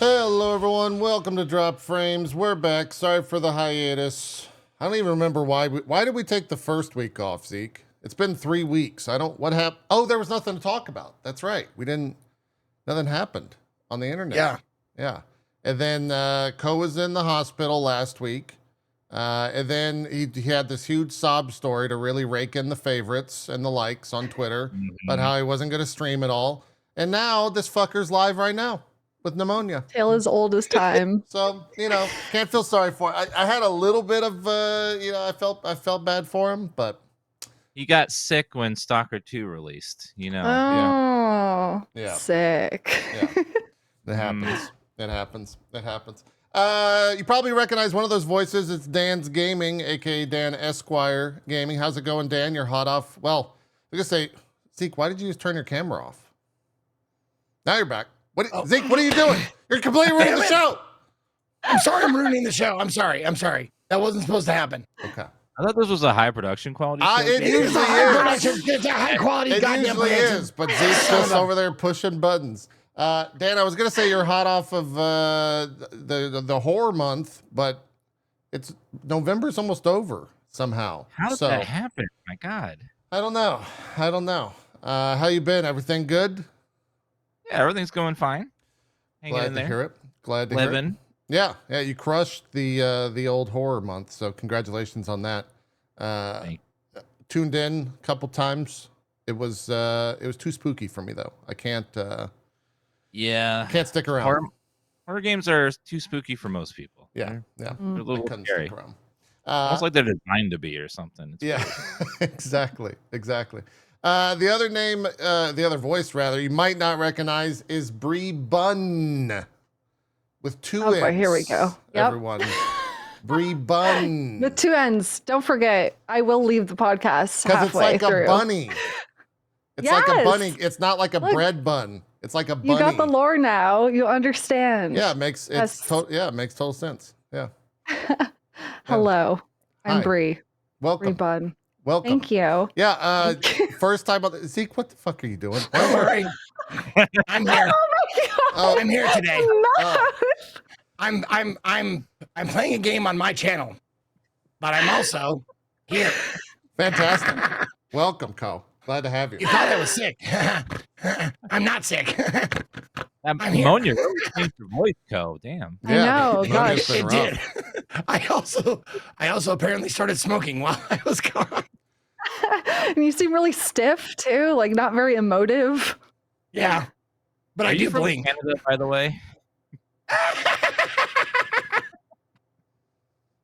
Hello, everyone. Welcome to Drop Frames. We're back. Sorry for the hiatus. I don't even remember why. Why did we take the first week off, Zeke? It's been 3 weeks. What happened? Oh, there was nothing to talk about. That's right. Nothing happened on the internet. Yeah. And then Co was in the hospital last week. And then he had this huge sob story to really rake in the favorites and the likes on Twitter about how he wasn't going to stream it all. And now this fucker's live right now with pneumonia. Tale as old as time. So, can't feel sorry for it. I had a little bit of, I felt bad for him, but. He got sick when STALKER 2 released, Oh, yeah. Sick. Yeah. It happens. It happens. You probably recognize one of those voices. It's Dan's Gaming, aka Dan Esquire Gaming. How's it going, Dan? You're hot off. Well, I was gonna say, Zeke, why did you just turn your camera off? Now you're back. Zeke, what are you doing? You're completely ruining the show. I'm sorry, I'm ruining the show. I'm sorry. That wasn't supposed to happen. Okay. I thought this was a high production quality show. It usually is. It's a high quality It goddamn usually production. is, but Zeke's just over there pushing buttons. Dan, I was gonna say you're hot off of the horror month, but it's November's almost over somehow. How did that happen? My God. I don't know. How you been? Everything good? Yeah, everything's going fine. Hanging Glad in to there. hear it. Glad to hear it. Living. Yeah, you crushed the old horror month, so congratulations on that. Tuned in a couple times. It was too spooky for me though. I can't stick around. Horror games are too spooky for most people. Yeah. They're a little I couldn't scary. stick around. Almost like they're designed to be or something. It's Exactly. The other voice rather, you might not recognize is Bree Bunn with two N's. Okay, here we go. Yep. Everyone. Bree Bunn. The two N's. Don't forget, I will leave the podcast Because it's halfway like through. a bunny. It's like a bunny. It's not like a bread bun. It's like a bunny. You got the lore now. You understand. Yeah, it makes total sense. Yeah. Hello. I'm Hi. Bree. Welcome. Bree Bunn. Welcome. Thank you. Yeah. First time on the Zeke, what the fuck are you doing? Don't worry. I'm here. Oh my God. Oh. I'm here today. No. I'm playing a game on my channel, but I'm also here. Fantastic. Welcome, Co. Glad to have you. You thought I was sick. I'm not sick. That I'm here. pneumonia really changed your voice, Co. Damn. I know, pneumonia's gosh. been It rough. did. I also apparently started smoking while I was gone. And you seem really stiff too, like not very emotive. Yeah, but Are I you do from blink. Canada, by the way?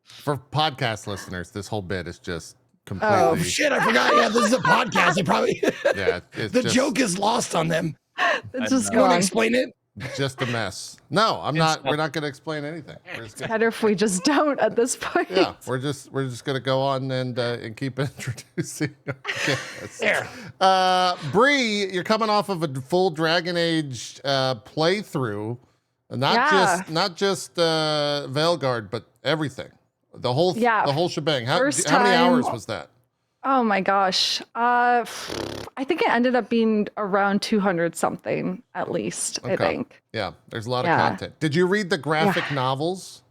For podcast listeners, this whole bit is just completely. Oh shit! I forgot. Yeah, this is a podcast. It probably Yeah, it's the just, joke is lost on them. It's just You want to gone. explain it? just a mess. No, I'm not. We're not going to explain anything. We're just gonna, Better if we just don't at this point. yeah, we're just going to go on and keep introducing. Okay. There. Bree, you're coming off of a full Dragon Age playthrough, not just Veilguard, but everything. The whole shebang. How First many time- hours was that? Oh my gosh. I think it ended up being around 200 something at least, I think. Yeah, there's a lot of Yeah. content. Did you read the graphic novels?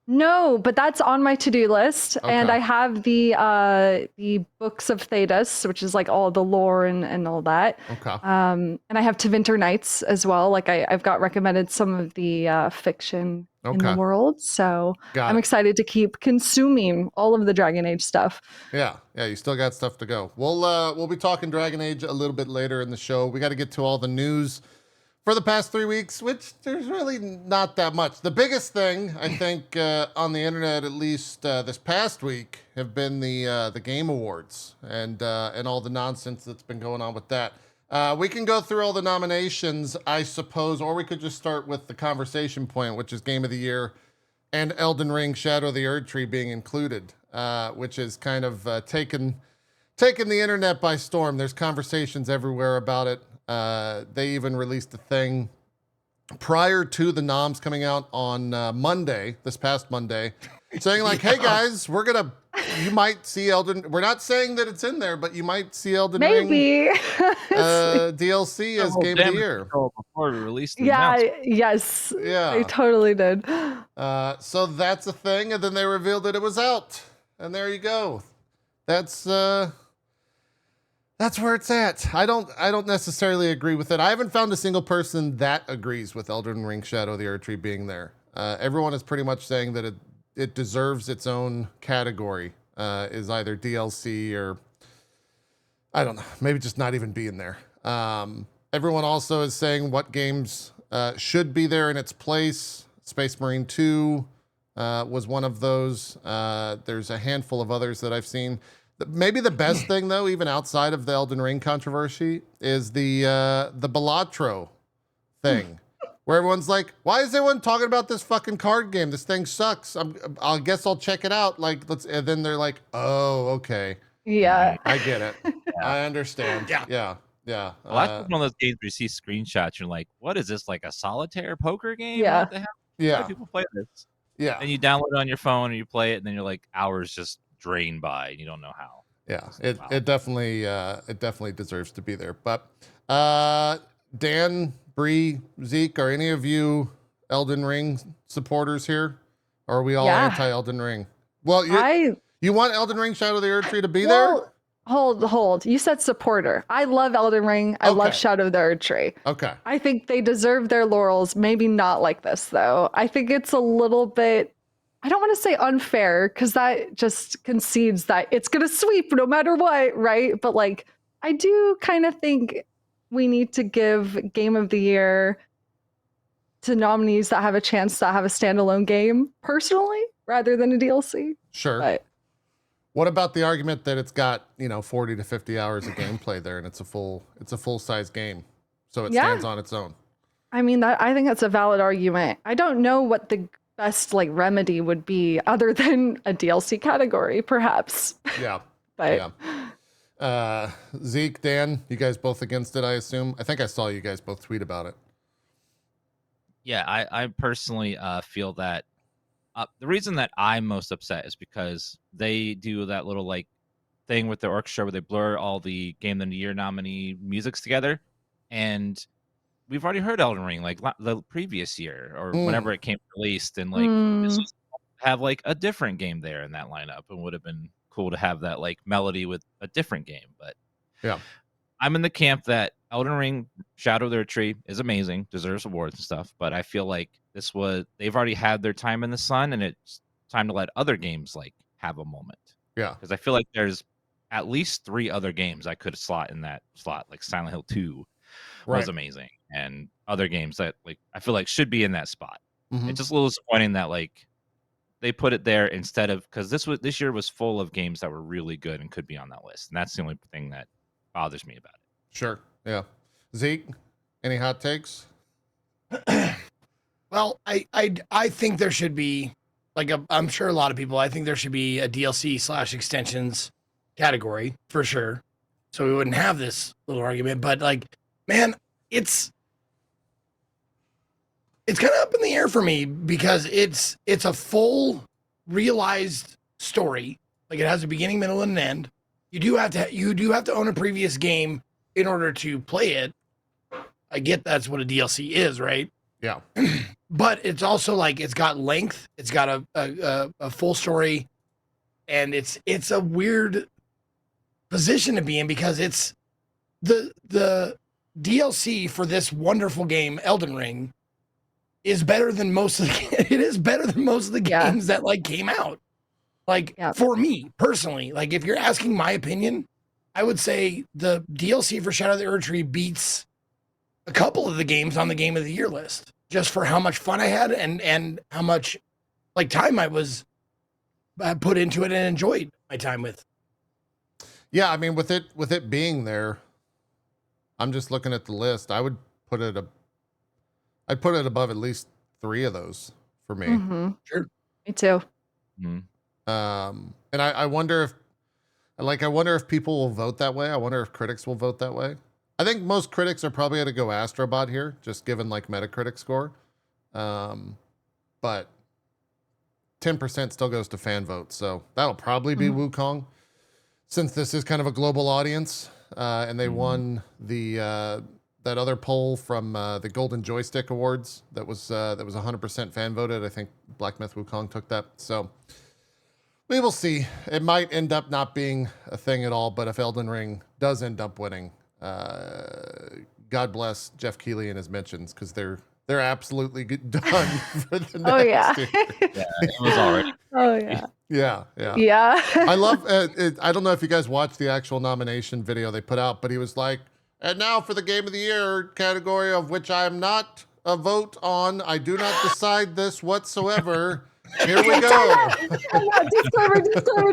No, but that's on my to-do list. And Okay. I have the books of Thedas, which is like all the lore and all that. Okay. And I have Tevinter Nights as well. Like I've got recommended some of the fiction in the Okay. world. So Got I'm it. excited to keep consuming all of the Dragon Age stuff. Yeah, you still got stuff to go. We'll be talking Dragon Age a little bit later in the show. We got to get to all the news for the past 3 weeks, which there's really not that much. The biggest thing I think on the internet, at least this past week, have been the Game Awards and all the nonsense that's been going on with that. We can go through all the nominations, I suppose, or we could just start with the conversation point, which is Game of the Year and Elden Ring Shadow of the Erdtree being included, which is kind of taken the internet by storm. There's conversations everywhere about it. They even released a thing prior to the noms coming out on Monday, this past Monday, saying like, hey guys, we're going to you might see Elden. We're not saying that it's in there, but you might see Elden Ring Maybe. DLC as Game of the Year. Before we released the Yeah, announcement. yes. Yeah. They totally did. So that's a thing, and then they revealed that it was out, and there you go. That's where it's at. I don't necessarily agree with it. I haven't found a single person that agrees with Elden Ring Shadow of the Erdtree being there. Everyone is pretty much saying that it deserves its own category, is either DLC or I don't know, maybe just not even being there. Everyone also is saying what games should be there in its place. Space Marine 2 was one of those. There's a handful of others that I've seen. Maybe the best thing, though, even outside of the Elden Ring controversy, is the Balatro thing, where everyone's like, "Why is everyone talking about this fucking card game? This thing sucks. I guess I'll check it out." Like, and then they're like, "Oh, okay, Yeah. I get it. I understand." Yeah. Well, that's one of those games where you see screenshots. You're like, "What is this? Like a solitaire poker game? Yeah. What the hell? Why Yeah. do people play this?" Yeah. And you download it on your phone and you play it, and then you're like, hours just drain by, and you don't know how. Yeah, Wow. it definitely deserves to be there. But Dan, Bree, Zeke, are any of you Elden Ring supporters here? Or are we all anti Elden Ring? Well, you want Elden Ring Shadow of the Erdtree to be there? Hold. You said supporter. I love Elden Ring. I love Shadow of the Erdtree. Okay. I think they deserve their laurels. Maybe not like this, though. I think it's a little bit, I don't want to say unfair, because that just concedes that it's going to sweep no matter what, right? But like, I do kind of think we need to give Game of the Year to nominees that have a chance to have a standalone game, personally, rather than a DLC. Sure. But what about the argument that it's got, 40 to 50 hours of gameplay there, and it's a full size game, so it stands on its own? I mean, I think that's a valid argument. I don't know what the best remedy would be other than a DLC category, perhaps. Yeah. But yeah. Zeke, Dan, you guys both against it, I assume. I think I saw you guys both tweet about it. Yeah, I personally feel that the reason that I'm most upset is because they do that little thing with the orchestra where they blur all the Game of the Year nominee musics together, and we've already heard Elden Ring the previous year or whenever it came released, and this was have a different game there in that lineup, and would have been cool to have that melody with a different game. But yeah, I'm in the camp that Elden Ring Shadow of the Erdtree is amazing, deserves awards and stuff, but I feel like they've already had their time in the sun, and it's time to let other games have a moment. Yeah, because I feel like there's at least 3 other games I could slot in that slot, like Silent Hill 2 was amazing, and other games that I feel like should be in that spot. It's just a little disappointing that they put it there instead of, because this year was full of games that were really good and could be on that list, and that's the only thing that bothers me about it. Sure. Yeah. Zeke, any hot takes? Well, I think there should be I'm sure a lot of people, I think there should be a DLC/extensions category for sure, so we wouldn't have this little argument. But man, it's kind of up in the air for me, because it's a full realized story. It has a beginning, middle, and an end. You do have to own a previous game in order to play it. I get that's what a DLC is, right? Yeah. But it's also it's got length. It's got a full story, and it's a weird position to be in, because it's the DLC for this wonderful game, Elden Ring, is better than most of it is better than most of the games that came out. For me personally, if you're asking my opinion, I would say the DLC for Shadow of the Erdtree beats a couple of the games on the Game of the Year list, just for how much fun I had and how much time I was put into it and enjoyed my time with. Yeah, I mean, with it being there, I'm just looking at the list. I'd put it above at least 3 of those for me. Sure. Me too. And I wonder if people will vote that way. I wonder if critics will vote that way. I think most critics are probably going to go Astrobot here, just given Metacritic score. But 10% still goes to fan votes. So that'll probably be Wukong, since this is kind of a global audience. And they won the that other poll from the Golden Joystick Awards that was 100% fan voted. I think Black Myth Wukong took that. So we will see. It might end up not being a thing at all, but if Elden Ring does end up winning, God bless Jeff Keighley and his mentions, because they're absolutely done for the next Oh yeah. year. Yeah, it was already. Oh yeah. Yeah. Yeah. I love it. I don't know if you guys watched the actual nomination video they put out, but he was like, and now for the Game of the Year category, of which I am not a vote on. I do not decide this whatsoever. Here we go.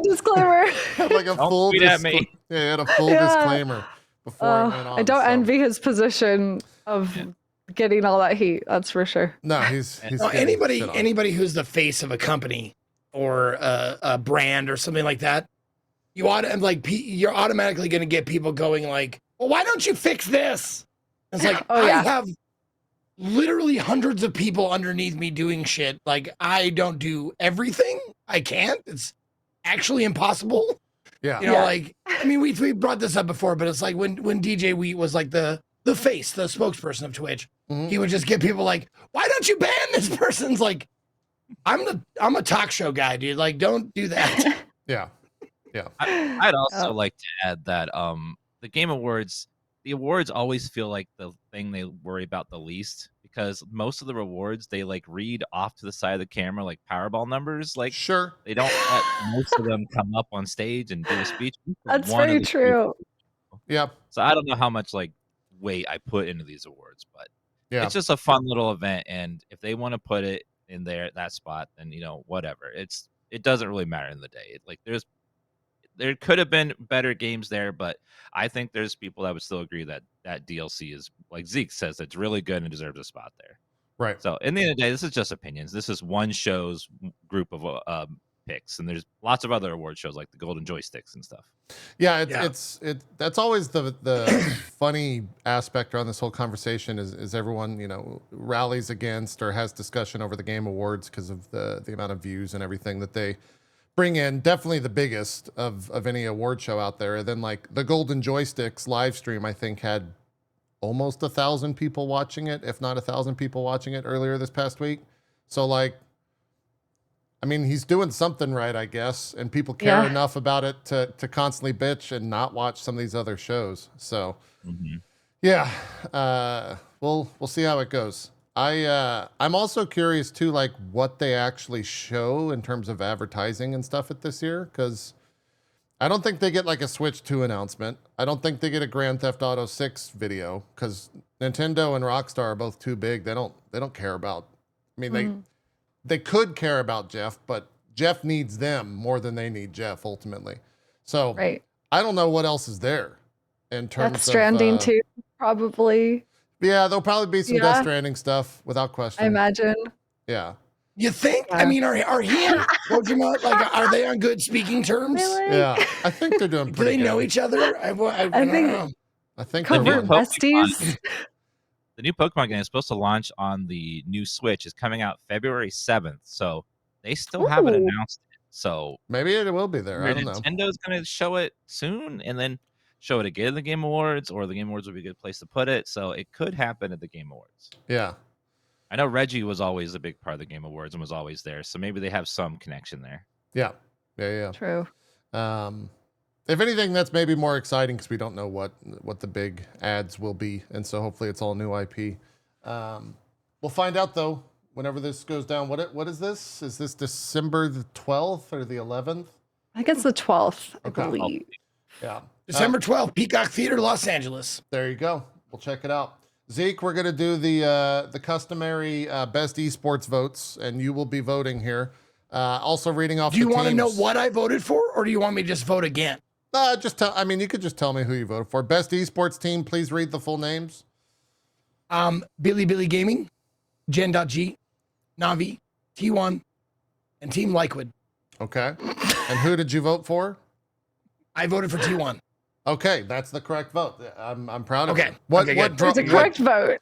Disclaimer. Like a Don't full tweet at me. Yeah, he had a full disclaimer before it went on. I don't so. envy his position of getting all that heat. That's for sure. No, he's Well, getting shit on. anybody who's the face of a company or a brand or something like that, you're automatically going to get people going like, well, why don't you fix this? It's like, I have literally hundreds of people underneath me doing shit. Like, I don't do everything. I can't. It's actually impossible. Yeah. You know, like, I mean, we brought this up before, but it's like when DJ Wheat was like the face, the spokesperson of Twitch, he would just get people like, why don't you ban this person's like, I'm a talk show guy, dude. Like, don't do that. Yeah. I'd also like to add that the Game Awards, the awards always feel like the thing they worry about the least, because most of the rewards they like read off to the side of the camera like Powerball numbers. Like, Sure. they don't let most of them come up on stage and do a speech. That's One of very the true. Yep. So I don't know how much like weight I put into these awards, but Yeah. it's just a fun little event, and if they want to put it in there that spot, then whatever. It doesn't really matter in the day. There could have been better games there, but I think there's people that would still agree that DLC is, like Zeke says, it's really good and deserves a spot there. Right. So in the end of the day, this is just opinions. This is one show's group of picks, and there's lots of other award shows like the Golden Joysticks and stuff. Yeah, that's always the funny aspect around this whole conversation is everyone, rallies against or has discussion over the Game Awards because of the amount of views and everything that they bring in. Definitely the biggest of any award show out there. And then like the Golden Joysticks live stream, I think had almost 1,000 people watching it, if not 1,000 people watching it earlier this past week. So like, I mean, he's doing something right, I guess, and people care enough about it to constantly bitch and not watch some of these other shows. So, yeah, we'll see how it goes. I'm also curious too, like what they actually show in terms of advertising and stuff at this year, because I don't think they get like a Switch 2 announcement. I don't think they get a Grand Theft Auto 6 video, because Nintendo and Rockstar are both too big. They don't care about. I mean, they could care about Jeff, but Jeff needs them more than they need Jeff ultimately. So I don't know what else is there in terms Death Stranding of, too, probably. Yeah, there'll probably be some Death Stranding stuff without question. I imagine. Yeah. You think? I mean, are he and Kojima, like, are they on good speaking terms? Really? Yeah, I think they're doing Do pretty they good. know each other? I don't know. I think they're Covert winning. besties. The new Pokemon game is supposed to launch on the new Switch. Is coming out February 7th, so they still haven't announced it. So maybe it will be there. I don't know. Nintendo's going to show it soon, and then show it again at the Game Awards, or the Game Awards would be a good place to put it. So it could happen at the Game Awards. Yeah. I know Reggie was always a big part of the Game Awards and was always there, so maybe they have some connection there. Yeah. True. If anything, that's maybe more exciting because we don't know what the big ads will be, and so hopefully it's all new IP. We'll find out though whenever this goes down. What is this? Is this December the 12th or the 11th? I think it's the 12th, I Okay. believe. Yeah. December 12th, Peacock Theater, Los Angeles. There you go. We'll check it out. Zeke, we're gonna do the customary best esports votes, and you will be voting here. Also reading off. Do you want to know what I voted for, or do you want me to just vote again? Just tell. I mean, you could just tell me who you voted for. Best esports team. Please read the full names. Billy Gaming, Gen.G, Navi, T1, and Team Liquid. Okay. And who did you vote for? I voted for T1. Okay, that's the correct vote. I'm proud of Okay. you. What It's a correct vote.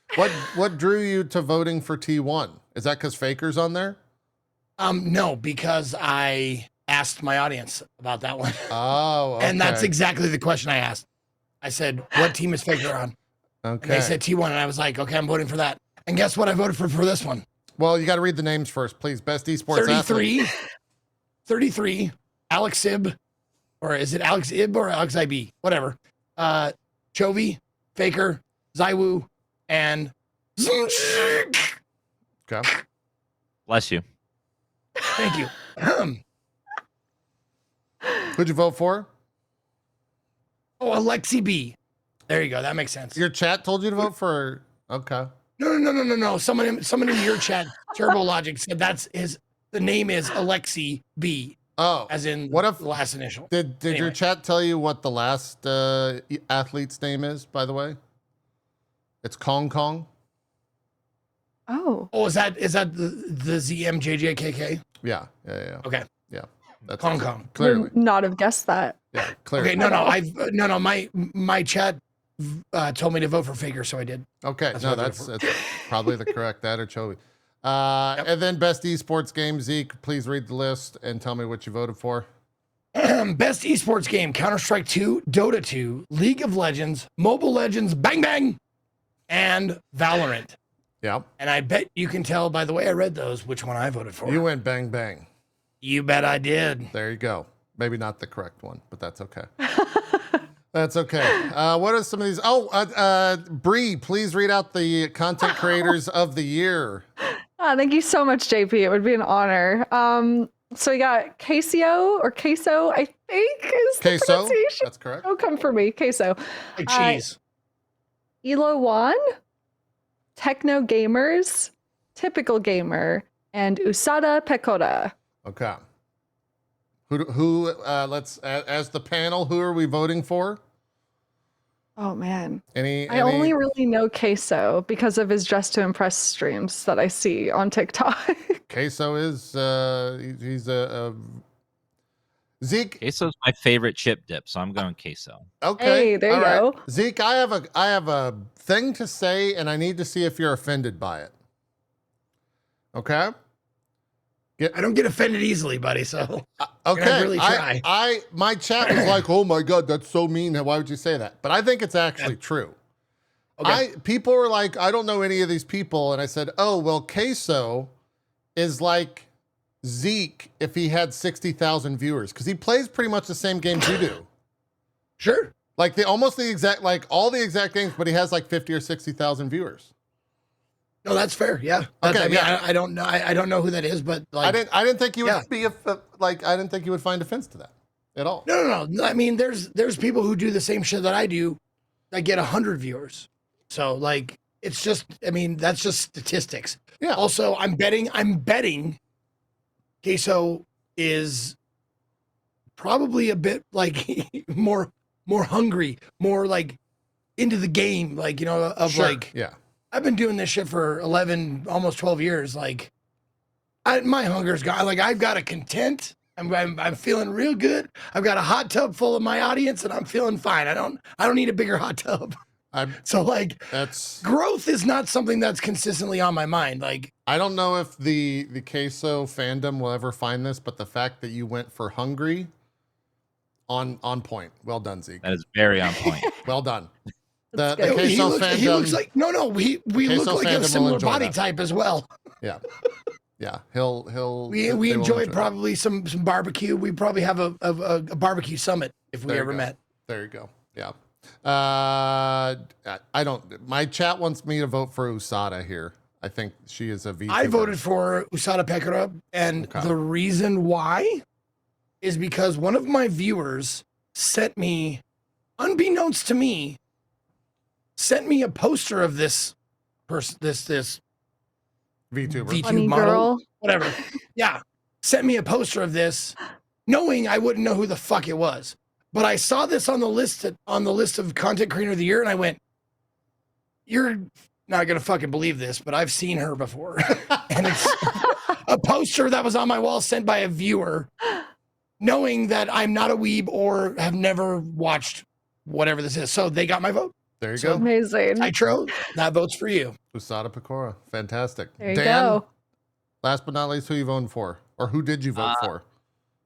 What drew you to voting for T1? Is that because Faker's on there? No, because I asked my audience about that one. Oh, okay. And that's exactly the question I asked. I said, what team is Faker on? And they Okay. said T1, and I was like, okay, I'm voting for that. And guess what I voted for this one? Well, you got to read the names first, please. Best esports 33, athlete. 33, Alex Ib, or is it Alex Ib or Alex IB? Whatever. Chovy, Faker, Zywoo, and Okay. Bless you. thank you. Who'd you vote for? Oh, Alexi B. There you go. That makes sense. Your chat told you to vote for. Okay. No. Someone in your chat, Turbo Logic, said that's his. The name is Alexi B, Oh, as in what if the last initial. did your Anyway. chat tell you what the last athlete's name is? By the way, it's Kong Kong. Oh, Oh, is that the ZMJJKK? Yeah. Okay, That's Hong Kong. Clearly. would not have guessed that. Yeah. Clearly. Okay, no. My chat told me to vote for Faker, so I did. Okay. That's No, what I that's voted probably the correct that or Chovy. And then best esports game. Zeke, please read the list and tell me what you voted for. Best esports game: Counter-Strike 2, Dota 2, League of Legends, Mobile Legends, Bang Bang, and Valorant. Yeah. And I bet you can tell by the way I read those which one I voted for. You went bang bang. You bet I did. There you go. Maybe not the correct one, but that's okay. That's okay. What are some of these? Oh, Bree, please read out the content creators of the year. Thank you so much, JP. It would be an honor. So we got Queso, I think is the Queso, pronunciation. that's correct. Oh, come for me, Queso. Like cheese. Elo Wan, Techno Gamers, Typical Gamer, and Usada Pekora. Okay. Who? Let's as the panel. Who are we voting for? Oh man, Any? I only really know Queso because of his Dress to Impress streams that I see on TikTok. Queso is he's a Zeke. Queso's my favorite chip dip, so I'm going queso. Okay. Hey, there you all right. go. Zeke, I have a thing to say, and I need to see if you're offended by it. Okay. I don't get offended easily, buddy. So Okay. really try. My chat was like, "Oh my god, that's so mean. Why would you say that?" But I think it's actually true. Okay. People were like, "I don't know any of these people," and I said, "Oh well, Queso is like Zeke if he had 60,000 viewers because he plays pretty much the same games you do. Sure. Like all the exact games, but he has like 50 or 60,000 viewers." No, that's fair. Yeah. Okay, I mean, yeah. I don't know. I don't know who that is, but like, I didn't think you would Yeah. be I didn't think you would find offense to that at all. No. I mean, there's people who do the same shit that I do that get 100 viewers. So like, it's just, I mean, that's just statistics. Yeah. Also, I'm betting Queso is probably a bit like more hungry, more like into the game, like, you know, of Sure. like, Yeah. I've been doing this shit for 11, almost 12 years. Like, my hunger's gone. Like, I've got a content. I'm feeling real good. I've got a hot tub full of my audience, and I'm feeling fine. I don't need a bigger hot tub. So like, That's growth is not something that's consistently on my mind. Like, I don't know if the Queso fandom will ever find this, but the fact that you went for hungry on point. Well done, Zeke. That is very on point. Well done. That's The good. he Queso looks, fandom. he looks like we Queso look like fandom a will similar enjoy body that. type as well. Yeah. He'll. We they will enjoy enjoy probably some barbecue. We probably have a barbecue summit if we There you ever go. met. There you go. Yeah. I don't. My chat wants me to vote for Usada here. I think she is a VTuber. I voted for Usada Pekora, and Okay. the reason why is because one of my viewers sent me, unbeknownst to me, a poster of this person, this VTuber. VTube Funny model, girl. whatever. Yeah, sent me a poster of this, knowing I wouldn't know who the fuck it was. But I saw this on the list of content creator of the year, and I went, "You're not gonna fucking believe this, but I've seen her before." And it's a poster that was on my wall sent by a viewer, knowing that I'm not a weeb or have never watched whatever this is. So they got my vote. There you So- go. Amazing. Nitro, that vote's for you. Usada Pekora. Fantastic. There you Dan, go. last but not least, who you voting for? or who did you vote for?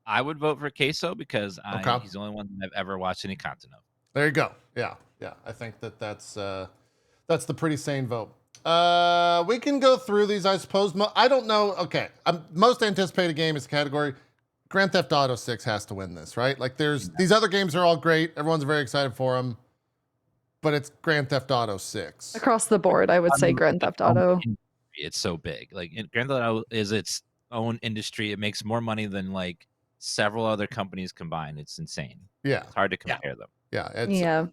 I would vote for Queso because Okay. he's the only one that I've ever watched any content of. There you go. Yeah. I think that's the pretty sane vote. We can go through these, I suppose. I don't know. Okay, most anticipated game is the category. Grand Theft Auto 6 has to win this, right? Like, these other games are all great. Everyone's very excited for them, but it's Grand Theft Auto 6. Across the board, I would say Grand Theft Auto. It's so big. Like, Grand Theft Auto is its own industry. It makes more money than like several other companies combined. It's insane. Yeah, It's hard to compare them. yeah.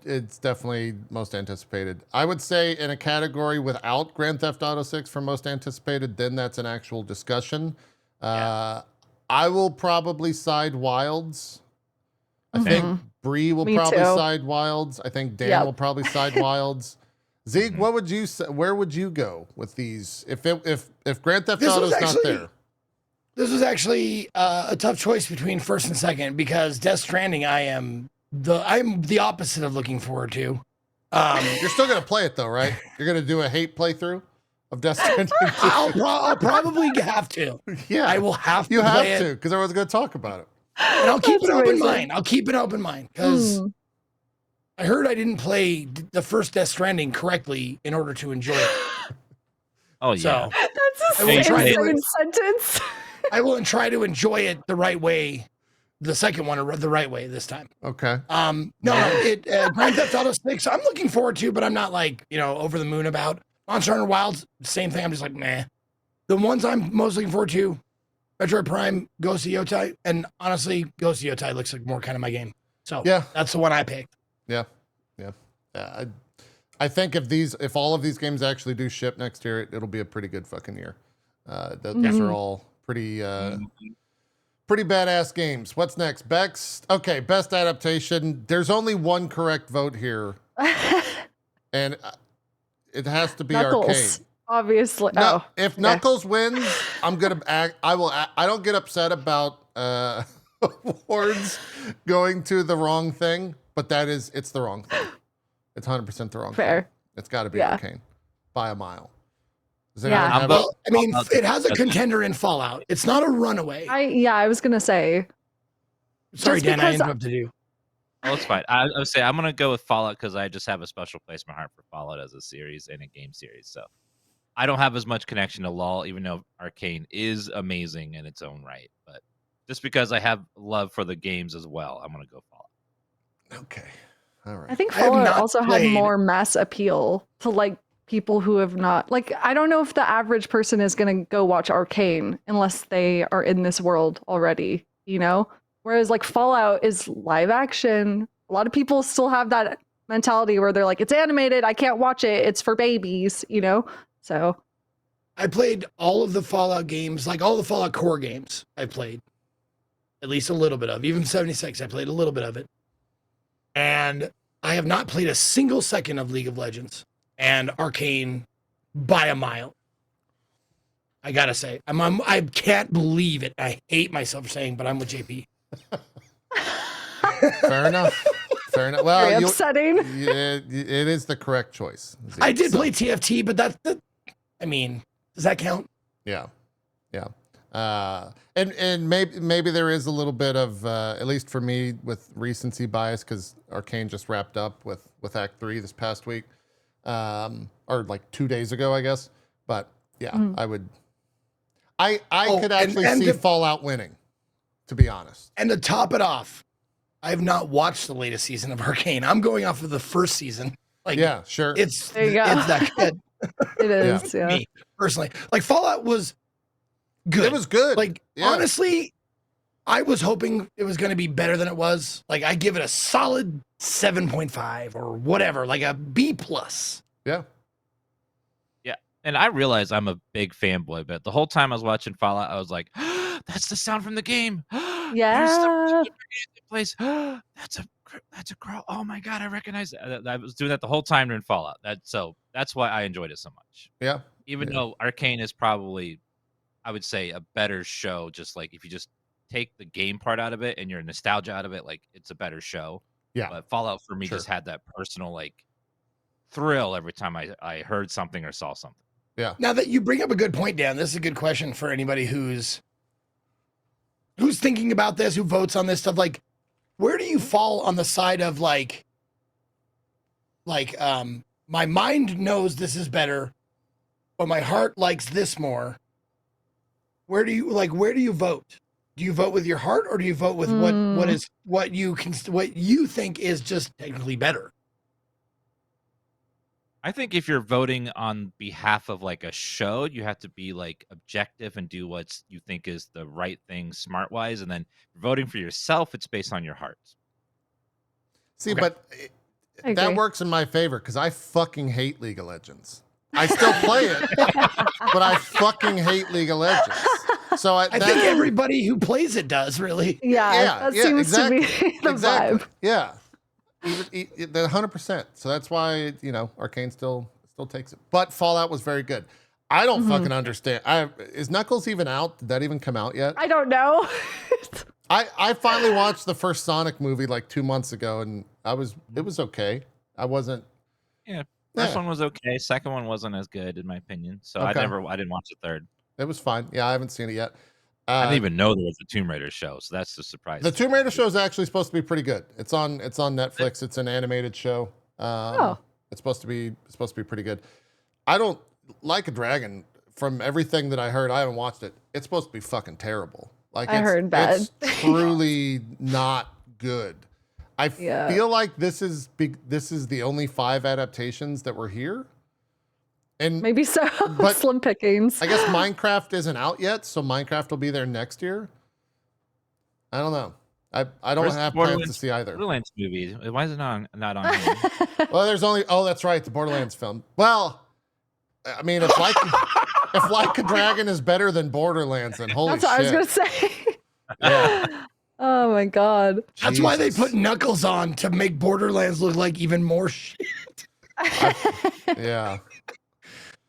It's definitely most anticipated. I would say in a category without Grand Theft Auto 6 for most anticipated, then that's an actual discussion. I will probably side Wilds. I think Bree will probably side Wilds. I think Dan will probably side Wilds. Zeke, what would you say? Where would you go with these? If Grand Theft Auto is not there, this was actually a tough choice between first and second because Death Stranding, I'm the opposite of looking forward to. You're still gonna play it though, right? You're gonna do a hate playthrough of Death Stranding. I'll probably have to. Yeah, I will have to. You have to because everyone's gonna talk about it. And I'll keep an open mind. I'll keep an open mind because I heard I didn't play the first Death Stranding correctly in order to enjoy it. Oh yeah, So that's a insane sentence. I will try to enjoy it the right way, the second one the right way this time. Okay. Grand Theft Auto 6, I'm looking forward to, but I'm not like, over the moon about. Monster Hunter Wilds, same thing. I'm just like, meh. The ones I'm most looking forward to, Metroid Prime, Ghost of Yotai, and honestly, Ghost of Yotai looks like more kind of my game. So that's the one I picked. Yeah. I think if all of these games actually do ship next year, it'll be a pretty good fucking year. These are all pretty badass games. What's next? Bex? Okay, best adaptation. There's only one correct vote here. And it has to be Knuckles, Arcane. Obviously. No, if Knuckles wins, I'm gonna act. I don't get upset about awards going to the wrong thing, but it's the wrong thing. It's 100% the wrong thing. It's got to be Arcane by a mile. It has a contender in Fallout. It's not a runaway. I was gonna say. Sorry, Dan, I interrupted you. Oh, it's fine. I would say I'm gonna go with Fallout because I just have a special place in my heart for Fallout as a series and a game series. So I don't have as much connection to LoL, even though Arcane is amazing in its own right. But just because I have love for the games as well, I'm gonna go Fallout. Okay, all right. I think Fallout also had more mass appeal to like people who have not I don't know if the average person is gonna go watch Arcane unless they are in this world already, Whereas like Fallout is live action. A lot of people still have that mentality where they're like, it's animated, I can't watch it, it's for babies, So I played all of the Fallout games, like all the Fallout core games I played. At least a little bit of. Even 76, I played a little bit of it. And I have not played a single second of League of Legends and Arcane by a mile. I gotta say, I can't believe it. I hate myself for saying, but I'm with JP. Fair enough. Well, very upsetting. It is the correct choice. I did play TFT, but does that count? Yeah. And maybe there is a little bit of at least for me with recency bias because Arcane just wrapped up with Act 3 this past week, or like 2 days ago, I guess. But yeah, I would. I could actually see Fallout winning, to be honest. And to top it off, I have not watched the latest season of Arcane. I'm going off of the first season. Yeah, sure. There you go. It's that good. It is, yeah. Me, personally. Like Fallout was good. It was good. Honestly, I was hoping it was going to be better than it was. Like I give it a solid 7.5 or whatever, like a B+. Yeah. And I realize I'm a big fanboy, but the whole time I was watching Fallout, I was like, that's the sound from the game. Yeah. Place. That's a crow. Oh my god, I recognize that. I was doing that the whole time during Fallout. That's why I enjoyed it so much. Yeah. Even though Arcane is probably, I would say, a better show. Just like if you just take the game part out of it and your nostalgia out of it, like it's a better show. Yeah. But Fallout for me just had that personal thrill every time I heard something or saw something. Yeah. Now that you bring up a good point, Dan, this is a good question for anybody who's who's thinking about this, who votes on this stuff, like, where do you fall on the side of like, my mind knows this is better, but my heart likes this more? Where do you vote? Do you vote with your heart, or do you vote with what you think is just technically better? I think if you're voting on behalf of like a show, you have to be like objective and do what you think is the right thing smart wise. And then voting for yourself, it's based on your heart. See, Okay. but I that agree. works in my favor because I fucking hate League of Legends. I still play it, but I fucking hate League of Legends. So I think everybody who plays it does, really. Yeah, that seems exactly, to be the exactly. vibe. Yeah, the 100%. So that's why Arcane still takes it. But Fallout was very good. I don't fucking understand. Is Knuckles even out? Did that even come out yet? I don't know. I finally watched the first Sonic movie like 2 months ago, and it was okay. I wasn't. Yeah. First one was okay. Second one wasn't as good in my opinion. So Okay. I didn't watch the third. It was fine. Yeah, I haven't seen it yet. I didn't even know there was a Tomb Raider show, so that's the surprise. The Tomb Raider show is actually supposed to be pretty good. It's on Netflix. It's an animated show. It's supposed to be pretty good. I don't like a Dragon. From everything that I heard, I haven't watched it. It's supposed to be fucking terrible. Like I heard bad. It's truly not good. I Yeah. feel like this is the only 5 adaptations that were here. And Maybe so. But Slim pickings. I guess Minecraft isn't out yet, so Minecraft will be there next year. I don't know. I don't Where's have the plans to see either. Borderlands movie. Why is it not on here? Well, there's only that's right, the Borderlands film. Well, I mean, if Like a Dragon is better than Borderlands, then holy That's what shit. I was gonna say. Yeah. Oh my god. That's why they Jesus. put Knuckles on, to make Borderlands look like even more shit. Yeah.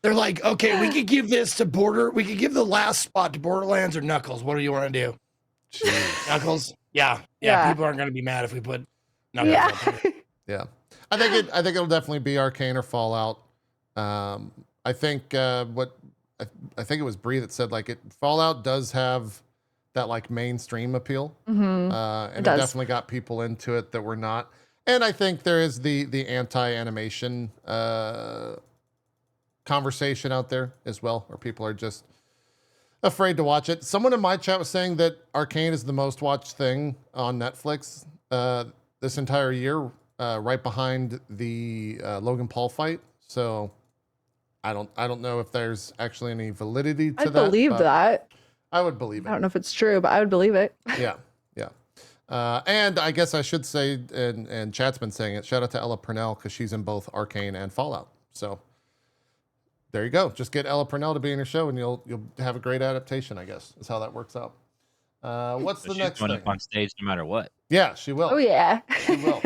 They're like, okay, we could give the last spot to Borderlands or Knuckles. What do you want to do? Jeez. Knuckles? Yeah. Yeah. People aren't going to be mad if we put Knuckles Yeah. up there. Yeah. I think it'll definitely be Arcane or Fallout. I think I think it was Bree that said like Fallout does have that like mainstream appeal. Mhm. And it does. definitely got people into it that were not. And I think there is the anti-animation conversation out there as well, where people are just afraid to watch it. Someone in my chat was saying that Arcane is the most watched thing on Netflix this entire year, right behind the Logan Paul fight. So I don't know if there's actually any validity to I that. believe but that. I would believe I it. don't know if it's true, but I would believe it. Yeah. And I guess I should say, and chat's been saying it, shout out to Ella Purnell because she's in both Arcane and Fallout. So there you go. Just get Ella Purnell to be in your show and you'll have a great adaptation, I guess, is how that works out. What's the She's next going thing? up on stage no matter what. Yeah, she will. Oh yeah. She will.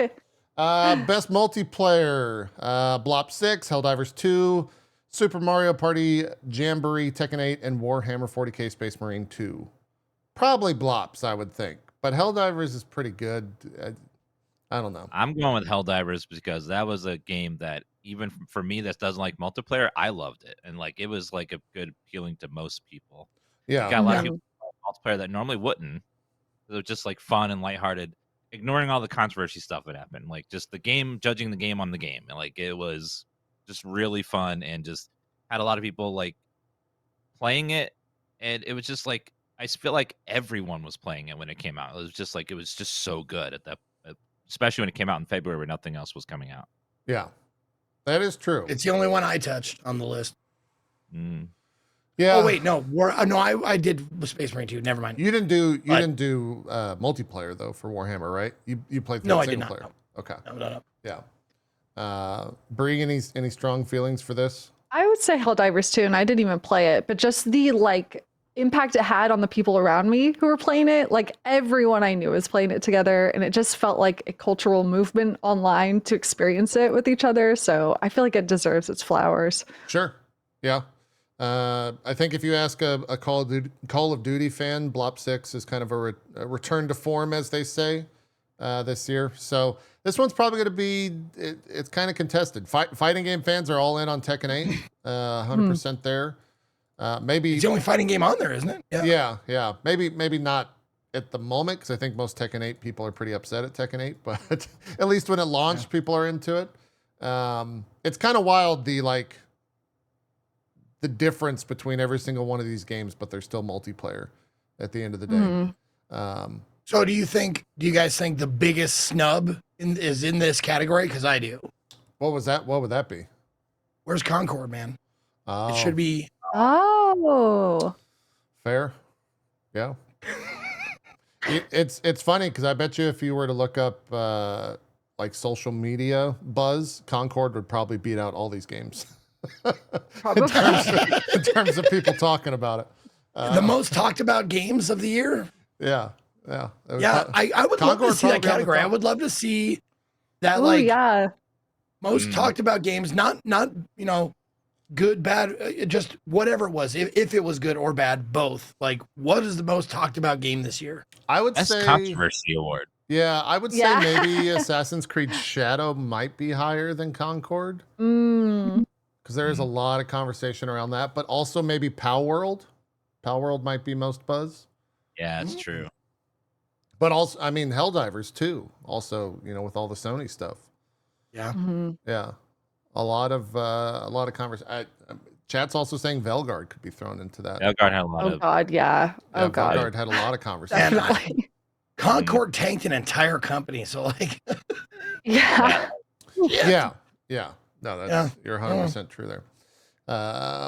Best multiplayer, Blop 6, Helldivers 2, Super Mario Party, Jamboree, Tekken 8, and Warhammer 40k Space Marine 2. Probably Blops, I would think. But Helldivers is pretty good. I don't know. I'm going with Helldivers because that was a game that even for me that doesn't like multiplayer, I loved it. And like it was like a good appealing to most people. Yeah. Got a lot of Mhm. people who like multiplayer that normally wouldn't. It was just like fun and lighthearted, ignoring all the controversy stuff that happened. Like just the game, judging the game on the game. And like it was just really fun and just had a lot of people like playing it. And it was just like I feel like everyone was playing it when it came out. It was just so good at that, especially when it came out in February where nothing else was coming out. Yeah. That is true. It's the only one I touched on the list. Mm. Yeah. Oh wait, no, I did Space Marine 2. Never mind. You didn't do multiplayer though for Warhammer, right? You played through No, I did single not. player. Okay. No. Yeah. Bree, any strong feelings for this? I would say Helldivers too, and I didn't even play it, but just the like impact it had on the people around me who were playing it. Like everyone I knew was playing it together, and it just felt like a cultural movement online to experience it with each other. So I feel like it deserves its flowers. Sure. Yeah. I think if you ask a Call of Duty fan, Blop 6 is kind of a return to form, as they say, this year. So this one's probably going to be, it's kind of contested. Fighting game fans are all in on Tekken 8, 100% there. Maybe It's the only fighting game on there, isn't it? yeah. Maybe not at the moment, because I think most Tekken 8 people are pretty upset at Tekken 8, but at least when it launched, people are into it. It's kind of wild, the difference between every single one of these games, but they're still multiplayer at the end of the day. So do you guys think the biggest snub is in this category? Because I do. What was that? What would that be? Where's Concord, man? Oh, It should be. Oh. fair. Yeah. It's funny because I bet you if you were to look up like social media buzz, Concord would probably beat out all these games. Probably. in terms of people talking about it. The most talked about games of the year. Yeah. Yeah, I would love to Concord see that probably on the category. I top. would love to see that, Oh, like, yeah. most talked about games, not good, bad, just whatever it was. If it was good or bad, both. Like, what is the most talked about game this year? I would That's say controversy award. Yeah, I would say Yeah. maybe Assassin's Creed Shadow might be higher than Concord Mm. because there is a lot of conversation around that, but also maybe Pow World. Pow World might be most buzz. Yeah, it's true. But also, I mean, Helldivers too. Also, with all the Sony stuff. Yeah. Mhm. Yeah, a lot of conversation. Chat's also saying Veilguard could be thrown into that. Veilguard had a lot Oh, of. God. Yeah. Oh, God. Veilguard had a lot of conversation. Definitely. Concord tanked an entire company, so like, Yeah. Yeah. No, Yeah. you're 100% true there.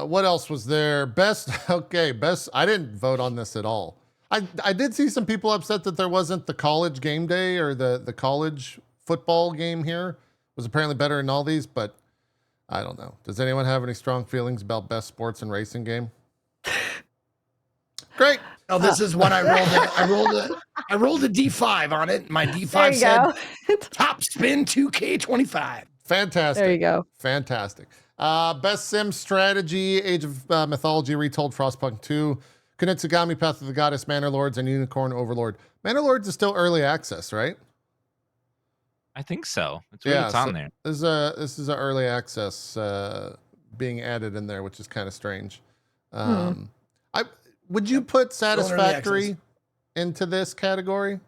What else was there? Best. I didn't vote on this at all. I did see some people upset that there wasn't the college game day or the college football game here. It was apparently better in all these, but I don't know. Does anyone have any strong feelings about best sports and racing game? Great. no, this is when I rolled a D5 on it. My There D5 you said go. top spin 2K25. Fantastic. There you go. Fantastic. Best sim strategy, Age of Mythology Retold, Frostpunk 2, Kunitsugami, Path of the Goddess, Manor Lords, and Unicorn Overlord. Manor Lords is still early access, right? I think so. It's weird it's on there. This is an early access being added in there, which is kind of strange. Would you put Satisfactory into this category?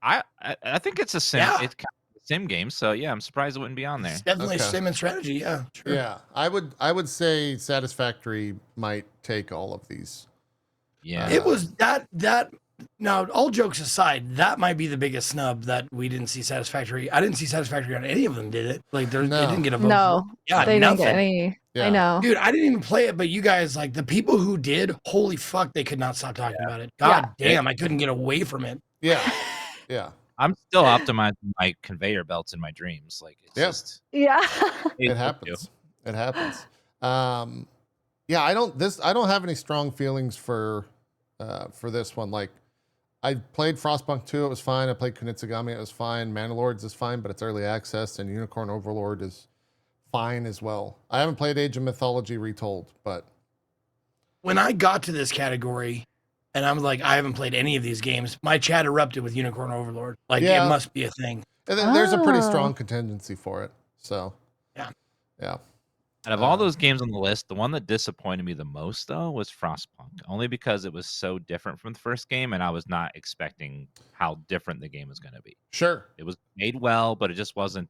I think it's a sim. Yeah. It's kind of a sim game, so yeah, I'm surprised it wouldn't be on there. It's definitely Okay. sim and strategy. Yeah, sure. Yeah, I would say Satisfactory might take all of these. Yeah. It was that. Now, all jokes aside, that might be the biggest snub that we didn't see Satisfactory. I didn't see Satisfactory on any of them, did it? Like, they No. didn't get a vote. No. Yeah, They didn't nothing. get any. Yeah. I know. Dude, I didn't even play it, but you guys, like, the people who did, holy fuck, they could not stop talking about it. God damn, I couldn't get away from it. Yeah. I'm still optimizing my conveyor belts in my dreams. Like it's Yep. just Yeah. It happens. It happens. Yeah, I don't have any strong feelings for this one. Like, I played Frostpunk 2, it was fine. I played Kunitsugami, it was fine. Manor Lords is fine, but it's early access, and Unicorn Overlord is fine as well. I haven't played Age of Mythology Retold, but When I got to this category, and I'm like, I haven't played any of these games, my chat erupted with Unicorn Overlord. Like, Yeah. it must be a thing. there's a pretty Oh. strong contingency for it. So Yeah. out of all those games on the list, the one that disappointed me the most though was Frostpunk, only because it was so different from the first game, and I was not expecting how different the game was going to be. Sure. It was made well, but it just wasn't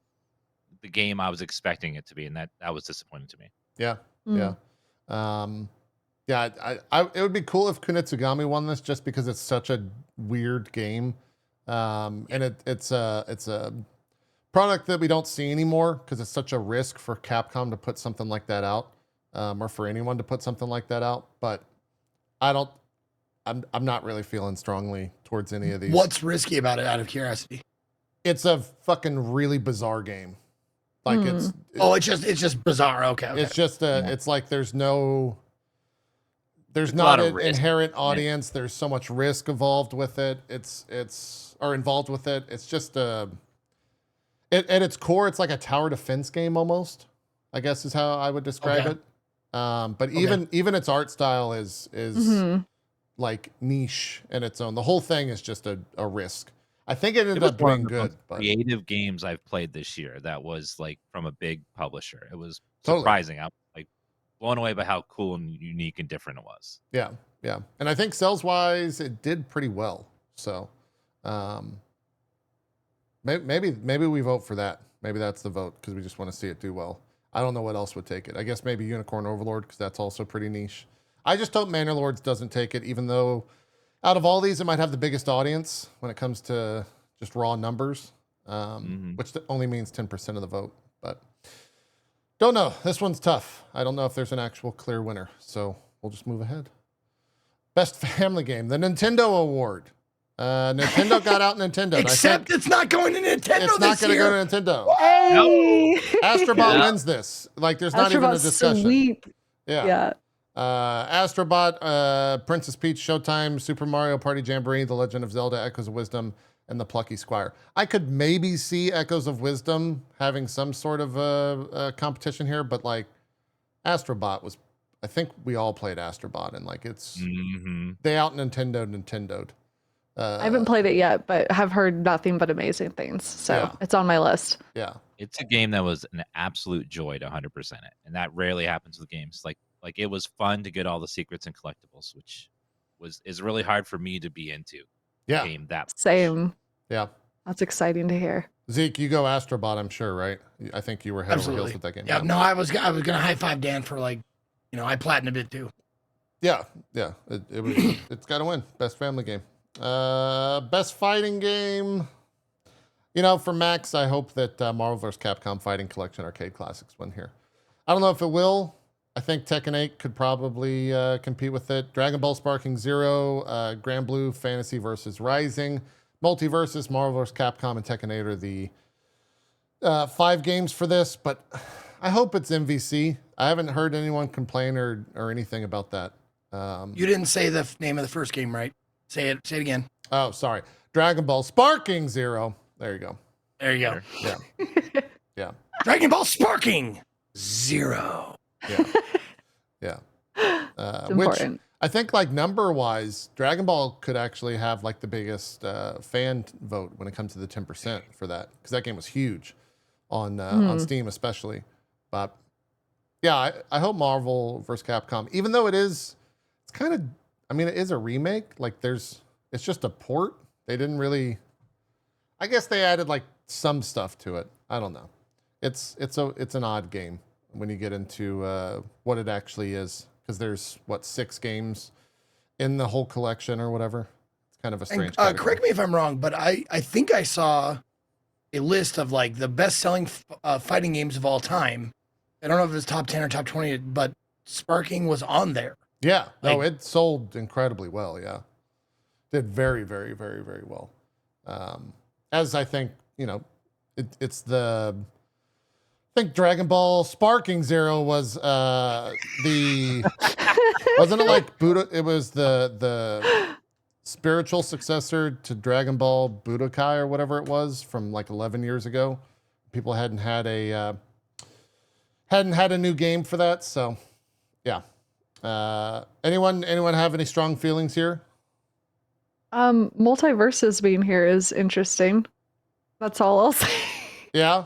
the game I was expecting it to be, and that was disappointing to me. Yeah. Mm. Yeah. It would be cool if Kunitsugami won this just because it's such a weird game. And it's a product that we don't see anymore because it's such a risk for Capcom to put something like that out, or for anyone to put something like that out. But I'm not really feeling strongly towards any of these. What's risky about it, out of curiosity? It's a fucking really bizarre game. Like it's It's just bizarre. Okay. It's just it's like there's not lot of an risk. inherent audience. There's so much risk involved with it. It's just at its core, it's like a tower defense game almost, I guess is how I would describe Okay. it. But even its art style is Mhm. like niche in its own. The whole thing is just a risk. I think it It ended was up one being of the good, most but creative games I've played this year. That was like from a big publisher. It was Totally. surprising. I'm like blown away by how cool and unique and different it was. yeah. Yeah. And I think sales wise, it did pretty well. So maybe we vote for that. Maybe that's the vote because we just want to see it do well. I don't know what else would take it. I guess maybe Unicorn Overlord because that's also pretty niche. I just hope Manor Lords doesn't take it, even though out of all these, it might have the biggest audience when it comes to just raw numbers, which only means 10% of the vote. But don't know. This one's tough. I don't know if there's an actual clear winner. So we'll just move ahead. Best family game, the Nintendo Award. Nintendo got out Nintendo. Except it's not going to Nintendo it's not going to go to Nintendo. Hey! Astrobot wins this. Like, there's not even a discussion. Sweep. Yeah. Astrobot, Princess Peach, Showtime, Super Mario Party Jamboree, The Legend of Zelda, Echoes of Wisdom, and The Plucky Squire. I could maybe see Echoes of Wisdom having some sort of a competition here, but like Astrobot was, I think we all played Astrobot, and like it's, they out Nintendo'd. I haven't played it yet, but have heard nothing but amazing things. So it's on my list. Yeah. It's a game that was an absolute joy to 100% it. And that rarely happens with games. Like it was fun to get all the secrets and collectibles, which is really hard for me to be into. Yeah. Game that much. Same. Yeah. That's exciting to hear. Zeke, you go Astrobot, I'm sure, right? I think you were head over heels with that game. Yeah, no, I was gonna high five Dan for like, I platinumed it too. Yeah. It's got to win. Best family game. Best fighting game. For Max, I hope that Marvel vs. Capcom Fighting Collection Arcade Classics win here. I don't know if it will. I think Tekken 8 could probably compete with it. Dragon Ball Sparking Zero, Grand Blue Fantasy vs. Rising, Multiversus, Marvel vs. Capcom, and Tekken 8 are the 5 games for this, but I hope it's MVC. I haven't heard anyone complain or anything about that. You didn't say the name of the first game, right? Say it again. Oh, sorry. Dragon Ball Sparking Zero. There you go. There you go. Yeah. Yeah. Dragon Ball Sparking Zero. Yeah. It's Which important. I think like number wise, Dragon Ball could actually have like the biggest fan vote when it comes to the 10% for that. Because that game was huge on Steam especially. But yeah, I hope Marvel vs. Capcom, even though it is a remake. Like it's just a port. They didn't really, I guess they added like some stuff to it. I don't know. It's an odd game when you get into what it actually is, because there's 6 games in the whole collection or whatever. It's kind of a strange. Correct me if I'm wrong, but I think I saw a list of like the best-selling fighting games of all time. I don't know if it's top 10 or top 20, but Sparking was on there. Yeah, no, it sold incredibly well. Yeah, did very, very, very, very well. As I think, it's the. I think Dragon Ball Sparking Zero was the. Wasn't it like Buddha? It was the spiritual successor to Dragon Ball Budokai or whatever it was from like 11 years ago. People hadn't had a new game for that, so yeah. Anyone have any strong feelings here? Multiverses being here is interesting. That's all I'll say. Yeah.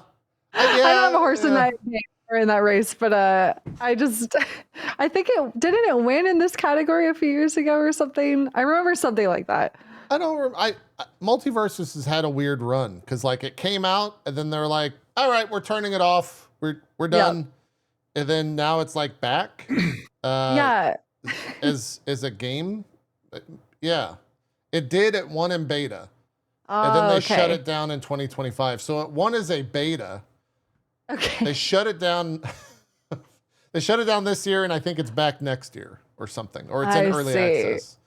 I don't have a horse in that race, but I think didn't it win in this category a few years ago or something? I remember something like that. I don't. Multiversus has had a weird run because like it came out and then they're like, all right, we're turning it off. We're done. Yep. And then now it's like back. Yeah. as a game. Yeah. It did at one in beta. And then they shut it down in 2025. So it won as a beta. Okay. They shut it down. They shut it down this year, and I think it's back next year or something. Or it's in early access.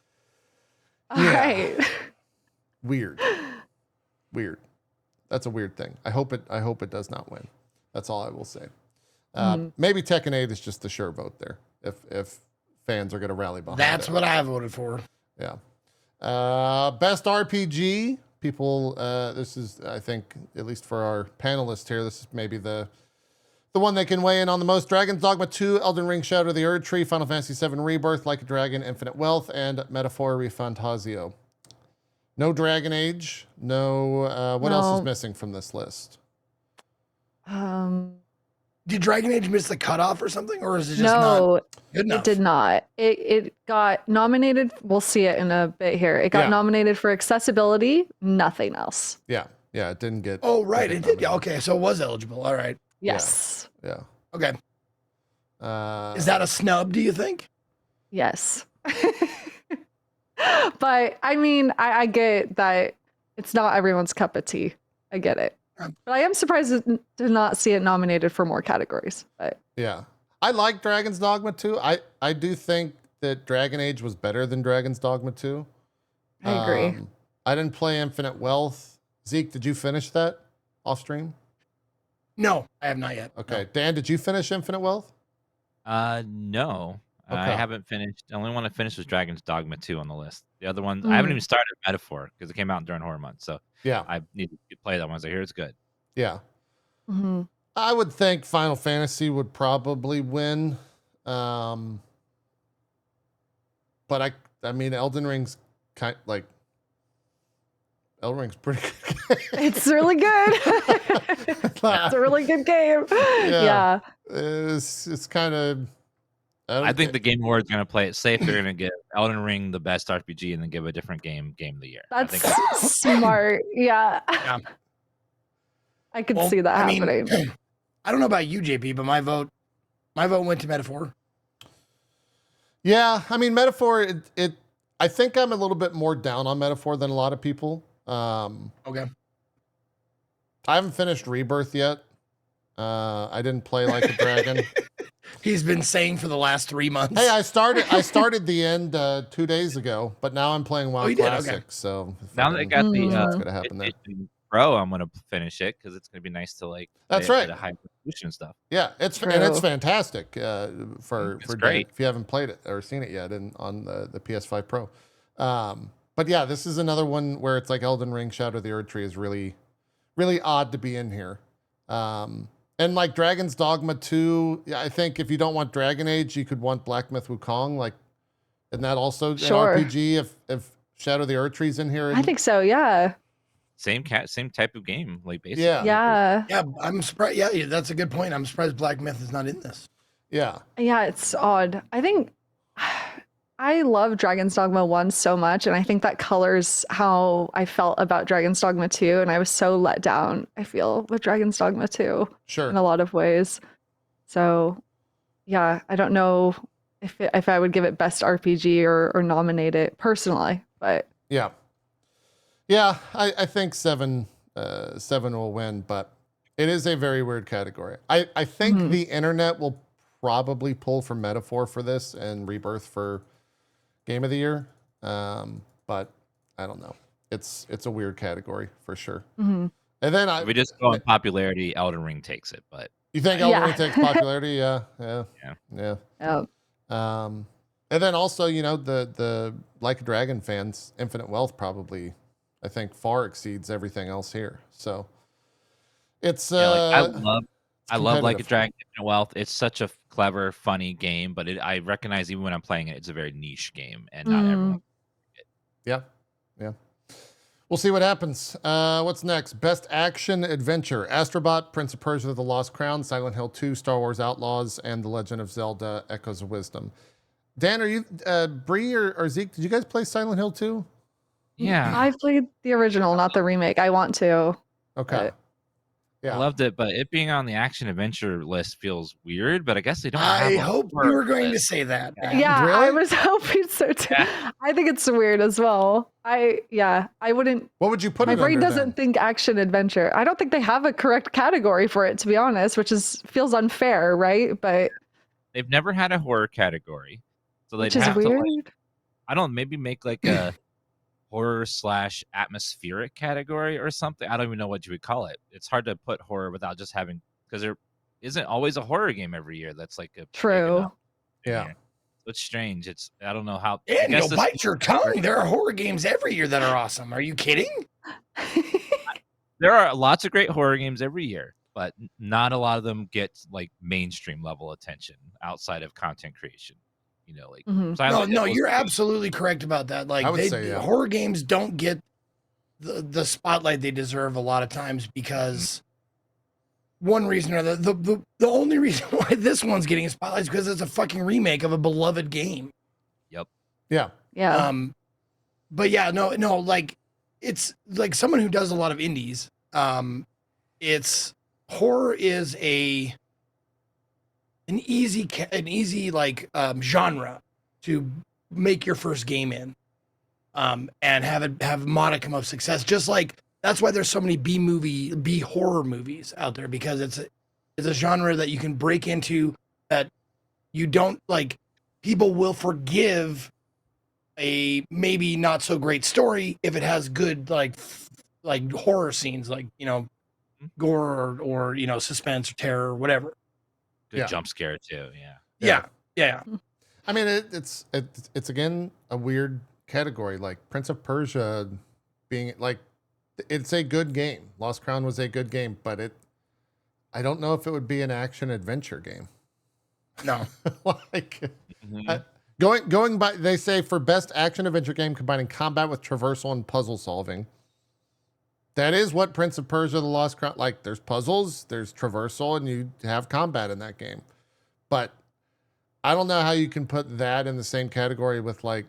All right. Weird. That's a weird thing. I hope it does not win. That's all I will say. Maybe Tekken 8 is just the sure vote there. If fans are going to rally behind That's it. what I voted for. Yeah. Best RPG. People, this is, I think, at least for our panelists here, this is maybe the one they can weigh in on the most. Dragon's Dogma 2, Elden Ring Shadow of the Erd Tree, Final Fantasy VII Rebirth, Like a Dragon, Infinite Wealth, and Metaphor Refantasio. No Dragon Age. No, what else is missing from this list? Did Dragon Age miss the cutoff or something, or is it just not No, good enough? it did not. It got nominated. We'll see it in a bit here. It got Yeah. nominated for accessibility, nothing else. Yeah, it didn't get. Oh, right, it did. Yeah, nominated. okay, so it was eligible. All right. Yes. Yeah. Okay. Uh, Is that a snub, do you think? Yes. But I mean, I get that it's not everyone's cup of tea. I get it. But I am surprised to not see it nominated for more categories. But Yeah. I like Dragon's Dogma 2. I do think that Dragon Age was better than Dragon's Dogma 2. I agree. I didn't play Infinite Wealth. Zeke, did you finish that off stream? No, I have not yet. Okay. Dan, did you finish Infinite Wealth? No. I Okay. haven't finished. The only one I finished was Dragon's Dogma 2 on the list. The other ones, I Mm. haven't even started Metaphor because it came out during Horror Month. So Yeah. I need to play that one. So I hear it's good. Yeah. Mhm. I would think Final Fantasy would probably win. But I mean, Elden Ring's Elden Ring's pretty good. It's really good. It's a really good game. Yeah. It's kind of. I think the Game Awards are going to play it safe. They're going to give Elden Ring the best RPG and then give a different game of the year. I That's think smart. Yeah. Yeah. I could Well, see that I mean, happening. I don't know about you, JP, but my vote went to Metaphor. Yeah, I mean, Metaphor. I think I'm a little bit more down on Metaphor than a lot of people. Okay. I haven't finished Rebirth yet. I didn't play like a dragon. He's been saying for the last 3 months. Hey, I started the end 2 days ago, but now I'm playing WoW you did? Okay. Classic. So now they got the what's gonna happen there? PlayStation Pro, I'm going to finish it because it's going to be nice to like. That's play it right. at a high resolution and stuff. Yeah, it's True. fantastic for great. if you haven't played it or seen it yet on the PS5 Pro. But yeah, this is another one where it's like Elden Ring, Shadow of the Erd Tree is really, really odd to be in here. And like Dragon's Dogma 2, yeah, I think if you don't want Dragon Age, you could want Black Myth Wukong. Like, isn't that also Sure. an RPG if Shadow of the Erd Tree's in here? I think so. Yeah. Same type of game, like basically. Yeah. Yeah. Yeah, I'm surprised. Yeah, that's a good point. I'm surprised Black Myth is not in this. Yeah. Yeah. It's odd. I think I love Dragon's Dogma 1 so much. And I think that colors how I felt about Dragon's Dogma 2. And I was so let down, I feel, with Dragon's Dogma 2 Sure. in a lot of ways. So, yeah, I don't know if I would give it best RPG or nominate it personally, but Yeah. Yeah, I think 7 will win, but it is a very weird category. I think the internet will probably pull for Metaphor for this and Rebirth for Game of the Year. But I don't know. It's a weird category for sure. mhm. And then If we just go on popularity, Elden Ring takes it. But you think Elden Yeah. Ring takes popularity? Yeah. Yeah. And then also, the Like a Dragon fans, Infinite Wealth probably, I think, far exceeds everything else here. So it's yeah, like, I love Like a competitive. Dragon Infinite Wealth. It's such a clever, funny game, but I recognize even when I'm playing it, it's a very niche game, and not everyone. Yeah. We'll see what happens. What's next? Best Action Adventure: Astrobot, Prince of Persia: The Lost Crown, Silent Hill 2, Star Wars Outlaws, and The Legend of Zelda: Echoes of Wisdom. Dan, are you Bree or Zeke? Did you guys play Silent Hill 2? Yeah, I played the original, not the remake. I want to. Okay. I loved it, but it being on the action adventure list feels weird. But I guess they don't. have I a hope horror you were going to list. say that. Yeah, Really? I was hoping so too. Yeah. I think it's weird as well. I wouldn't. What would you put My it brain under doesn't then? think action adventure. I don't think they have a correct category for it, to be honest, which feels unfair, right? But They've never had a horror category, so they'd which is have to weird. like, I don't know, maybe make like a horror / atmospheric category or something. I don't even know what you would call it. It's hard to put horror without just having, because there isn't always a horror game every year that's like a big True. enough Yeah. year. So it's strange. I don't know how. I And guess you'll this- bite your tongue. There are horror games every year that are awesome. Are you kidding? There are lots of great horror games every year, but not a lot of them get like mainstream level attention outside of content creation. Like Mhm. Silent No, Hill is you're great. absolutely correct about that. Like I would say, yeah. horror games don't get the spotlight they deserve a lot of times because one reason or the only reason why this one's getting a spotlight is because it's a fucking remake of a beloved game. Yeah. Yeah. But yeah, no, like it's like someone who does a lot of indies. It's horror is an easy like genre to make your first game in, and have modicum of success. Just like that's why there's so many B horror movies out there, because it's a genre that you can break into, that you don't like. People will forgive a maybe not so great story if it has good like horror scenes, like, you know, gore or you know, suspense or terror or whatever. Good Yeah. jump scare too. Yeah. I mean, it's again a weird category, like Prince of Persia being like, it's a good game. Lost Crown was a good game, but I don't know if it would be an action adventure game. No. Like Mhm. going by, they say for best action adventure game combining combat with traversal and puzzle solving. That is what Prince of Persia: The Lost Crown, like, there's puzzles, there's traversal, and you have combat in that game. But I don't know how you can put that in the same category with, like,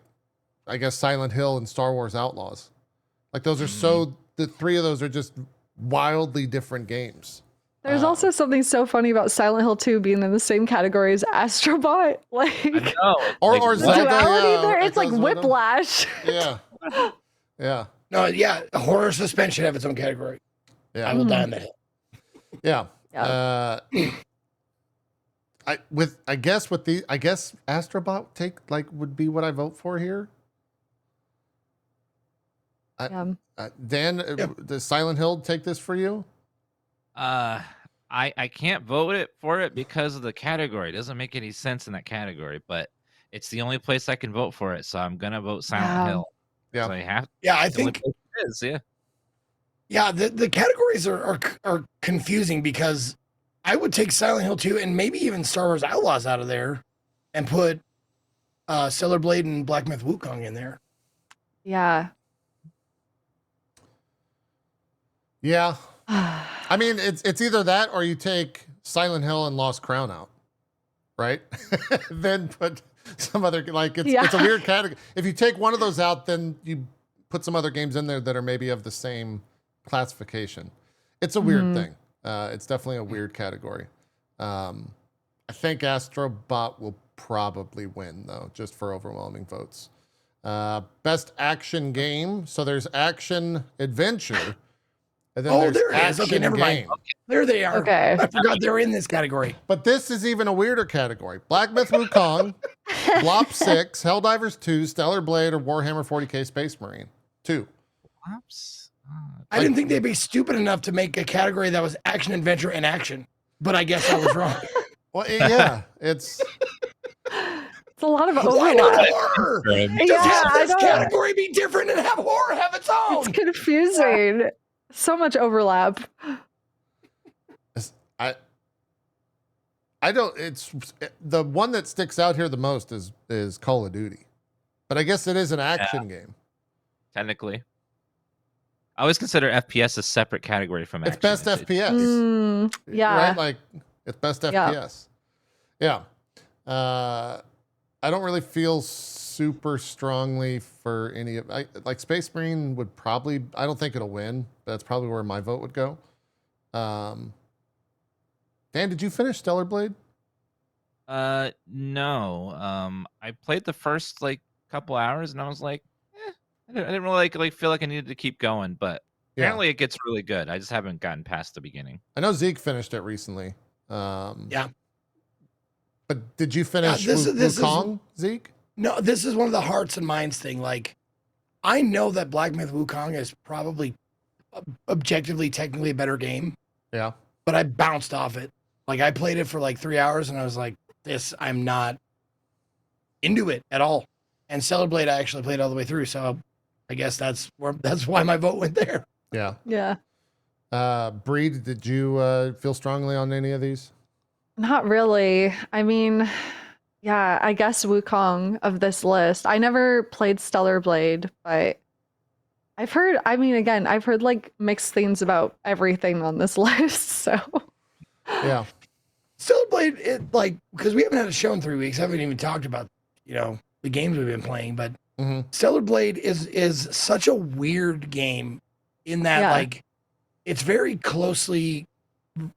I guess Silent Hill and Star Wars Outlaws. Like, those are the three of those are just wildly different games. There's also something so funny about Silent Hill 2 being in the same category as Astrobot. Like, I know. Or Like, the Zelda, duality yeah, there, it it's like goes with them. whiplash. Yeah. Yeah. No, yeah, horror suspense should have its own category. I Yeah. will die on that hill. Yeah. Yeah. I guess Astrobot would be what I vote for here. Yeah. Dan, does Silent Hill take this for you? I can't vote for it because of the category. It doesn't make any sense in that category, but it's the only place I can vote for it, so I'm gonna vote Silent Yeah. Hill. Yeah. So I have. Yeah, I It's the only think place it is. Yeah. yeah, the categories are confusing, because I would take Silent Hill 2 and maybe even Star Wars Outlaws out of there and put Stellar Blade and Black Myth Wukong in there. Yeah. Yeah. I mean, it's either that or you take Silent Hill and Lost Crown out, right? Then put some other, like, it's a weird category. If you take one of those out, then you put some other games in there that are maybe of the same classification. It's a weird thing. It's definitely a weird category. I think Astrobot will probably win, though, just for overwhelming votes. Best action game. So there's action adventure. And then there's there it is. Okay, action never mind. game. There they are. Okay. I forgot they were in this category. But this is even a weirder category. Black Myth Wukong, Blop 6, Helldivers 2, Stellar Blade, or Warhammer 40k Space Marine 2. Oops. I didn't think they'd be stupid enough to make a category that was action, adventure, and action. But I guess I was wrong. Well, yeah, it's It's a lot of Why not overlap. horror? Yeah, Just have I this know. category be different and have horror have its own. It's confusing. So much overlap. I don't. It's the one that sticks out here the most is Call of Duty, but I guess it is an action game. Technically, I always consider FPS a separate category from It's action. best FPS. Yeah. Right? Like, it's best FPS. Yeah. I don't really feel super strongly for any of, like, Space Marine would probably, I don't think it'll win, but that's probably where my vote would go. Dan, did you finish Stellar Blade? No. I played the first like couple hours and I was like, I didn't really like feel like I needed to keep going, but Yeah. apparently it gets really good. I just haven't gotten past the beginning. I know Zeke finished it recently. Yeah. But did you finish this is- Wukong, Zeke? No, this is one of the hearts and minds thing. Like, I know that Black Myth Wukong is probably objectively, technically a better game, Yeah. but I bounced off it. Like, I played it for like 3 hours and I was like, I'm not into it at all. And Stellar Blade, I actually played all the way through. So I guess that's why my vote went there. Yeah. Yeah. Breed, did you feel strongly on any of these? Not really. I mean, yeah, I guess Wukong of this list. I never played Stellar Blade, but I've heard like mixed things about everything on this list. So Yeah. Stellar Blade, because we haven't had a show in 3 weeks. I haven't even talked about, the games we've been playing, but Stellar Blade is such a weird game in that, Yeah. like, it's very closely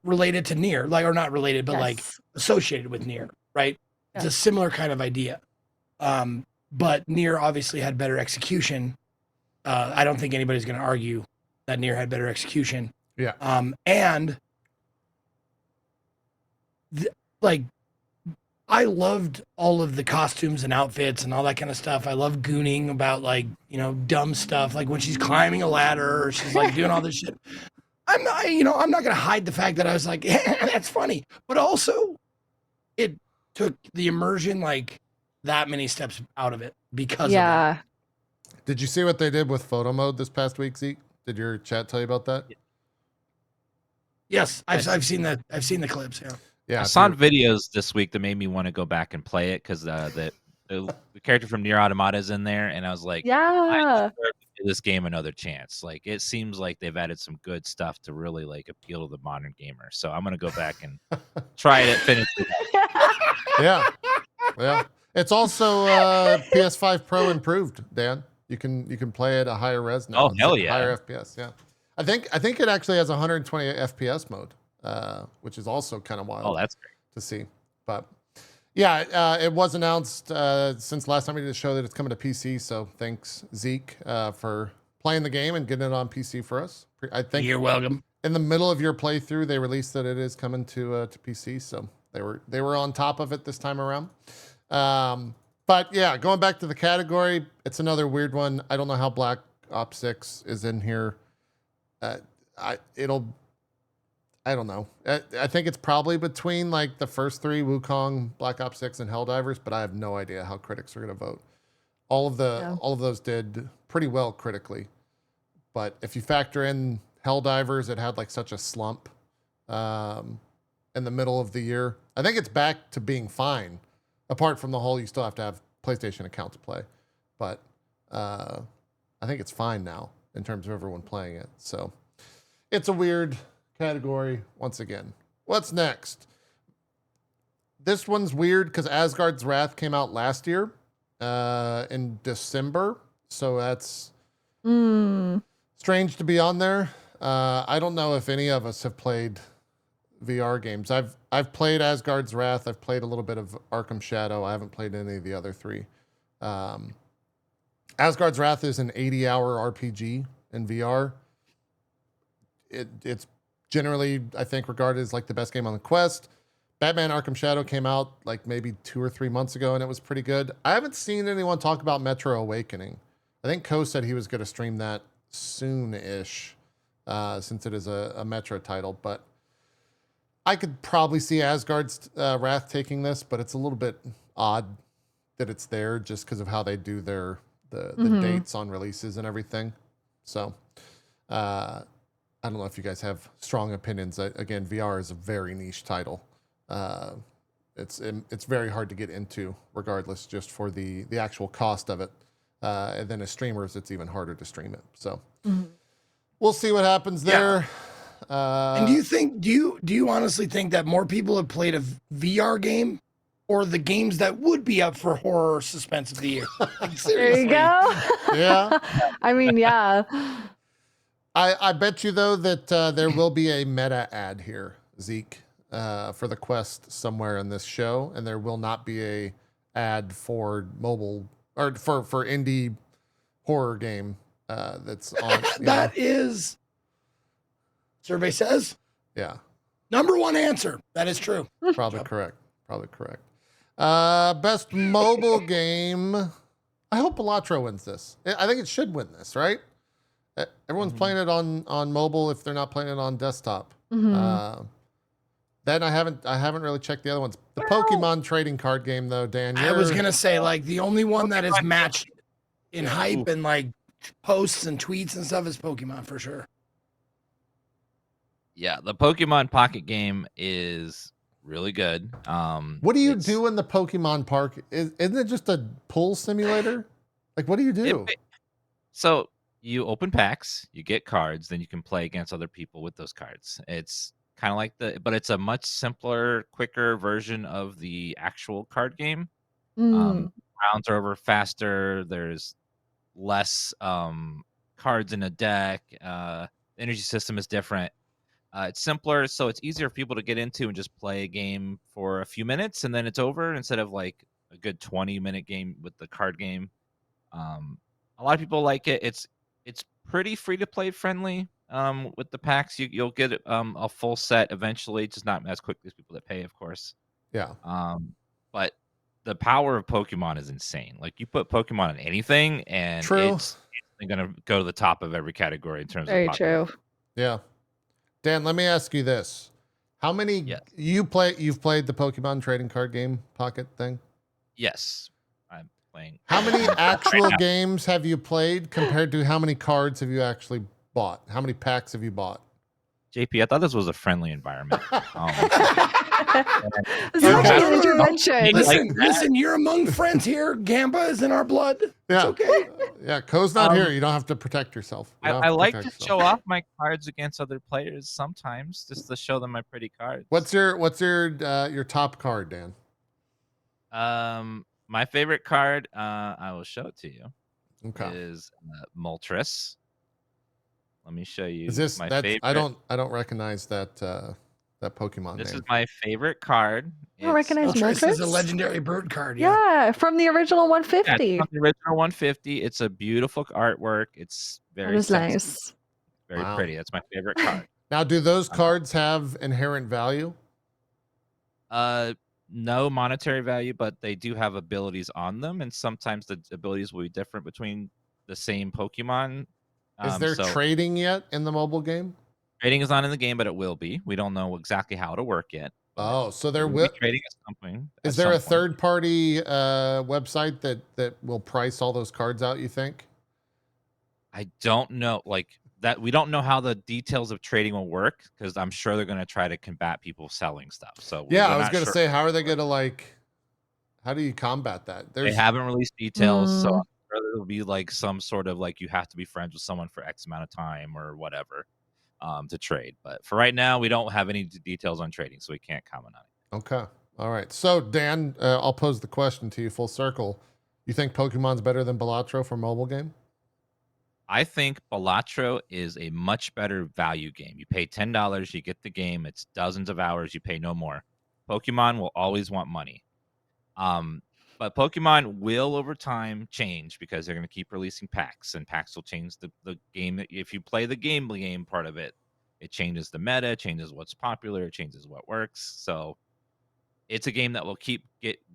related to Nier, like, or not related, but like Yes. associated with Nier, right? It's Yeah. a similar kind of idea. But Nier obviously had better execution. I don't think anybody's going to argue that Nier had better execution. Yeah. And like, I loved all of the costumes and outfits and all that kind of stuff. I love gooning about, like, dumb stuff, like when she's climbing a ladder or she's like doing all this shit. I'm not going to hide the fact that I was like, that's funny, but also it took the immersion like that many steps out of it because of that. Yeah. Did you see what they did with photo mode this past week, Zeke? Did your chat tell you about that? Yes, I've seen that. I've seen the clips. Yeah. Yeah. I saw videos this week that made me want to go back and play it because the character from Nier Automata is in there, and I was like, I Yeah. deserve to give this game another chance. Like, it seems like they've added some good stuff to really like appeal to the modern gamer. So I'm gonna go back and try it, finish it. Yeah. Yeah. It's also PS5 Pro improved, Dan. You can play at a higher res now. Oh, hell yeah. Higher FPS, yeah. I think it actually has 120 FPS mode, which is also kind of wild. Oh, that's great to see. But yeah, it was announced since last time we did the show that it's coming to PC. So thanks, Zeke, for playing the game and getting it on PC for us. I think You're welcome. in the middle of your playthrough, they released that it is coming to PC. So they were on top of it this time around. But yeah, going back to the category, it's another weird one. I don't know how Black Ops 6 is in here. I don't know. I think it's probably between like the first three, Wukong, Black Ops 6, and Helldivers, but I have no idea how critics are going to vote. All of those did pretty well critically. But if you factor in Helldivers, it had like such a slump in the middle of the year. I think it's back to being fine. Apart from the whole, you still have to have PlayStation account to play. But I think it's fine now in terms of everyone playing it. So it's a weird category once again. What's next? This one's weird because Asgard's Wrath came out last year in December. So that's strange to be on there. I don't know if any of us have played VR games. I've played Asgard's Wrath. I've played a little bit of Arkham Shadow. I haven't played any of the other three. Asgard's Wrath is an 80-hour RPG in VR. It's generally, I think, regarded as like the best game on the Quest. Batman Arkham Shadow came out like maybe 2 or 3 months ago, and it was pretty good. I haven't seen anyone talk about Metro Awakening. I think Ko said he was going to stream that soon-ish, since it is a Metro title, but I could probably see Asgard's Wrath taking this, but it's a little bit odd that it's there just because of how they do the dates on releases and everything. So I don't know if you guys have strong opinions. Again, VR is a very niche title. It's very hard to get into, regardless, just for the actual cost of it. And then as streamers, it's even harder to stream it. So we'll see what happens there. And do you honestly think that more people have played a VR game or the games that would be up for horror suspense of the year? Like, There you go. Yeah. I mean, yeah. I bet you, though, that there will be a meta ad here, Zeke, for the Quest somewhere in this show, and there will not be a ad for mobile or for indie horror game that's on. That is, survey says, yeah, number one answer. That is true. Probably correct. Best mobile game. I hope Elatro wins this. I think it should win this, right? Everyone's playing it on mobile if they're not playing it on desktop. Then I haven't really checked the other ones. The Pokemon trading card game, though, Dan. I was gonna say, like, the only one that is matched in hype and like posts and tweets and stuff is Pokemon for sure. Yeah, the Pokemon Pocket game is really good. What do you do in the Pokemon Park? Isn't it just a pull simulator? Like, what do you do? So you open packs, you get cards, then you can play against other people with those cards. It's kind of like but it's a much simpler, quicker version of the actual card game. Mm. Rounds are over faster. There's less cards in a deck. The energy system is different. It's simpler, so it's easier for people to get into and just play a game for a few minutes and then it's over instead of like a good 20-minute game with the card game. A lot of people like it. It's pretty free to play friendly. With the packs, you'll get a full set eventually, just not as quickly as people that pay, of course. Yeah. But the power of Pokemon is insane. Like you put Pokemon in anything, and True. it's gonna go to the top of every category in terms Very of popularity. true. Yeah. Dan, let me ask you this. How many Yes. you've played the Pokemon trading card game pocket thing? Yes, I'm playing. How many actual games have you played compared to how many cards have you actually bought? How many packs have you bought? JP, I thought this was a friendly environment. This is actually an intervention. Listen, you're among friends here. Gamba is in our blood. Yeah. It's okay. Yeah, Ko's not here. You don't have to protect yourself. You don't I have like protect to yourself. show off my cards against other players sometimes, just to show them my pretty cards. What's your top card, Dan? My favorite card, I will show it to you, Okay. is Moltres. Let me show you. Is this my that's favorite? I don't recognize that Pokemon This name. is my favorite card. You don't recognize Moltres is a Moltres? legendary bird card. Yeah, from the original Yeah, 150. it's from the original 150. It's a beautiful artwork. It's very That is sexy, nice. very Wow. pretty. That's my favorite card. Now, do those cards have inherent value? No monetary value, but they do have abilities on them, and sometimes the abilities will be different between the same Pokemon. Is there so trading yet in the mobile game? trading is not in the game, but it will be. We don't know exactly how it'll work yet. Oh, so there We'll will be trading at some point. Is there a third-party website that will price all those cards out, you think? I don't know, like that. We don't know how the details of trading will work because I'm sure they're going to try to combat people selling stuff. So Yeah, we're I was not going to sure. say, how are they going to how do you combat that? They haven't released details, so Mm. I'm sure there'll be like some sort of like you have to be friends with someone for X amount of time or whatever to trade. But for right now, we don't have any details on trading, so we can't comment on it. Okay. All right. So, Dan, I'll pose the question to you full circle. You think Pokemon's better than Balatro for mobile game? I think Balatro is a much better value game. You pay $10, you get the game. It's dozens of hours. You pay no more. Pokemon will always want money. But Pokemon will over time change because they're going to keep releasing packs, and packs will change the game. If you play the game part of it, it changes the meta, it changes what's popular, it changes what works. So it's a game that will keep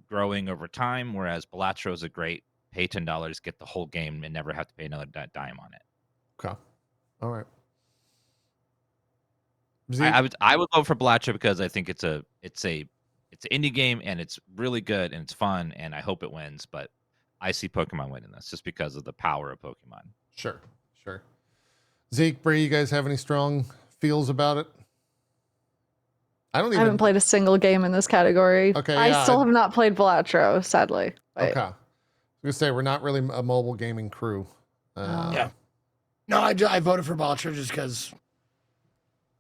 growing over time, whereas Balatro is a great pay $10, get the whole game, and never have to pay another dime on it. Okay. All right. I would vote for Balatro because I think it's an indie game and it's really good and it's fun and I hope it wins, but I see Pokemon winning this just because of the power of Pokemon. Sure. Zeke, Bree, you guys have any strong feels about it? I haven't played a single game in this category. Okay, I still have not played Balatro, sadly. But Okay. I was gonna say we're not really a mobile gaming crew. Yeah. No, I voted for Balatro just because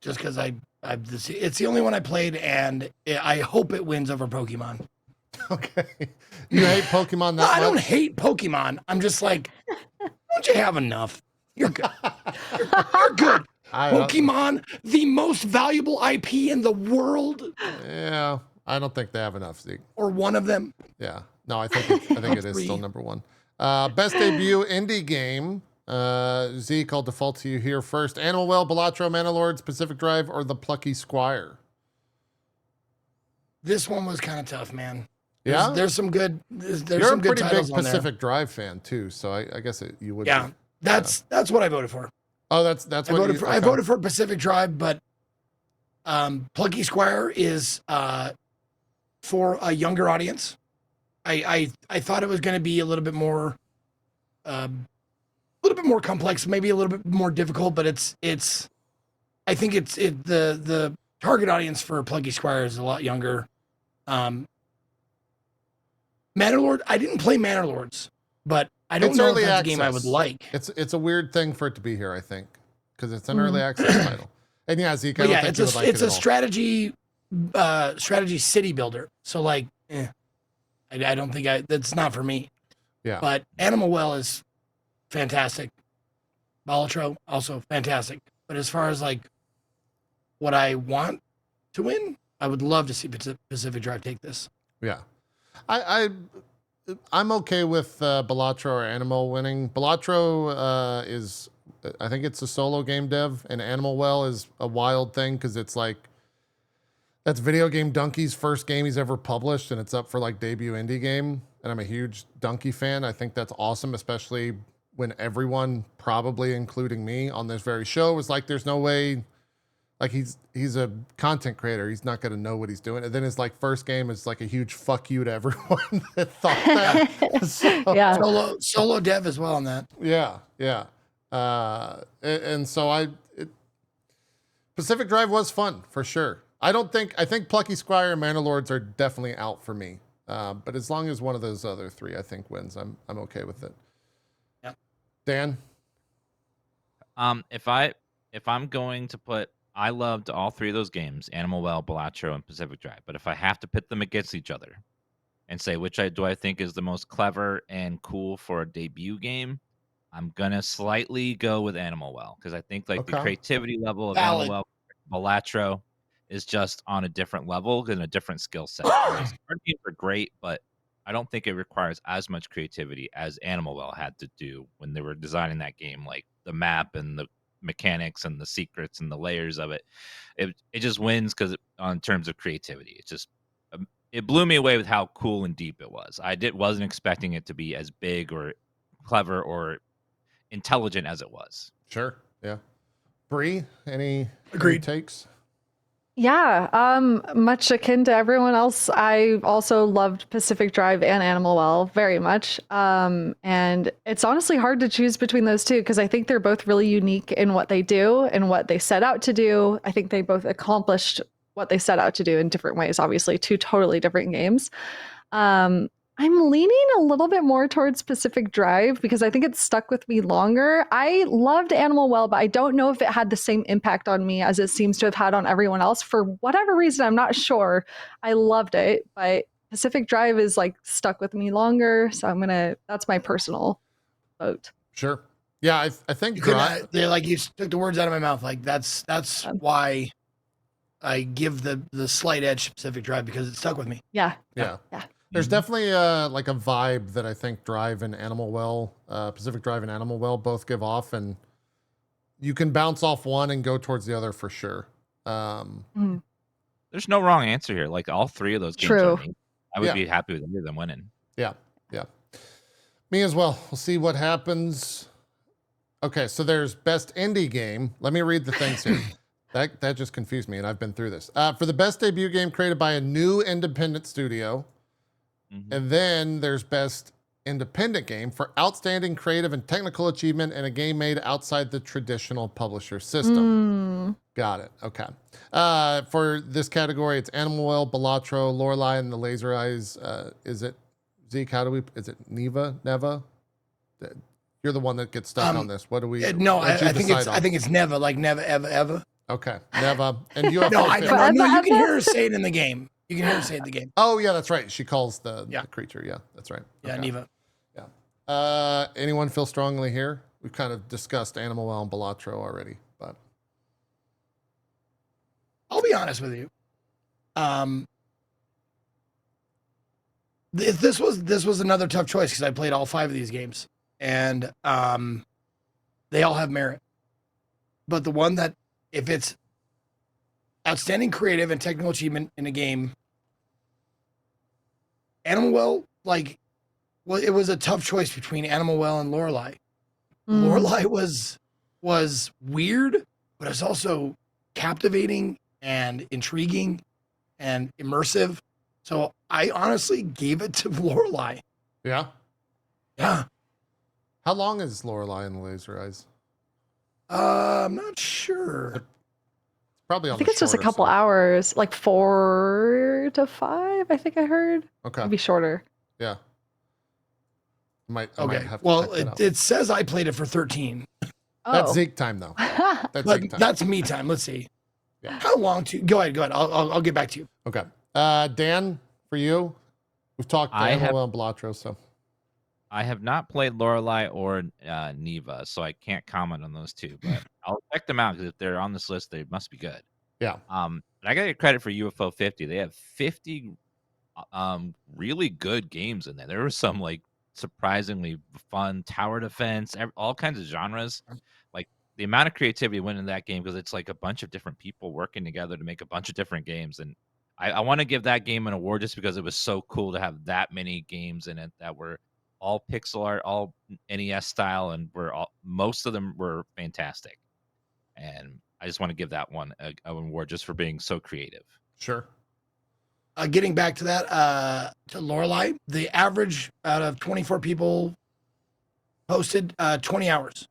it's the only one I played, and I hope it wins over Pokemon. Okay. You hate Pokemon that much? I don't hate Pokemon. I'm just like, don't you have enough? You're good. You're good. Pokemon, the most valuable IP in the world. Yeah, I don't think they have enough, Zeke. Or one of them. Yeah. No, I think it is still number one. Best debut indie game. Zeke, I'll default to you here first. Animal Well, Balatro, Manalord, Pacific Drive, or The Plucky Squire? This one was kind of tough, man. Yeah? There's some good. There's You're some a good pretty big titles on there. Pacific Drive fan too, so I guess you would. Yeah, be. that's what I voted for. Oh, that's what I voted for Pacific Drive, but Plucky Squire is for a younger audience. I thought it was going to be a little bit more complex, maybe a little bit more difficult, but I think the target audience for Plucky Squire is a lot younger. Manor I didn't play Manor Lords, but I don't know if that's a game I would like. It's a weird thing for it to be here, I think, because it's an early access title. And yeah, Zeke, I But don't yeah, think you would like it's it a at all. strategy city builder. So like, I don't think that's not for me. Yeah. But Animal Well is fantastic. Balatro also fantastic. But as far as like what I want to win, I would love to see Pacific Drive take this. Yeah. I'm okay with Balatro or Animal winning. Balatro is, I think it's a solo game dev, and Animal Well is a wild thing because it's like, that's Video Game Donkey's first game he's ever published, and it's up for like debut indie game. And I'm a huge Donkey fan. I think that's awesome, especially when everyone, probably including me on this very show, was like, there's no way, like he's a content creator. He's not going to know what he's doing. And then his like first game is like a huge fuck you to everyone that thought that. So, Yeah. Solo dev as well on that. yeah. And so Pacific Drive was fun for sure. I think Plucky Squire and Manor Lords are definitely out for me. But as long as one of those other three, I think, wins, I'm okay with it. Yeah. Dan? If I'm going to put, I loved all three of those games, Animal Well, Balatro, and Pacific Drive. But if I have to pit them against each other and say which do I think is the most clever and cool for a debut game, I'm gonna slightly go with Animal Well because I think like the Okay. creativity level of Valid. Animal Well, Balatro is just on a different level and a different skill set. Whereas card games are great, but I don't think it requires as much creativity as Animal Well had to do when they were designing that game, like the map and the mechanics and the secrets and the layers of it. It just wins because on terms of creativity, it just it blew me away with how cool and deep it was. Wasn't expecting it to be as big or clever or intelligent as it was. Sure. Yeah. Bree, any Agreed. takes? Yeah, much akin to everyone else, I also loved Pacific Drive and Animal Well very much. And it's honestly hard to choose between those two because I think they're both really unique in what they do and what they set out to do. I think they both accomplished what they set out to do in different ways, obviously, two totally different games. I'm leaning a little bit more towards Pacific Drive because I think it stuck with me longer. I loved Animal Well, but I don't know if it had the same impact on me as it seems to have had on everyone else. For whatever reason, I'm not sure. I loved it, but Pacific Drive is like stuck with me longer. So that's my personal vote. Sure. Yeah, I think You they're like you took the words out of my mouth. Like that's why I give the slight edge to Pacific Drive because it stuck with me. Yeah. There's definitely like a vibe that I think Drive and Animal Well, Pacific Drive and Animal Well both give off, and you can bounce off one and go towards the other for sure. There's no wrong answer here. Like all three of those games True. are amazing. I would be happy with either of them winning. Yeah. Me as well. We'll see what happens. Okay, so there's best indie game. Let me read the things here. That just confused me, and I've been through this. For the best debut game created by a new independent studio. Mm-hmm. And then there's best independent game for outstanding creative and technical achievement in a game made outside the traditional publisher system. Got it. Okay. For this category, it's Animal Well, Balatro, Lorelei, and the Laser Eyes. Is it Zeke? Is it Neva? You're the one that gets stuck on this. What do we? No, I think it's Neva, like Neva, Eva. Okay, Neva. And you have no, you can hear her say it in the game. You can hear her say it in the game. Oh yeah, that's right. She calls the creature. Yeah, that's right. Yeah, okay. Neva. Yeah. Anyone feel strongly here? We've kind of discussed Animal Well and Balatro already, but I'll be honest with you. This was another tough choice because I played all 5 of these games, and they all have merit. But the one that, if it's outstanding creative and technical achievement in a game, Animal Well, it was a tough choice between Animal Well and Lorelei. Lorelei was weird, but it's also captivating and intriguing and immersive. So I honestly gave it to Lorelei. Yeah. Yeah. How long is Lorelei and the Laser Eyes? I'm not sure. Probably on I think it's just a couple hours, like 4 to 5, I think I heard. Okay. Maybe shorter. Yeah. I might have to well, check that out. it says I played it for 13. Oh. That's Zeke time, though. That's Zeke time. That's me time. Let's see. How long to go ahead? I'll get back to you. Okay. Dan, for you, we've talked Animal and Belatro, so. I have not played Lorelei or Neva, so I can't comment on those two. But I'll check them out because if they're on this list, they must be good. Yeah. But I gotta get credit for UFO 50. They have 50 really good games in there. There were some like surprisingly fun tower defense, all kinds of genres. Like the amount of creativity went in that game because it's like a bunch of different people working together to make a bunch of different games. And I want to give that game an award just because it was so cool to have that many games in it that were all pixel art, all NES style, and most of them were fantastic. And I just want to give that one an award just for being so creative. Sure. Getting back to that, to Lorelei, the average out of 24 people posted 20 hours.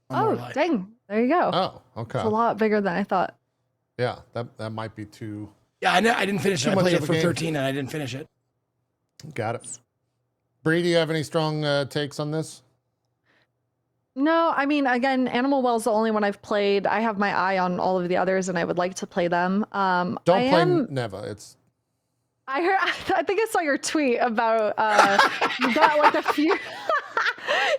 On Oh, Lorelei. dang. There you go. Oh, okay. It's a lot bigger than I thought. Yeah, that might be too. Yeah, I know. I didn't finish Too it. I much played of it a for game. 13 and I didn't finish it. Got it. Bree, do you have any strong takes on this? No, I mean, again, Animal Well's the only one I've played. I have my eye on all of the others, and I would like to play them. Don't play Neva. It's. I heard. I think I saw your tweet about you got like a few.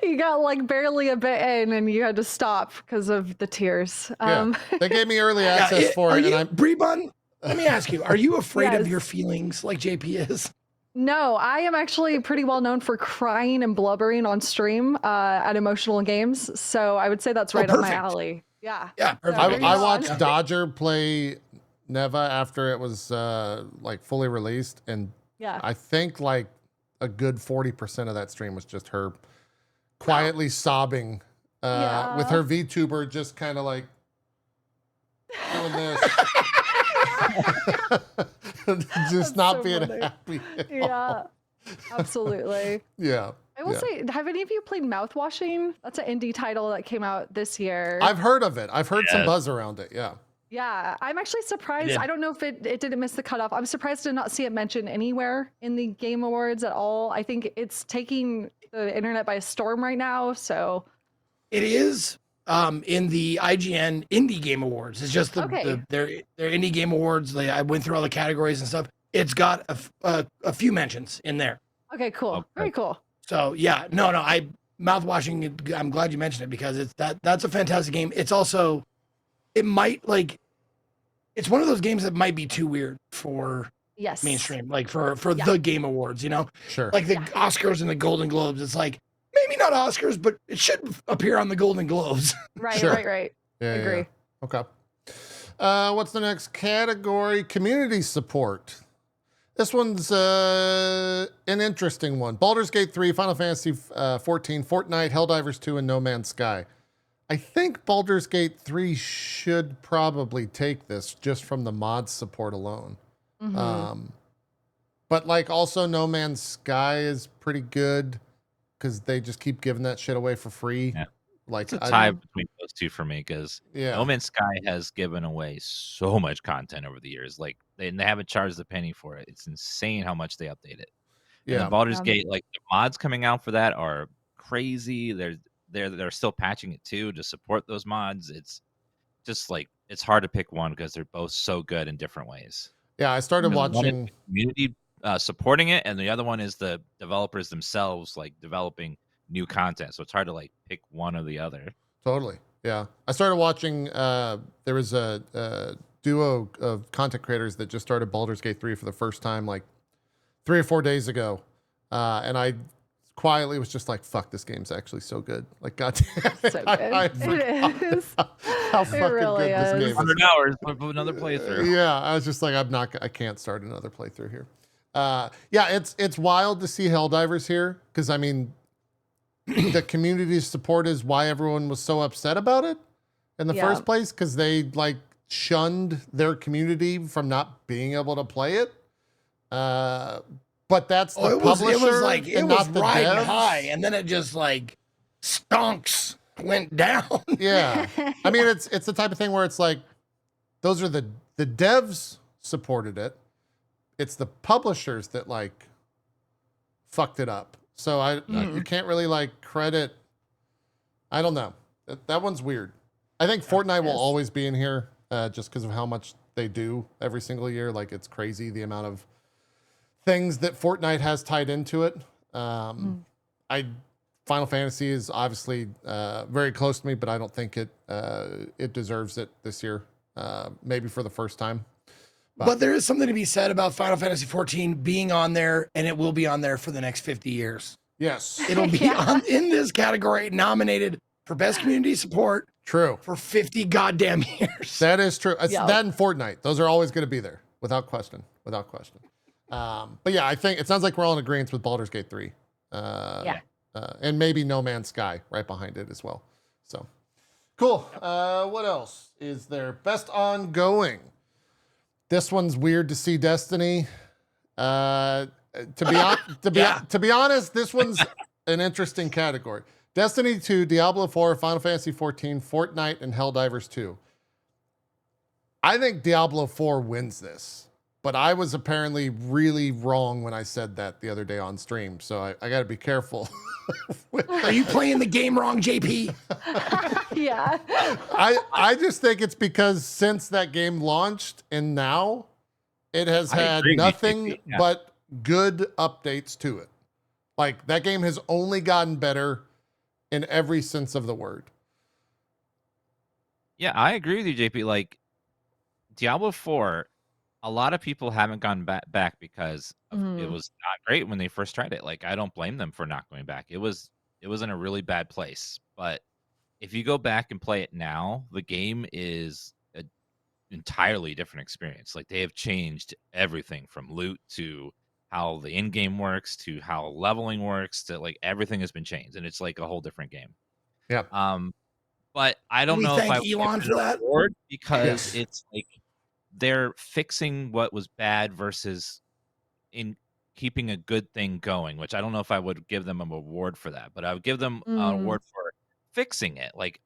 You got like barely a bit in, and you had to stop because of the tears. Yeah. They gave me early access for it, and I'm. Bree Bun, let me ask you: are you afraid Yes. of your feelings like JP is? No, I am actually pretty well known for crying and blubbering on stream at emotional games. So I would say that's right up my perfect. alley. Yeah. Yeah, perfect. So I, there you I go. watched Dodger play Neva after it was like fully released, and Yeah. I think like a good 40% of that stream was just her quietly sobbing Yeah. with her VTuber just kind of like doing this. Just That's not so being funny. happy. at all. Yeah. Absolutely. Yeah. I will yeah. say, have any of you played Mouthwashing? That's an indie title that came out this year. I've heard of it. I've heard some Yes. buzz around it. Yeah. Yeah, I'm actually surprised. did. I don't know if it didn't miss the cutoff. I'm surprised to not see it mentioned anywhere in the Game Awards at all. I think it's taking the internet by storm right now. So It is in the IGN Indie Game Awards. It's just Okay. their Indie Game Awards. I went through all the categories and stuff. It's got a few mentions in there. okay, cool, Okay. very cool. So yeah, no, I Mouthwashing. I'm glad you mentioned it because that's a fantastic game. It's also, it might like, it's one of those games that might be too weird for Yes. mainstream, like for Yeah. the Game Awards. You know, Sure. like the Yeah. Oscars and the Golden Globes. It's like maybe not Oscars, but it should appear on the Golden Globes. Right, Sure. right. Yeah, yeah, Agree. yeah. Okay. What's the next category? Community support. This one's an interesting one. Baldur's Gate 3, Final Fantasy 14, Fortnite, Helldivers 2, and No Man's Sky. I think Baldur's Gate 3 should probably take this just from the mod support alone. Mhm. But like also No Man's Sky is pretty good because they just keep giving that shit away for free. Yeah. Like It's a tie between those two for me because yeah. No Man's Sky has given away so much content over the years. Like they haven't charged a penny for it. It's insane how much they update it. And Yeah. then Baldur's Yeah. Gate, like the mods coming out for that are crazy. They're still patching it too to support those mods. It's just like it's hard to pick one because they're both so good in different ways. Yeah, I started Because one is watching. the community supporting it, and the other one is the developers themselves like developing new content. So it's hard to like pick one or the other. Totally. Yeah. I started watching, there was a duo of content creators that just started Baldur's Gate 3 for the first time like 3 or 4 days ago. And I quietly was just like, fuck, this game's actually so good. Like, goddamn. So good. It is. How fucking really good this is. game is. 100 hours for another playthrough. Yeah. I was just like, I can't start another playthrough here. Yeah, it's wild to see Helldivers here because I mean, the community support is why everyone was so upset about it in the Yeah. first place because they like shunned their community from not being able to play it. But that's the publisher it was like it and was not the riding devs. high, and then it just like went down. Yeah, I mean it's the type of thing where it's like those are the devs supported it. It's the publishers that like fucked it up. So you can't really like credit. I don't know. That one's weird. I think Fortnite will Yes. always be in here just because of how much they do every single year. Like it's crazy the amount of things that Fortnite has tied into it. Final Fantasy is obviously very close to me, but I don't think it deserves it this year. Maybe for the first time. But there is something to be said about Final Fantasy 14 being on there, and it will be on there for the next 50 years. Yes. It'll be on in this category, nominated for best community support. True. For 50 goddamn years. That is true. It's that and Fortnite. Those are always going to be there, without question. Without question. But yeah, I think it sounds like we're all in agreement with Baldur's Gate 3. And maybe No Man's Sky right behind it as well. So cool. What else is there? Best ongoing. This one's weird to see Destiny. To be honest, this one's an interesting category. Destiny 2, Diablo 4, Final Fantasy 14, Fortnite, and Helldivers 2. I think Diablo 4 wins this, but I was apparently really wrong when I said that the other day on stream, so I got to be careful. Are you playing the game wrong, JP? Yeah. I just think it's because since that game launched and now it has had nothing but good updates to it. Like that game has only gotten better in every sense of the word. Yeah, I agree with you, JP. Like Diablo 4, a lot of people haven't gone back because it was not great when they first tried it. Like I don't blame them for not going back. It was in a really bad place. But if you go back and play it now, the game is an entirely different experience. Like they have changed everything from loot to how the in-game works to how leveling works to like everything has been changed, and it's like a whole different game. Yeah. But I don't know if I would Elon give for it an that award because it's like they're fixing what was bad versus in keeping a good thing going, which I don't know if I would give them an award for that, but I would give them an award for fixing it. Like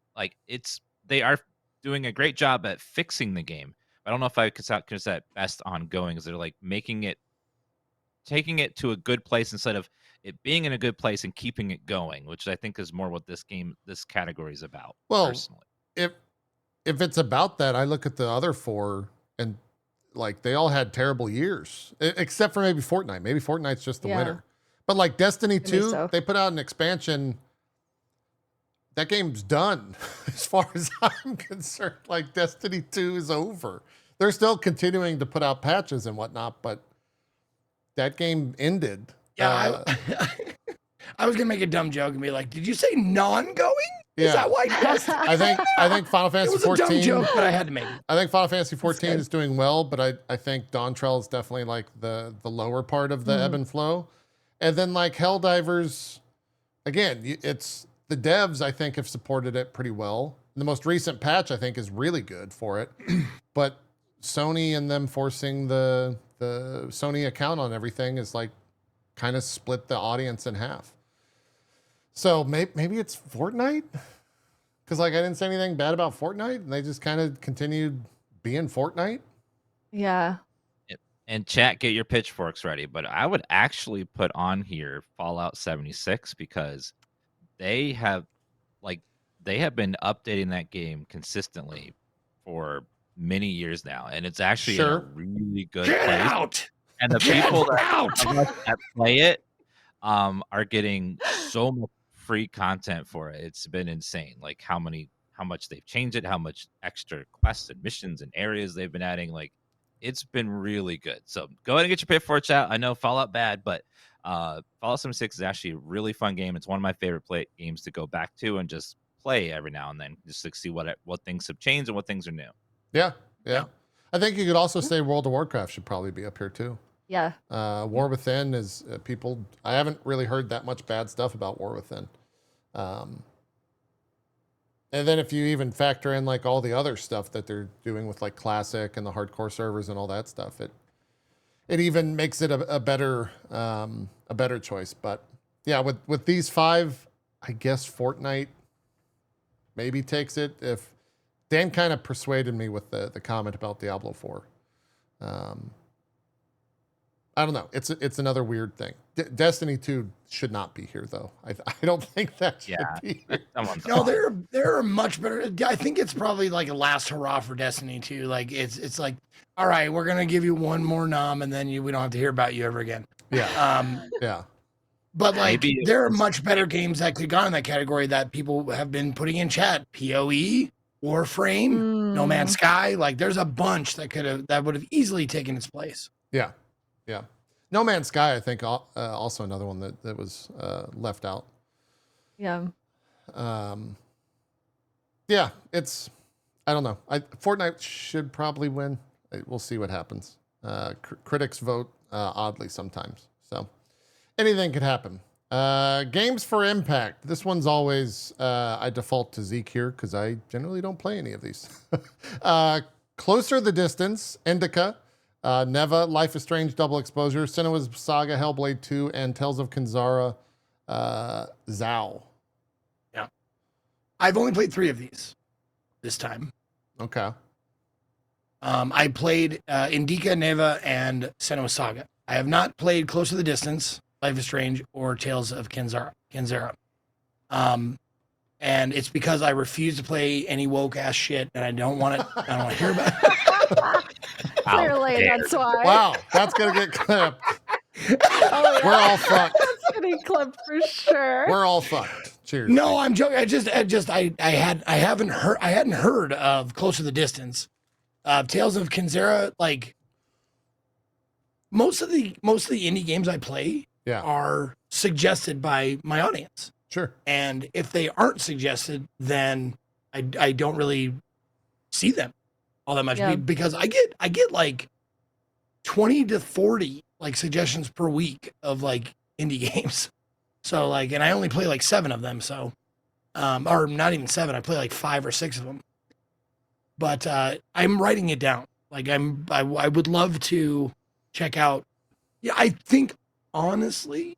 they are doing a great job at fixing the game. I don't know if I could say best ongoing, because they're like taking it to a good place instead of it being in a good place and keeping it going, which I think is more what this category is about. Well, personally, if it's about that, I look at the other four and like they all had terrible years, except for maybe Fortnite. Maybe Fortnite's just the winner. But like Destiny 2, they put out an expansion. That game's done as far as I'm concerned. Like Destiny 2 is over. They're still continuing to put out patches and whatnot, but that game ended. Yeah, I was gonna make a dumb joke and be like, "Did you say non-going? Yeah. Is that why?" I think Final Fantasy it was 14. A dumb joke, but I had to make it. I think Final Fantasy 14 is doing well, but I think Dawntrail is definitely like the lower part of the ebb and flow. And then like Helldivers, again, it's the devs I think have supported it pretty well. The most recent patch I think is really good for it, but Sony and them forcing the Sony account on everything is like kind of split the audience in half. So maybe it's Fortnite, because like I didn't say anything bad about Fortnite, and they just kind of continued being Fortnite. Yeah. And chat, get your pitchforks ready. But I would actually put on here Fallout 76 because they have been updating that game consistently for many years now, and it's actually in a really good place. Out! And the people that play it are getting so much free content for it. It's been insane. Like how much they've changed it, how much extra quests and missions and areas they've been adding. Like it's been really good. So go ahead and get your pitchforks out. I know Fallout bad, but Fallout 76 is actually a really fun game. It's one of my favorite games to go back to and just play every now and then, just to see what things have changed and what things are new. Yeah. I think you could also say World of Warcraft should probably be up here too. Yeah. War Within is people. I haven't really heard that much bad stuff about War Within. And then if you even factor in like all the other stuff that they're doing with like Classic and the hardcore servers and all that stuff, it even makes it a better choice. But yeah, with these five, I guess Fortnite maybe takes it. If Dan kind of persuaded me with the comment about Diablo 4. I don't know. It's another weird thing. Destiny 2 should not be here though. I don't think that should be here. Someone's No, on. there are much better. I think it's probably like a last hurrah for Destiny 2. Like it's like, all right, we're gonna give you one more nom, and then we don't have to hear about you ever again. Yeah. Yeah. But like, Maybe it there are was- much better games that could have gone in that category that people have been putting in chat. PoE, Warframe, No Man's Sky. Like, there's a bunch that would have easily taken its place. Yeah. Yeah. No Man's Sky, I think, also another one that was left out. Yeah. Yeah, I don't know. Fortnite should probably win. We'll see what happens. Critics vote oddly sometimes. So anything could happen. Games for Impact. This one's always, I default to Zeke here because I generally don't play any of these. Closer the Distance, Indica, Neva, Life is Strange, Double Exposure, Senua's Saga, Hellblade 2, and Tales of Kenzara, Zao. Yeah. I've only played 3 of these this time. Okay. I played Indica, Neva, and Senua's Saga. I have not played Close to the Distance, Life is Strange, or Tales of Kenzara. And it's because I refuse to play any woke ass shit, and I don't want it. I don't want to hear about it. Clearly, dare. that's why. Wow, that's gonna get clipped. Oh, We're all fucked. That's getting clipped for sure. We're all fucked. Cheers. No, I'm joking. I hadn't heard of Close to the Distance. Tales of Kenzara, like most of the indie games I play Yeah. are suggested by my audience. Sure. And if they aren't suggested, then I don't really see them all that much Yeah. because I get like 20 to 40 like suggestions per week of like indie games. So like, and I only play like 7 of them. So, or not even 7, I play like 5 or 6 of them, but, I'm writing it down. Like I would love to check out. Yeah. I think honestly,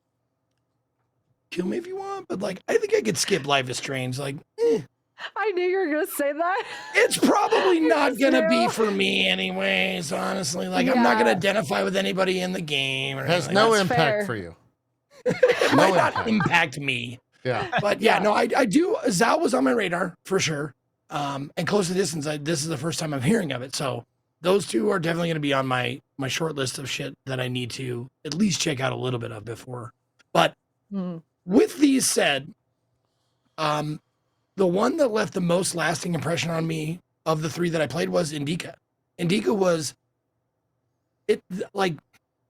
kill me if you want, but like, I think I could skip Life is Strange. Like, I knew you were gonna say that. it's probably not It's gonna be true. for me anyways, honestly. Like, I'm not gonna Yeah. identify with anybody in the game or Has anything. no That's impact fair. for you. It no might not impact. impact me. Yeah. But yeah, no, I do. Zao was on my radar for sure. And Close to the Distance, this is the first time I'm hearing of it. So those 2 are definitely going to be on my short list of shit that I need to at least check out a little bit of before. But Hmm. with these said, the one that left the most lasting impression on me of the 3 that I played was Indica. Indica was it like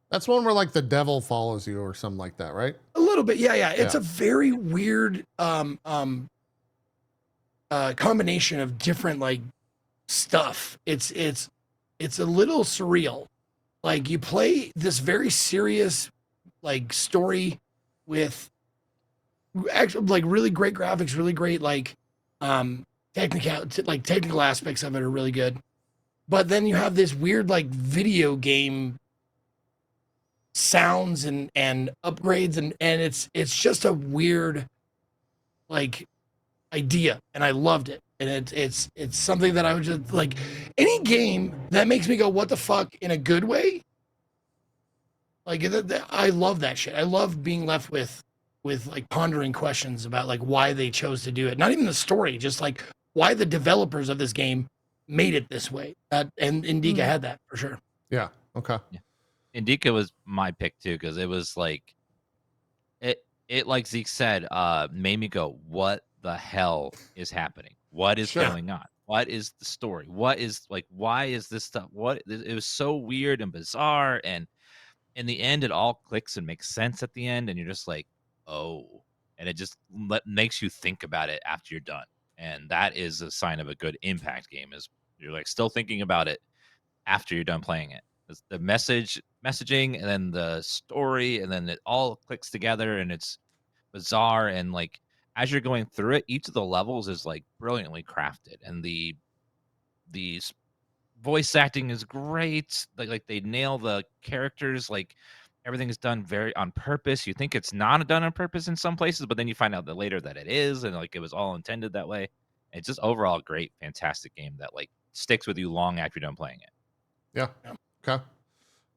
That's one where like the devil follows you or something like that, right? a little bit. Yeah. It's Yeah. a very weird combination of different like stuff. It's a little surreal. Like you play this very serious like story with actually like really great graphics, really great like technical aspects of it are really good. But then you have this weird like video game sounds and upgrades and it's just a weird like idea, and I loved it. And it's something that I would just like any game that makes me go what the fuck in a good way. Like I love that shit. I love being left with like pondering questions about like why they chose to do it. Not even the story, just like why the developers of this game made it this way. And Indica had that for sure. Yeah. Okay. Indica was my pick too because it was like it like Zeke said made me go what the hell is happening, what is Sure. going on, what is the story, what is like why is this stuff, what it was so weird and bizarre, and in the end it all clicks and makes sense at the end and you're just like oh, and it just makes you think about it after you're done, and that is a sign of a good impact game is you're like still thinking about it after you're done playing it. It's the messaging and then the story and then it all clicks together and it's bizarre, and like as you're going through it each of the levels is like brilliantly crafted, and the voice acting is great, like they nail the characters, like everything is done very on purpose. You think it's not done on purpose in some places, but then you find out that later that it is, and like it was all intended that way. It's just overall great, fantastic game that like sticks with you long after you're done playing it. Yeah. Okay.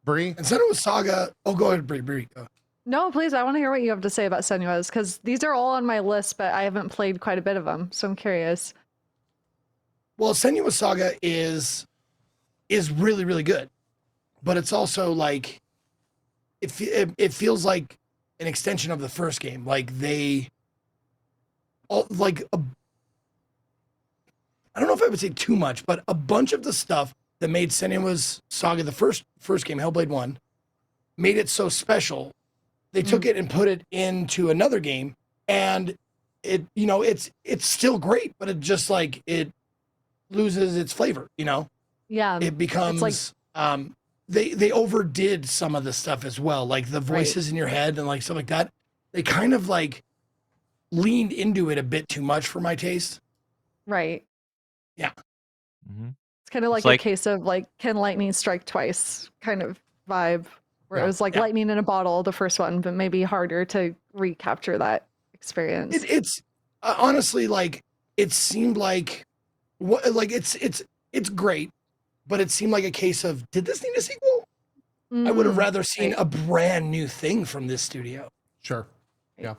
Bree? And Senua Saga. Oh, go ahead, Bree. Go. No, please. I want to hear what you have to say about Senua's because these are all on my list, but I haven't played quite a bit of them, so I'm curious. Well, Senua Saga is really, really good, but it's also like it feels like an extension of the first game. Like they all like I don't know if I would say too much, but a bunch of the stuff that made Senua's Saga, the first game, Hellblade 1, made it so special. They took it and put it into another game, and it, you know, it's still great, but it just like it loses its flavor, you know? Yeah. It becomes like, they overdid some of the stuff as well, like the voices in your head and like stuff like that. They kind of like leaned into it a bit too much for my taste. right. Yeah. Mm-hmm. It's kind of like, like- a case of like, can lightning strike twice kind of vibe, where Yeah. it was like lightning in a bottle, the first one, but maybe harder to recapture that experience. It's honestly like it seemed like what like it's great, but it seemed like a case of, did this need a sequel? I would have rather seen a brand new thing from this studio. Sure. Yeah.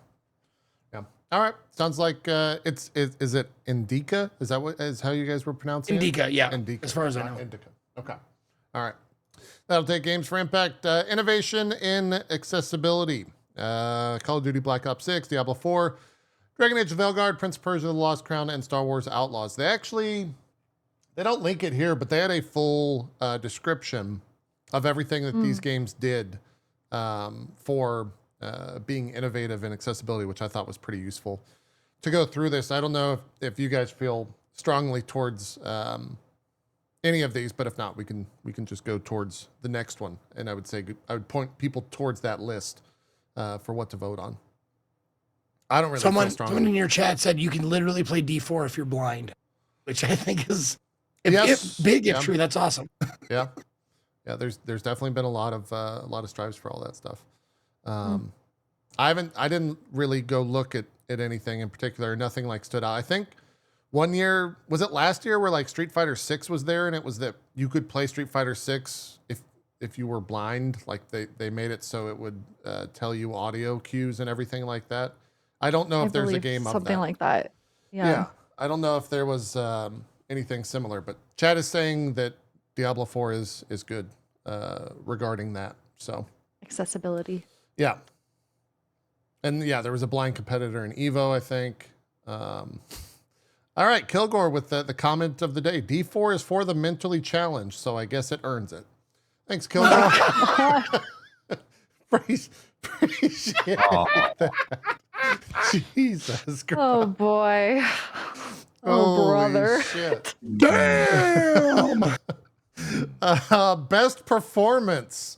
Yeah. All right. Sounds like is it Indica? Is that what is how you guys were pronouncing Indica, it? yeah. Indica. As far as I not know. Indica. Okay. All right. That'll take Games for Impact. Innovation in accessibility. Call of Duty Black Ops 6, Diablo 4, Dragon Age Veilguard, Prince of Persia: The Lost Crown, and Star Wars Outlaws. They don't link it here, but they had a full description of everything that these games did for being innovative in accessibility, which I thought was pretty useful to go through this. I don't know if you guys feel strongly towards any of these, but if not, we can just go towards the next one. And I would say I would point people towards that list for what to vote on. I don't really feel strongly. Someone in your chat said you can literally play D4 if you're blind, which I think is Yes. if true. That's awesome. Yeah. There's definitely been a lot of strives for all that stuff. I didn't really go look at anything in particular. Nothing like stood out. I think one year, was it last year, where like Street Fighter 6 was there, and it was that you could play Street Fighter 6 if you were blind. Like they made it so it would tell you audio cues and everything like that. I don't know if there's a game of something that. like that. Yeah. I don't know if there was anything similar, but Chad is saying that Diablo 4 is good regarding that. So Accessibility. yeah. And yeah, there was a blind competitor in Evo, I think. All right, Kilgore with the comment of the day. D4 is for the mentally challenged, so I guess it earns it. Thanks, Kilgore. Appreciate that. Jesus Christ. Oh boy. Oh Holy brother. Shit. Damn. Best performance.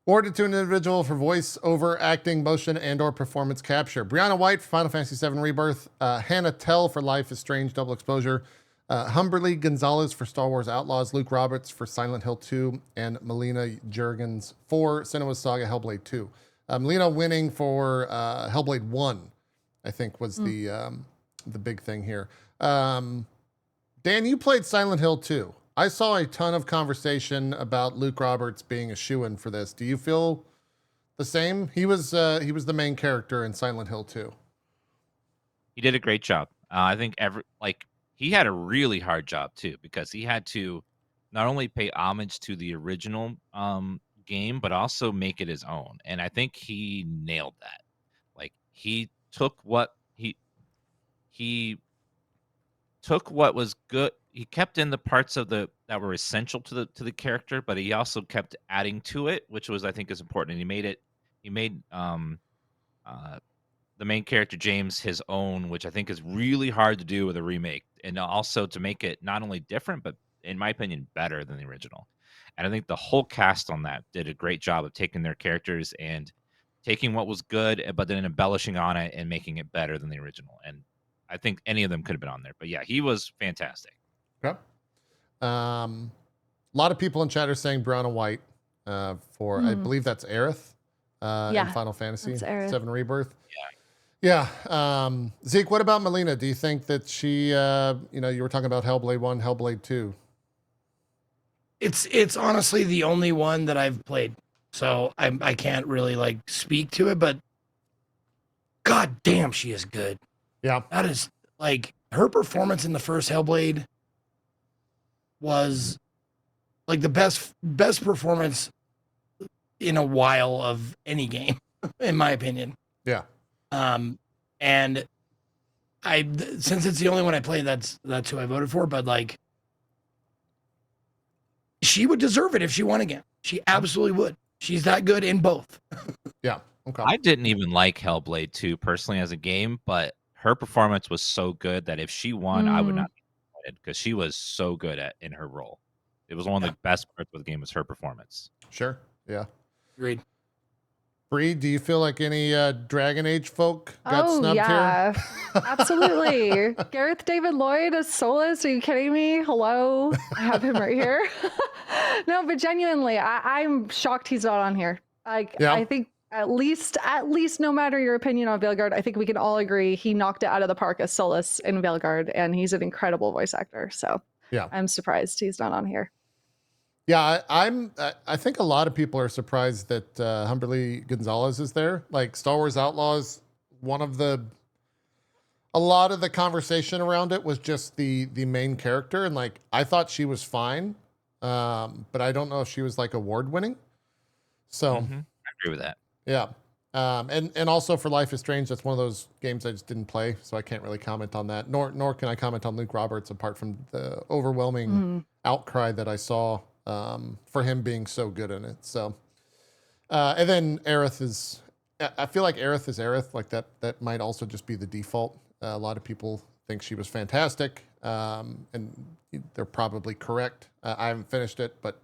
Awarded to an individual for voice over acting, motion, and/or performance capture. Brianna White for Final Fantasy VII Rebirth. Hannah Tell for Life is Strange Double Exposure. Humberly Gonzalez for Star Wars Outlaws. Luke Roberts for Silent Hill 2. And Melina Jurgens for Senua's Saga Hellblade 2. Melina winning for Hellblade 1, I think, was the big thing here. Dan, you played Silent Hill 2. I saw a ton of conversation about Luke Roberts being a shoo-in for this. Do you feel the same? He was the main character in Silent Hill 2. He did a great job. I think he had a really hard job too, because he had to not only pay homage to the original game, but also make it his own. And I think he nailed that. Like he took what was good. He kept in the parts of that were essential to the character, but he also kept adding to it, which was, I think, is important. And he made the main character James his own, which I think is really hard to do with a remake, and also to make it not only different, but in my opinion, better than the original. And I think the whole cast on that did a great job of taking their characters and taking what was good, but then embellishing on it and making it better than the original. And I think any of them could have been on there, but yeah, he was fantastic. Okay. A lot of people in chat are saying Brianna White for, I believe that's Aerith in Final Fantasy VII Rebirth. Yeah. Zeke, what about Melina? Do you think that she, you were talking about Hellblade 1, Hellblade 2? It's honestly the only one that I've played, so I can't really like speak to it. But god damn, she is good. Yeah. That is like her performance in the first Hellblade was like the best performance in a while of any game, in my opinion. Yeah. And since it's the only one I played, that's who I voted for. But like, she would deserve it if she won again. She absolutely would. She's that good in both. Yeah. Okay. I didn't even like Hellblade 2 personally as a game, but her performance was so good that if she won, I would not be disappointed because she was so good in her role. It was one of the best parts of the game was her performance. Sure. Yeah. Agreed. Bree, do you feel like any Dragon Age folk got snubbed yeah. here? Absolutely. Gareth David Lloyd as Solus. Are you kidding me? Hello. I have him right here. No, but genuinely, I'm shocked he's not on here. Like, Yeah. I think at least no matter your opinion on Veilguard, I think we can all agree he knocked it out of the park as Solus in Veilguard, and he's an incredible voice actor. So Yeah. I'm surprised he's not on here. Yeah, I think a lot of people are surprised that Humberly Gonzalez is there. Like Star Wars Outlaws, a lot of the conversation around it was just the main character, and like I thought she was fine, but I don't know if she was like award winning. So I agree with that. yeah, and also for Life is Strange, that's one of those games I just didn't play, so I can't really comment on that. Nor can I comment on Luke Roberts apart from the overwhelming outcry that I saw for him being so good in it. So, and then Aerith is, I feel like Aerith is Aerith. Like that might also just be the default. A lot of people think she was fantastic, and they're probably correct. I haven't finished it, but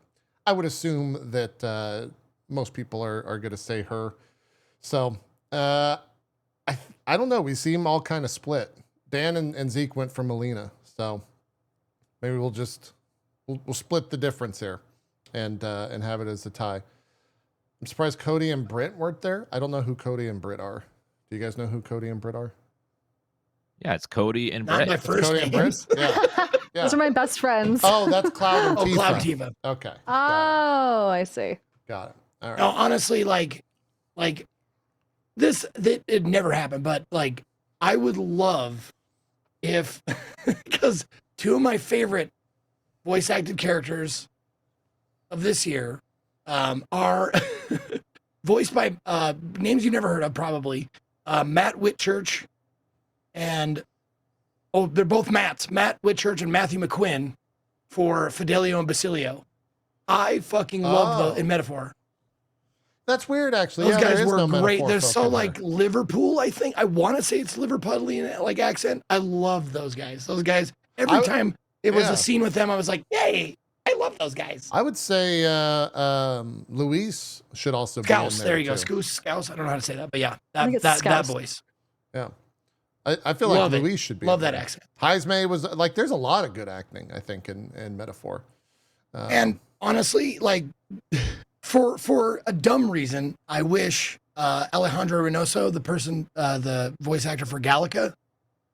I would assume that most people are going to say her. So, I don't know. We seem all kind of split. Dan and Zeke went for Melina, so maybe we'll split the difference here, and have it as a tie. I'm surprised Cody and Britt weren't there. I don't know who Cody and Britt are. Do you guys know who Cody and Britt are? Yeah, it's Cody and Not Brett. my first Cody and names. Britt? Yeah. Yeah. Those are my best friends. Oh, that's Cloud and Oh, Tifa. Cloud Tifa. Okay. Oh, I see. Got it. All right. No, honestly, like this, that it never happened, but like I would love if, because two of my favorite voice acted characters of this year are voiced by names you never heard of, probably Matt Whitchurch and they're both Matts, Matt Whitchurch and Matthew McQuinn for Fidelio and Basilio. I fucking love in Metaphor. That's weird, actually. Those Yeah, guys there is were no great. metaphor They're folk so in like there. Liverpool, I think. I want to say it's Liverpudlian like accent. I love those guys. Those guys. Every time it was yeah. a scene with them, I was like, yay! I love those guys. I would say Luis should also be Scouse. in There there. you go. too. Scouse. I don't know how to say that, but yeah, I think it's that Scouse. voice. Yeah. I feel Love like it. Luis should be. Love in that there. accent. Heisme was like, there's a lot of good acting, I think, in Metaphor. And honestly, like for a dumb reason, I wish Alejandra Reynoso, the voice actor for Gallica,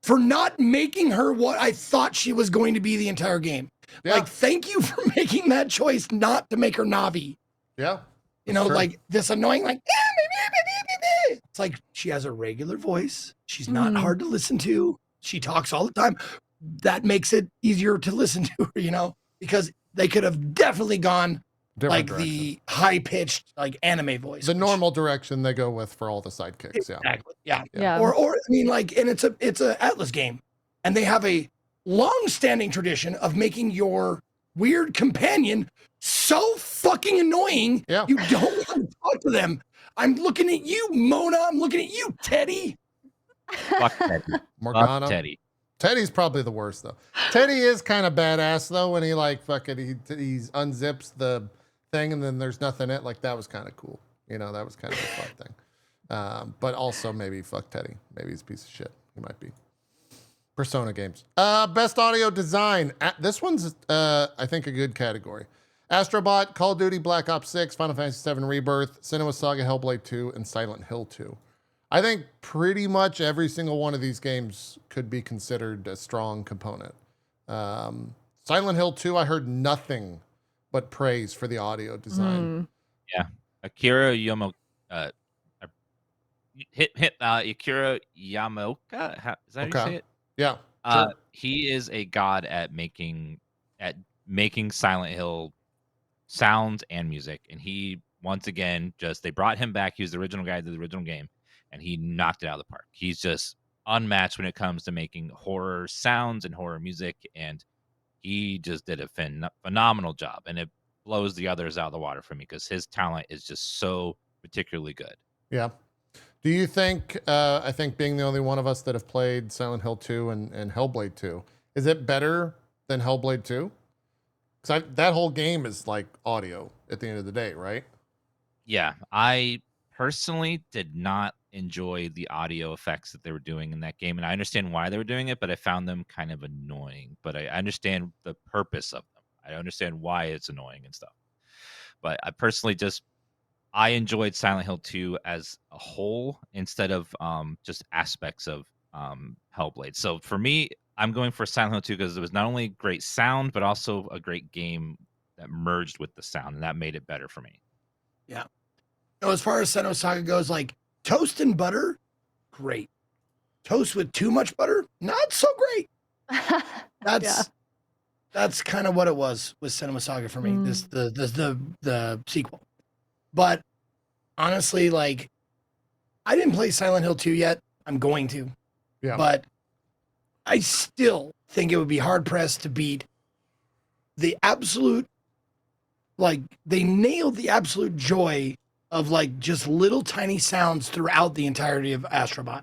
for not making her what I thought she was going to be the entire game. Yeah. Like, thank you for making that choice not to make her Navi. Yeah. You know, That's true. like this annoying, like, it's like she has a regular voice. She's not hard to listen to. She talks all the time. That makes it easier to listen to her, you know, because they could have definitely gone Different like direction. the high pitched, like anime voice. The which- normal direction they go with for all the sidekicks. Yeah. Exactly. Yeah. Yeah. Or I mean, like, and it's a Atlas game, and they have a long-standing tradition of making your weird companion so fucking annoying. Yeah. You don't want to talk to them. I'm looking at you, Mona. I'm looking at you, Teddy. Fuck Teddy. Morgana. Fuck Teddy. Teddy's probably the worst though. Teddy is kind of badass though when he like fucking he unzips the thing and then there's nothing in it. Like that was kind of cool. You know, that was kind of a fun thing. But also maybe fuck Teddy. Maybe he's a piece of shit. He might be. Persona games. Best audio design. This one's I think a good category. Astrobot, Call of Duty, Black Ops 6, Final Fantasy VII Rebirth, Cinema Saga, Hellblade 2, and Silent Hill 2. I think pretty much every single one of these games could be considered a strong component. Silent Hill 2, I heard nothing but praise for the audio design. Akira Yamaoka. Akira Yamaoka. Is that how you say it? Yeah. Sure. He is a god at making Silent Hill sounds and music, and he once again they brought him back. He was the original guy to the original game, and he knocked it out of the park. He's just unmatched when it comes to making horror sounds and horror music, and he just did a phenomenal job, and it blows the others out of the water for me because his talent is just so particularly good. Yeah. Do you think, I think being the only one of us that have played Silent Hill 2 and Hellblade 2, is it better than Hellblade 2? Because that whole game is like audio at the end of the day, right? Yeah, I personally did not enjoy the audio effects that they were doing in that game, and I understand why they were doing it, but I found them kind of annoying. But I understand the purpose of them. I understand why it's annoying and stuff. But I personally I enjoyed Silent Hill 2 as a whole instead of just aspects of Hellblade. So for me, I'm going for Silent Hill 2 because it was not only great sound, but also a great game that merged with the sound, and that made it better for me. Yeah. No, as far as Senua Saga goes, like toast and butter, great. Toast with too much butter, not so great. That's kind of what it was with Senua Saga for me. The sequel. But honestly, like I didn't play Silent Hill 2 yet. I'm going to. Yeah. But I still think it would be hard pressed to beat the absolute, like they nailed the absolute joy of like just little tiny sounds throughout the entirety of Astrobot.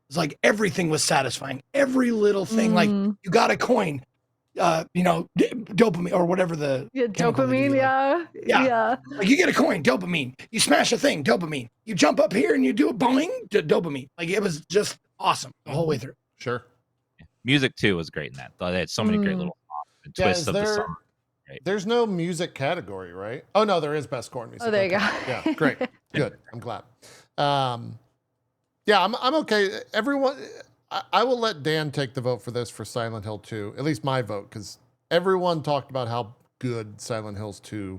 It's like everything was satisfying. Every little thing, like you got a coin, dopamine or whatever the dopamine, yeah. Like you get a coin, dopamine. You smash a thing, dopamine. You jump up here and you do a boing, dopamine. Like it was just awesome the whole way through. Sure. Music too was great in that. They had so many great little songs and twists of the song. Right. There's no music category, right? Oh no, there is best score music. Oh, there you go. Yeah, great, good. I'm glad. Yeah, I'm okay. Everyone, I will let Dan take the vote for this for Silent Hill 2. At least my vote, because everyone talked about how good Silent Hills 2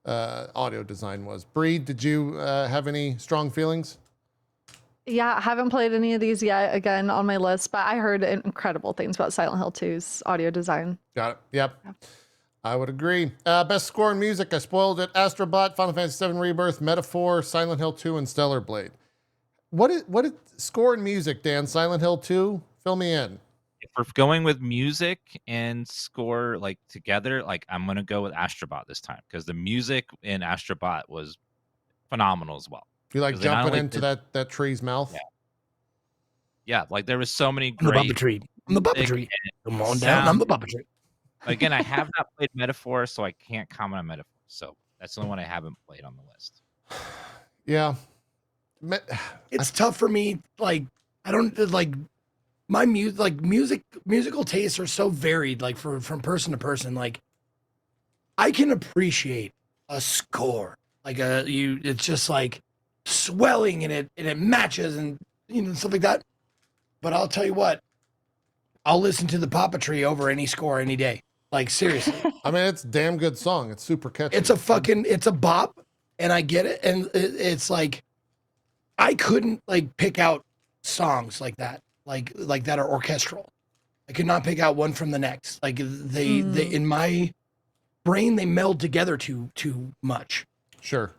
audio design was. Bree, did you have any strong feelings? Yeah, I haven't played any of these yet, again, on my list, but I heard incredible things about Silent Hill 2's audio design. Got it. Yep. Yeah. I would agree. Best score in music, I spoiled it. Astrobot, Final Fantasy VII Rebirth, Metaphor, Silent Hill 2, and Stellar Blade. What is score in music, Dan? Silent Hill 2? Fill me in. If we're going with music and score like together, like I'm gonna go with Astrobot this time because the music in Astrobot was phenomenal as well. You like jumping into that tree's mouth? Yeah, like there was so many great. I'm the Bubba Tree. Come on down. I'm the Bubba Tree. Again, I have not played Metaphor, so I can't comment on Metaphor. So that's the only one I haven't played on the list. Yeah. It's tough for me. Like, I don't like my musical tastes are so varied, like from person to person. Like, I can appreciate a score. Like it's just like swelling and it matches and stuff like that. But I'll tell you what, I'll listen to the Papa Tree over any score any day. Like seriously. I mean, it's a damn good song. It's super catchy. It's a bop, and I get it. And it's like, I couldn't like pick out songs like that are orchestral. I could not pick out one from the next. Like they in my brain, they meld together too much. Sure.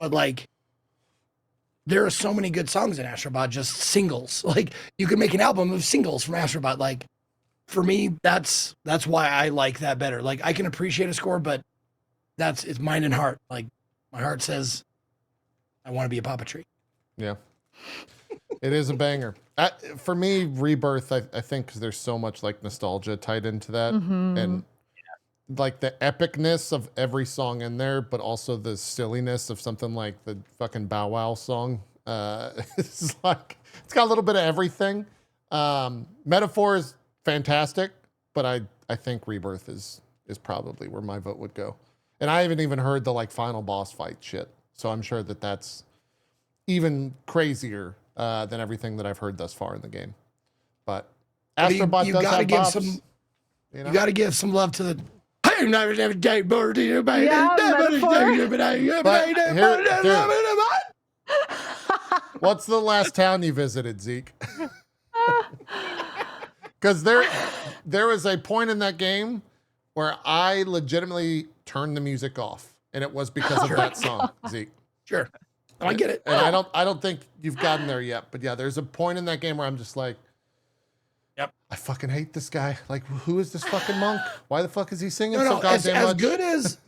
But like, there are so many good songs in Astrobot, just singles. Like you could make an album of singles from Astrobot. Like for me, that's why I like that better. Like I can appreciate a score, but it's mind and heart. Like my heart says, I want to be a Papa Tree. Yeah. It is a banger. For me, Rebirth, I think because there's so much like nostalgia tied into that. And like the epicness of every song in there, but also the silliness of something like the fucking Bow Wow song. It's like, it's got a little bit of everything. Metaphor is fantastic, but I think Rebirth is probably where my vote would go. And I haven't even heard the like final boss fight shit. So I'm sure that's even crazier than everything that I've heard thus far in the game. But Astrobot does have bops. You got to give some love to the What's the last town you visited, Zeke? Because there was a point in that game where I legitimately turned the music off, and it was because of that song, Zeke. Sure. I get it. And I don't think you've gotten there yet, but yeah, there's a point in that game where I'm just like, yep, I fucking hate this guy. Like, who is this fucking monk? Why the fuck is he singing No, so goddamn as much? good as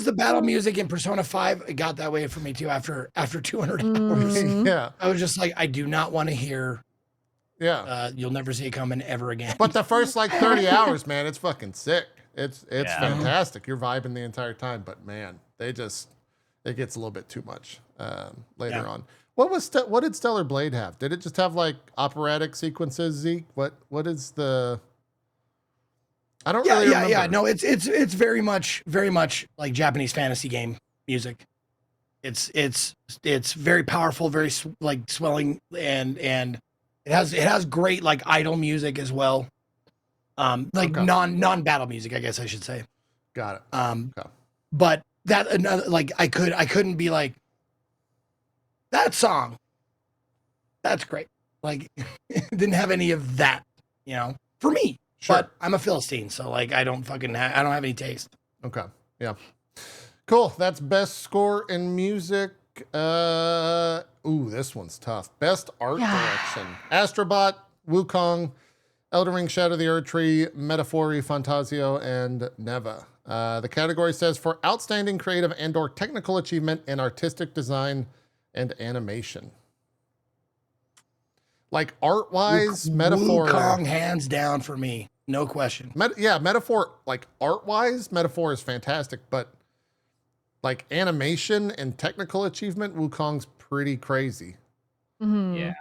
the battle music in Persona 5, it got that way for me too after 200 hours. Yeah. I was just like, I do not want to hear Yeah. You'll never see it coming ever again. But the first like 30 hours, man, it's fucking sick. It's fantastic. You're vibing the entire time, but man, it gets a little bit too much later on. What did Stellar Blade have? Did it just have like operatic sequences, Zeke? What is the? I don't really remember. Yeah. No, it's very much like Japanese fantasy game music. It's very powerful, very like swelling, and it has great like idle music as well. Like Okay. non battle music, I guess I should say. Got it. Okay. But that another like I couldn't be like that song. That's great. Like it didn't have any of that, for me. Sure. But I'm a Philistine, so like I don't have any taste. Okay. Yeah. Cool. That's best score in music. This one's tough. Best art direction. Astrobot, Wukong, Elden Ring, Shadow of the Erd Tree, Metaphori, Fantasio, and Neva. The category says for outstanding creative and/or technical achievement in artistic design and animation. Like art-wise, Metaphor. Wukong hands down for me, no question. Metaphor. Like art-wise, Metaphor is fantastic, but like animation and technical achievement, Wukong's pretty crazy. Mm-hmm. Yeah.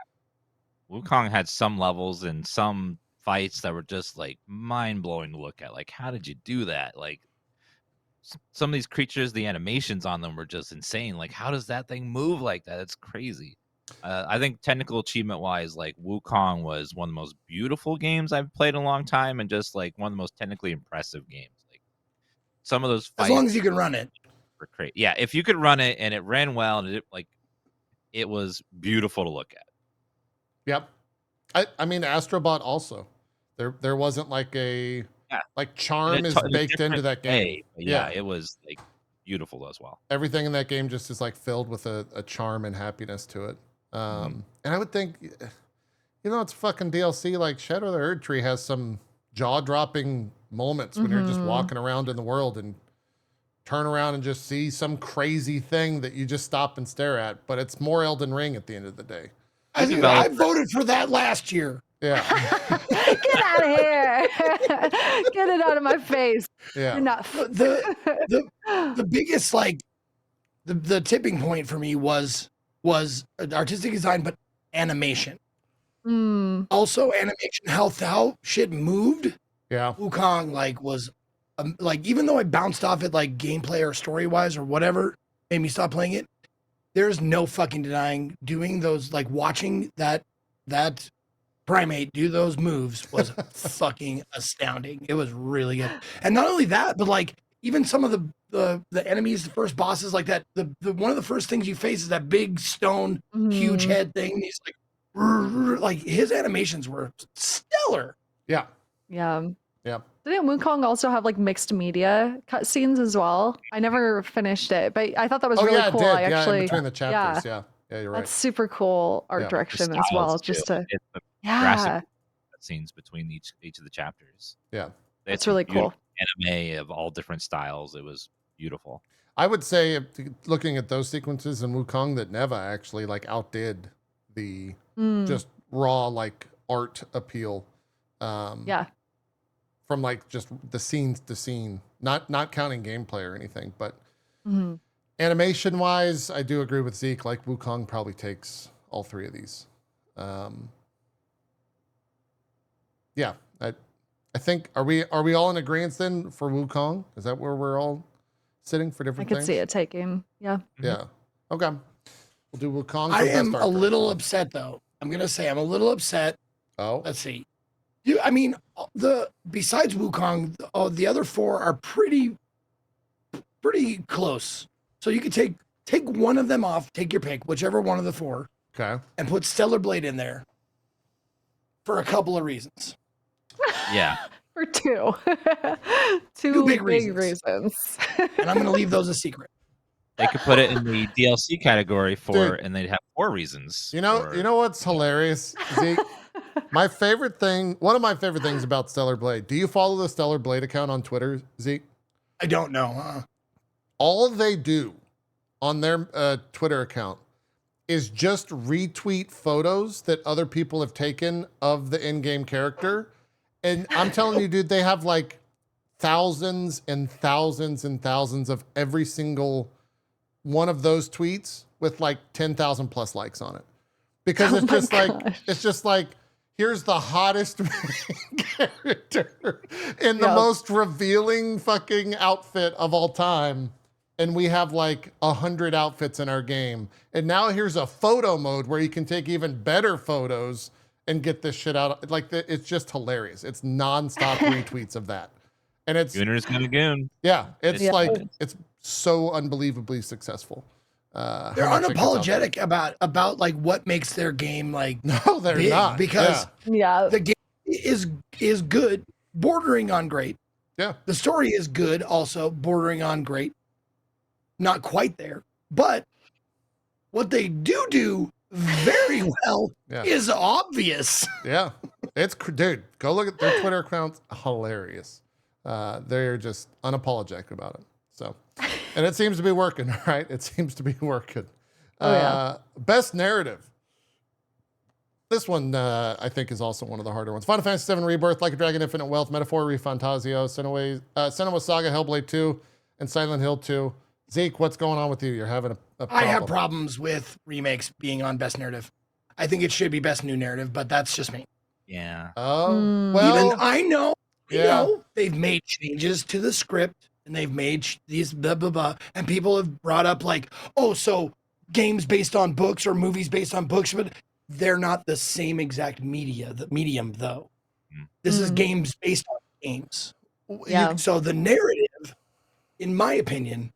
Wukong had some levels and some fights that were just like mind-blowing to look at. Like, how did you do that? Like, some of these creatures, the animations on them were just insane. Like, how does that thing move like that? It's crazy. I think technical achievement wise, like Wukong was one of the most beautiful games I've played in a long time, and just like one of the most technically impressive games. Like some of those fights, as long as you can run it. Were great. Yeah, if you could run it and it ran well, and it was beautiful to look at. Yep. I mean Astrobot also. There wasn't like a like charm is baked into that game. Yeah, it was like beautiful as well. Everything in that game just is like filled with a charm and happiness to it. And I would think, it's fucking DLC. Like Shadow of the Erd Tree has some jaw-dropping moments when you're just walking around in the world and turn around and just see some crazy thing that you just stop and stare at. But it's more Elden Ring at the end of the day. I voted for that last year. Yeah. Get out of here. Get it out of my face. Yeah. Enough. The biggest like the tipping point for me was artistic design, but animation. Also animation, how shit moved. Yeah. Wukong like was like, even though I bounced off it like gameplay or story wise or whatever made me stop playing it, there's no fucking denying doing those, like watching that primate do those moves was fucking astounding. It was really good. And not only that, but like even some of the enemies, the first bosses, like that, the one of the first things you face is that big stone, huge head thing. And he's like his animations were stellar. Yeah. Yeah. Yeah. Didn't Wukong also have like mixed media cutscenes as well? I never finished it, but I thought that was really cool. It did. I actually, in between the chapters. Yeah, you're right. That's super cool art direction as well. Just to scenes between each of the chapters. Yeah, that's really cool. Anime of all different styles. It was beautiful. I would say, looking at those sequences in Wukong, that Neva actually like outdid the just raw like art appeal. From like just the scenes to scene, not counting gameplay or anything, but animation wise, I do agree with Zeke. Like Wukong probably takes all three of these. I think are we all in agreement then for Wukong? Is that where we're all sitting for different things? I could see it taking. Yeah. Yeah. Okay. We'll do Wukong. I am a little upset though. I'm gonna say I'm a little upset. Oh. Let's see. I mean, besides Wukong, the other 4 are pretty close. So you could take one of them off, take your pick, whichever one of the 4, Okay. and put Stellar Blade in there for a couple of reasons. Yeah. For 2. Two big reasons. And I'm going to leave those a secret. They could put it in the DLC category for, Dude. and they'd have 4 reasons. You know what's hilarious, Zeke? One of my favorite things about Stellar Blade. Do you follow the Stellar Blade account on Twitter, Zeke? I don't know. All they do on their Twitter account is just retweet photos that other people have taken of the in-game character. And I'm telling you, dude, they have like thousands and thousands and thousands of every single one of those tweets with like 10,000 plus likes on it. Because it's just like, here's the hottest character in the most revealing fucking outfit of all time. And we have like 100 outfits in our game. And now here's a photo mode where you can take even better photos and get this shit out. Like, it's just hilarious. It's nonstop retweets of that. And it's Gooner's gonna goon. Yeah, it's like, it's so unbelievably successful. They're unapologetic about like what makes their game like no, they're big, not, because yeah, the game is good, bordering on great. Yeah, the story is good, also bordering on great, not quite there. But what they do very well is obvious. Yeah, dude, go look at their Twitter accounts. Hilarious. They're just unapologetic about it. So, and it seems to be working, right? It seems to be working. Best narrative. This one, I think, is also one of the harder ones. Final Fantasy VII Rebirth, Like a Dragon, Infinite Wealth, Metaphor, Refantasio, Senua Saga, Hellblade 2, and Silent Hill 2. Zeke, what's going on with you? You're having a problem. I have problems with remakes being on best narrative. I think it should be best new narrative, but that's just me. Yeah. Oh, well. Even I know, they've made changes to the script and they've made these blah, blah, blah. And people have brought up like, oh, so games based on books or movies based on books, but they're not the same exact medium though. This is games based on games. Yeah. So the narrative, in my opinion,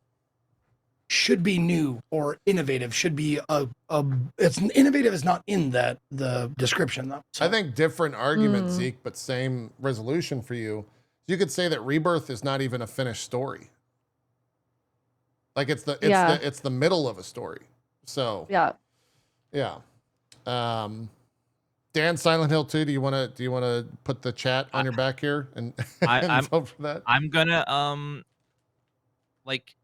should be new or innovative. Should be it's innovative is not in the description though. So. I think different argument, Zeke, but same resolution for you. You could say that Rebirth is not even a finished story. Like it's the middle of a story. So yeah. Dan, Silent Hill 2, do you want to put the chat on your back here and vote for that? I'm gonna like,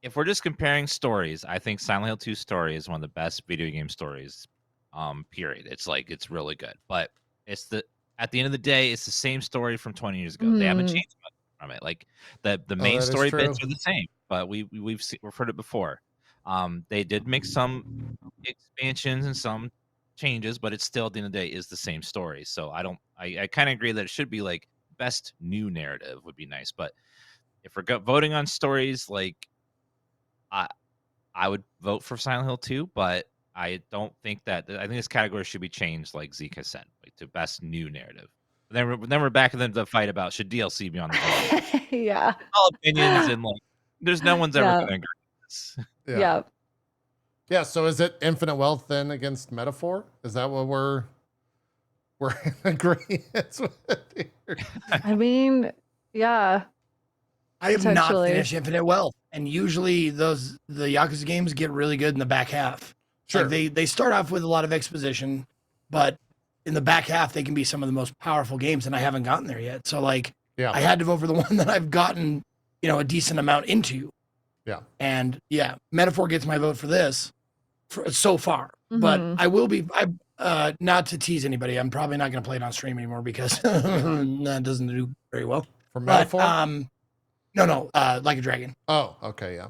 if we're just comparing stories, I think Silent Hill 2 story is one of the best video game stories. Period. It's like, it's really good, but at the end of the day, it's the same story from 20 years ago. They haven't changed much from it. Like the main story bits are the same, but we've heard it before. They did make some expansions and some changes, but it's still at the end of the day is the same story. So I kind of agree that it should be like best new narrative would be nice, but if we're voting on stories, like I would vote for Silent Hill 2, but I don't think I think this category should be changed, like Zeke has said, like, to best new narrative. Then we're back in the fight about should DLC be on the board. Yeah. All opinions and like, there's no one's ever going to agree with this. Yeah. So is it Infinite Wealth then against Metaphor? Is that what we're in agreement with here? I mean, yeah. I have not finished Infinite Wealth, and usually the Yakuza games get really good in the back half. Sure. Like they start off with a lot of exposition, but in the back half they can be some of the most powerful games, and I haven't gotten there yet. So like, I had to vote for the one that I've gotten, a decent amount into. Yeah. And Metaphor gets my vote for this so far. But I will be not to tease anybody. I'm probably not going to play it on stream anymore because that doesn't do very well. For Metaphor? No, Like a Dragon. Oh, okay,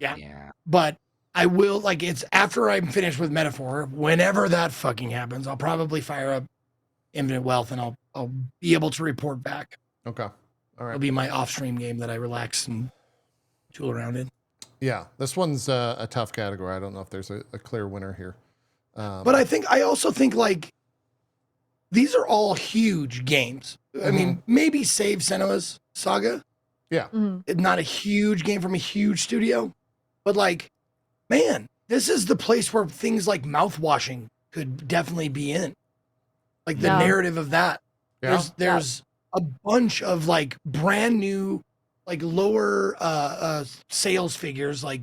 yeah. But I will, like, it's after I'm finished with Metaphor, whenever that fucking happens, I'll probably fire up Infinite Wealth and I'll be able to report back. Okay. All right. It'll be my off-stream game that I relax and tool around in. Yeah, this one's a tough category. I don't know if there's a clear winner here. But I also think, like, these are all huge games. I mean, maybe save Senua's Saga. Yeah. It's not a huge game from a huge studio, but like, man, this is the place where things like mouthwashing could definitely be in. Like the narrative of that. Yeah. There's a bunch of like brand new, like lower sales figures, like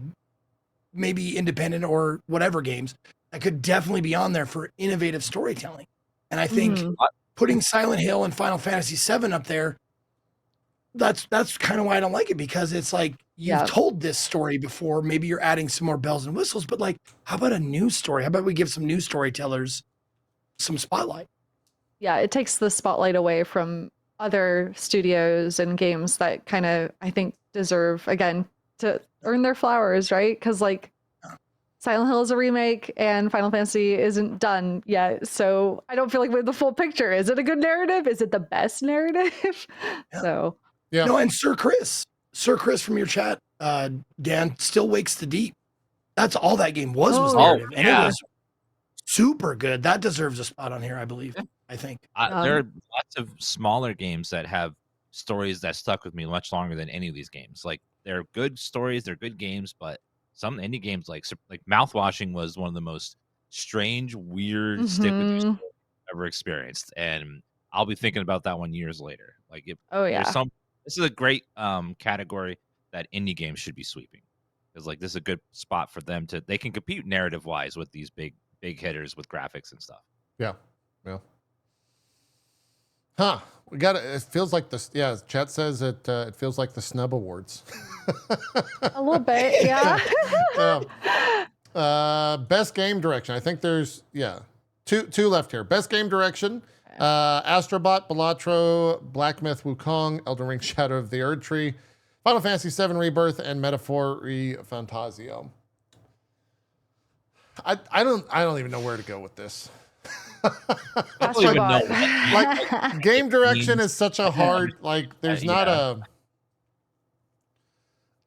maybe independent or whatever games that could definitely be on there for innovative storytelling. And I think putting Silent Hill and Final Fantasy VII up there, that's kind of why I don't like it, because it's like you've told this story before. Maybe you're adding some more bells and whistles, but like, how about a new story? How about we give some new storytellers some spotlight? Yeah, it takes the spotlight away from other studios and games that kind of, I think, deserve, again, to earn their flowers, right? Because like Silent Hill is a remake and Final Fantasy isn't done yet. So I don't feel like we have the full picture. Is it a good narrative? Is it the best narrative? So no, and Sir Chris from your chat, Dan, Still Wakes the Deep. That's all that game was narrative, and it was super good. That deserves a spot on here, I believe. I think there are lots of smaller games that have stories that stuck with me much longer than any of these games. Like, they're good stories, they're good games, but some indie games like Mouthwashing was one of the most strange, weird, stick with you stories I've ever experienced, and I'll be thinking about that one years later. Like, this is a great category that indie games should be sweeping, because like this is a good spot for them to, they can compete narrative wise with these big hitters with graphics and stuff. Yeah. Huh. We got it. It feels like this. Yeah. Chat says it feels like the Snub Awards. a little bit. Yeah. Best game direction. I think there's, two left here. Best game direction. Astrobot, Balatro, Black Myth Wukong, Elden Ring Shadow of the Erd Tree, Final Fantasy VII Rebirth, and Metaphori Fantasio. I don't even know where to go with this. I don't even know. Like, game direction is such a hard, like, there's not a,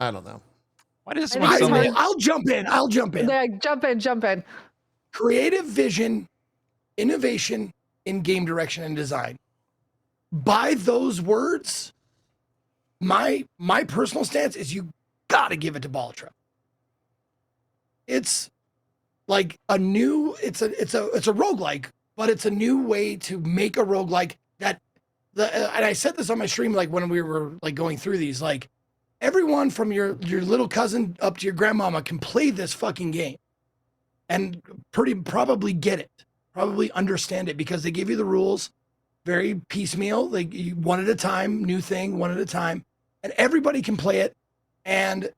I don't know. Why does I'll jump in. Yeah, jump in. Creative vision, innovation in game direction and design. By those words, my personal stance is you gotta give it to Balatro. It's like a new, it's a roguelike, but it's a new way to make a roguelike that and I said this on my stream, like when we were like going through these, like everyone from your little cousin up to your grandmama can play this fucking game and probably get it, probably understand it, because they give you the rules very piecemeal, like one at a time, new thing, one at a time, and everybody can play it. And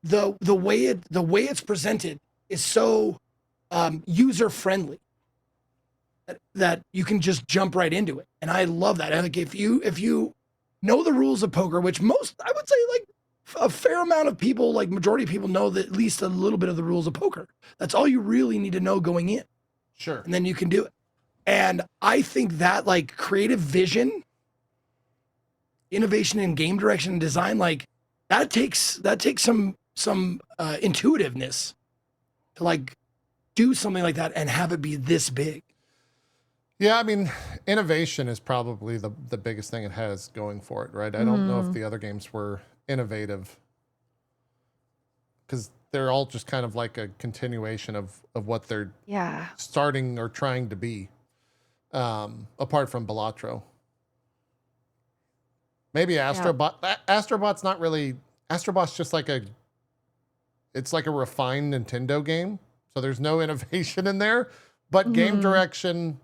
the way it's presented is so user friendly that you can just jump right into it, and I love that. And like if you know the rules of poker, which most, I would say, like a fair amount of people, like majority of people know that at least a little bit of the rules of poker. That's all you really need to know going in. Sure. And then you can do it. And I think that like creative vision, innovation in game direction and design, like that takes some intuitiveness to like do something like that and have it be this big. Yeah, I mean, innovation is probably the biggest thing it has going for it, right? I don't know if the other games were innovative, because they're all just kind of like a continuation of what they're starting or trying to be, apart from Balatro. Maybe Astrobot. Astrobot's not really... Astrobot's just like it's like a refined Nintendo game, so there's no innovation in there, but game direction...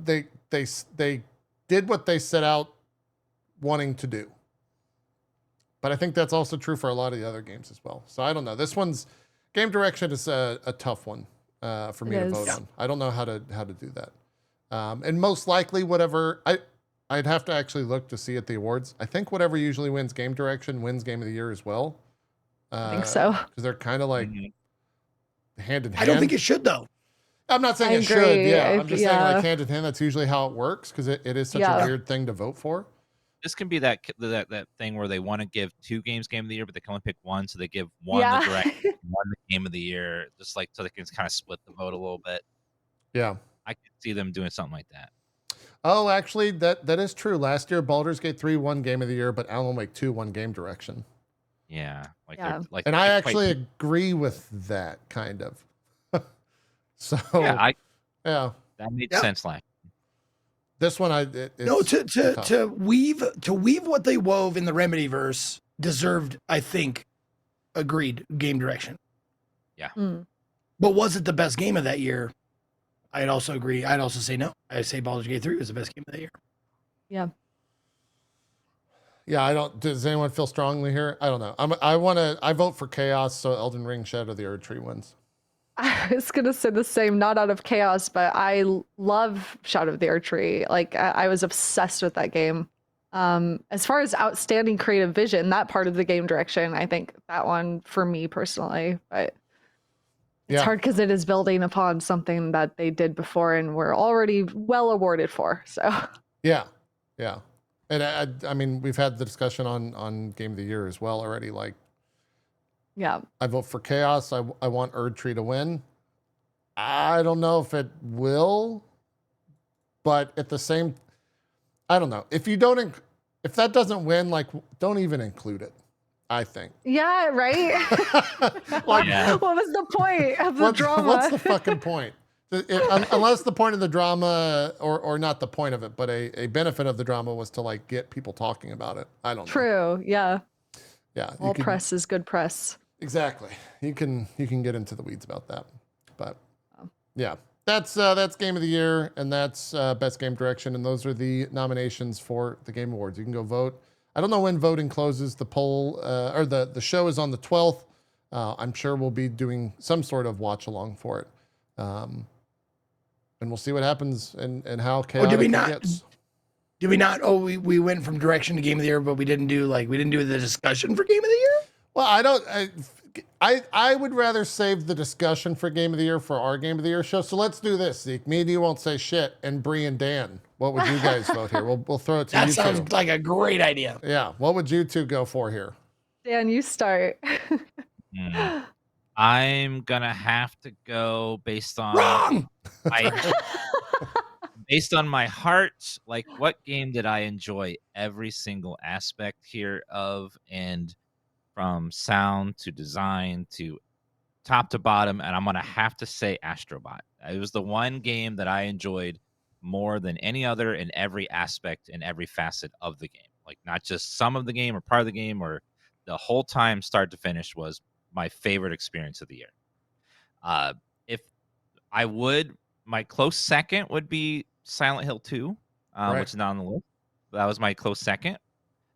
they did what they set out wanting to do. But I think that's also true for a lot of the other games as well. So I don't know. This one's game direction is a tough one for me to vote on. I don't know how to do that. And most likely whatever I'd have to actually look to see at the awards. I think whatever usually wins game direction wins game of the year as well. I think so. Because they're kind of like hand in hand. I don't think it should though. I'm not saying it should. Yeah, I'm just saying like hand in hand. That's usually how it works, because it is such a weird thing to vote for. This can be that thing where they want to give two games game of the year, but they can only pick one, so they give one the direct, one the game of the year, just like so they can kind of split the vote a little bit. Yeah, I could see them doing something like that. Oh, actually, that is true. Last year, Baldur's Gate 3 won Game of the Year, but Alan Wake 2 won Game Direction. Yeah, like Yeah. they're like. And they I fight actually people. agree with that, kind of. So, Yeah, yeah. that made Yep. sense last. This one, No, it's tough. to weave what they wove in the Remedyverse deserved, I think, agreed game direction. Mm. But was it the best game of that year? I'd also agree. I'd also say no. I'd say Baldur's Gate 3 was the best game of that year. Yeah. Yeah, I don't. Does anyone feel strongly here? I don't know. I vote for Chaos, so Elden Ring Shadow of the Erd Tree wins. I was gonna say the same, not out of chaos, but I love Shout of the Erd Tree. Like I was obsessed with that game. As far as outstanding creative vision, that part of the game direction, I think that one for me personally, but it's Yeah. hard because it is building upon something that they did before and were already well awarded for. So Yeah, yeah. And I mean, we've had the discussion on Game of the Year as well already. Like, yeah, I vote for Chaos. I want Erd Tree to win. I don't know if it will, but at the same, I don't know. If that doesn't win, like, don't even include it. I think. yeah, right. Like, Yeah. What was the point of the drama? What's the fucking point? Unless the point of the drama, or not the point of it, but a benefit of the drama was to like get people talking about it. I don't know. True. Yeah. Yeah. All press is good press. Exactly. You can get into the weeds about that, but Oh. yeah, that's Game of the Year, and that's Best Game Direction, and those are the nominations for the Game Awards. You can go vote. I don't know when voting closes. The poll or the show is on the 12th. I'm sure we'll be doing some sort of watch along for it, and we'll see what happens and how chaotic it gets. Did we not? Oh, we went from direction to Game of the Year, but we didn't do the discussion for Game of the Year. Well, I would rather save the discussion for Game of the Year for our Game of the Year show. So let's do this, Zeke. Me and you won't say shit, and Bree and Dan, what would you guys vote here? We'll throw it to you That sounds two. like a great idea. Yeah, what would you two go for here? Dan, you start. I'm gonna have to go based on Wrong. based on my heart. Like, what game did I enjoy every single aspect here of, and from sound to design to top to bottom, and I'm gonna have to say Astrobot. It was the one game that I enjoyed more than any other in every aspect and every facet of the game. Like, not just some of the game or part of the game, or the whole time, start to finish, was my favorite experience of the year. If I would, my close second would be Silent Hill 2, Right. which is not on the list. That was my close second.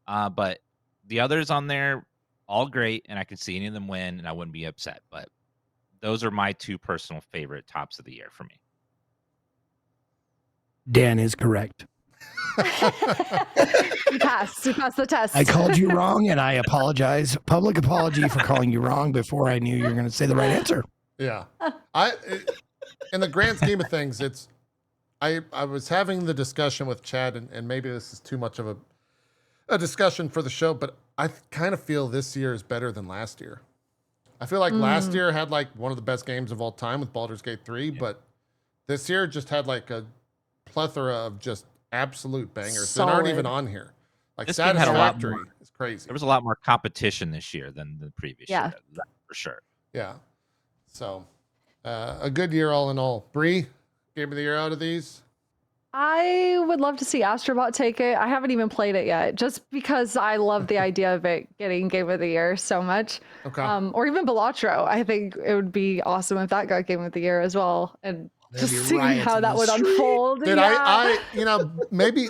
But the others on there, all great, and I could see any of them win, and I wouldn't be upset. But those are my two personal favorite tops of the year for me. Dan is correct. You passed the test. I called you wrong, and I apologize. Public apology for calling you wrong before I knew you were going to say the right answer. Yeah. In the grand scheme of things, I was having the discussion with Chad, and maybe this is too much of a discussion for the show, but I kind of feel this year is better than last year. I feel like last year had like one of the best games of all time with Baldur's Gate 3, but this year just had like a plethora of just absolute bangers. They're not even on here. Like, This game had a lot Satisfactory more. is crazy. There was a lot more competition this year than the previous Yeah. year, that's for sure. Yeah. So, a good year all in all. Bree, Game of the Year out of these? I would love to see Astrobot take it. I haven't even played it yet, just because I love the idea of it getting Game of the Year so much. Okay. Or even Balatro. I think it would be awesome if that got Game of the Year as well. And There'd just be seeing riots how in that the would street. unfold. Dude, yeah. maybe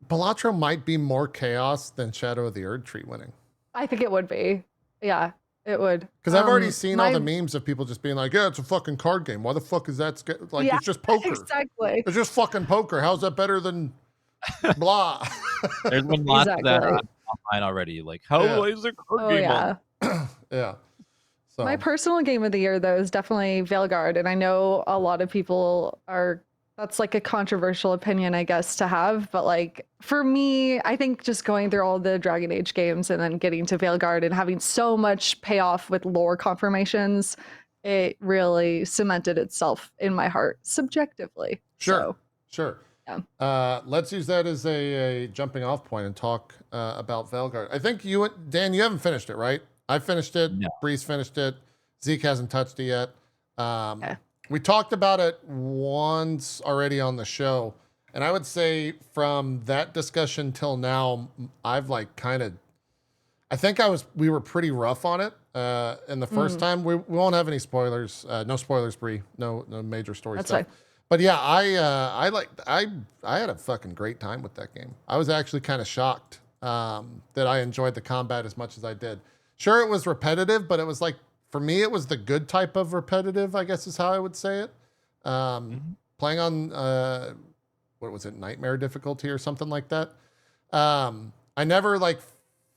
Balatro might be more chaos than Shadow of the Erd Tree winning. I think it would be. Yeah, it would. Because I've already seen all the memes of people just being like, yeah, it's a fucking card game. Why the fuck is that? Like, Yeah, it's just poker. Exactly. It's just fucking poker. How's that better than blah? There's been lots of that Exactly. online already. Like, how Yeah. is it card Oh, game? yeah. Yeah. So, My personal game of the year, though, is definitely Veilguard. And I know a lot of people that's like a controversial opinion, I guess, to have. But like, for me, I think just going through all the Dragon Age games and then getting to Veilguard and having so much payoff with lore confirmations, it really cemented itself in my heart subjectively. Sure. So, Sure. yeah. Let's use that as a jumping off point and talk about Veilguard. I think you, Dan, you haven't finished it, right? I finished it. No. Breeze finished it. Zeke hasn't touched it yet. Okay. We talked about it once already on the show. And I would say from that discussion till now, I've like kind of, I think we were pretty rough on it in the first time. We won't have any spoilers. No spoilers, Bree. No major story That's stuff. fine. But yeah, I had a fucking great time with that game. I was actually kind of shocked that I enjoyed the combat as much as I did. Sure, it was repetitive, but it was like, for me, it was the good type of repetitive, I guess is how I would say it. Playing on, what was it, Nightmare difficulty or something like that. I never like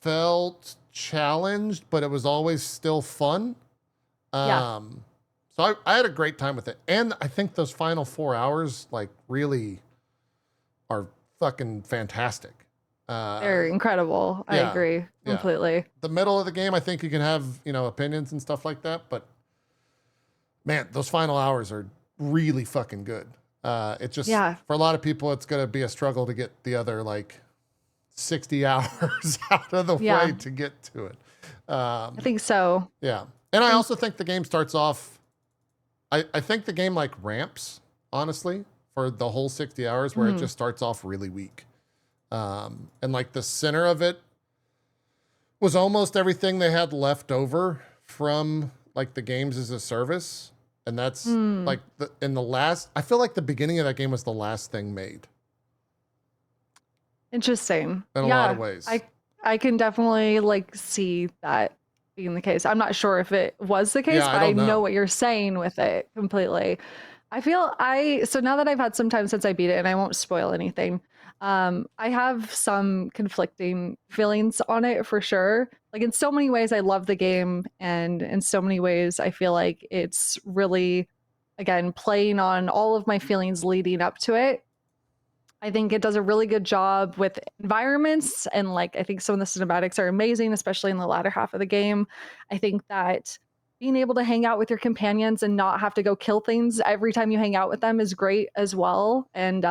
felt challenged, but it was always still fun. Yeah. So I had a great time with it. And I think those final 4 hours like really are fucking fantastic. They're incredible. I yeah, agree yeah. completely. The middle of the game, I think you can have, opinions and stuff like that, but man, those final hours are really fucking good. It just, for a lot of people, it's going to be a struggle to get the other like 60 hours out of the way to get to it. I think so. Yeah. And I also think the game starts off, I think the game like ramps, honestly, for the whole 60 hours where it just starts off really weak. And like the center of it was almost everything they had left over from like the games as a service. And that's like I feel like the beginning of that game was the last thing made. Interesting. In a lot of ways. I can definitely like see that being the case. I'm not sure if it was the case, but I know what you're saying with it completely. So now that I've had some time since I beat it, and I won't spoil anything, I have some conflicting feelings on it for sure. Like in so many ways, I love the game, and in so many ways, I feel like it's really, again, playing on all of my feelings leading up to it. I think it does a really good job with environments, and like I think some of the cinematics are amazing, especially in the latter half of the game. I think that being able to hang out with your companions and not have to go kill things every time you hang out with them is great as well, and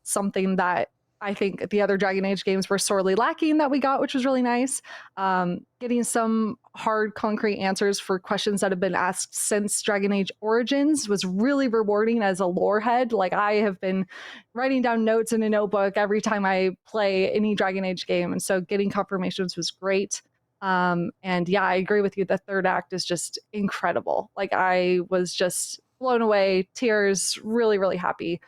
something that I think the other Dragon Age games were sorely lacking that we got, which was really nice. Getting some hard, concrete answers for questions that have been asked since Dragon Age Origins was really rewarding as a lore head. Like I have been writing down notes in a notebook every time I play any Dragon Age game, and so getting confirmations was great. And yeah, I agree with you. The third act is just incredible. Like I was just blown away, tears, really, really happy.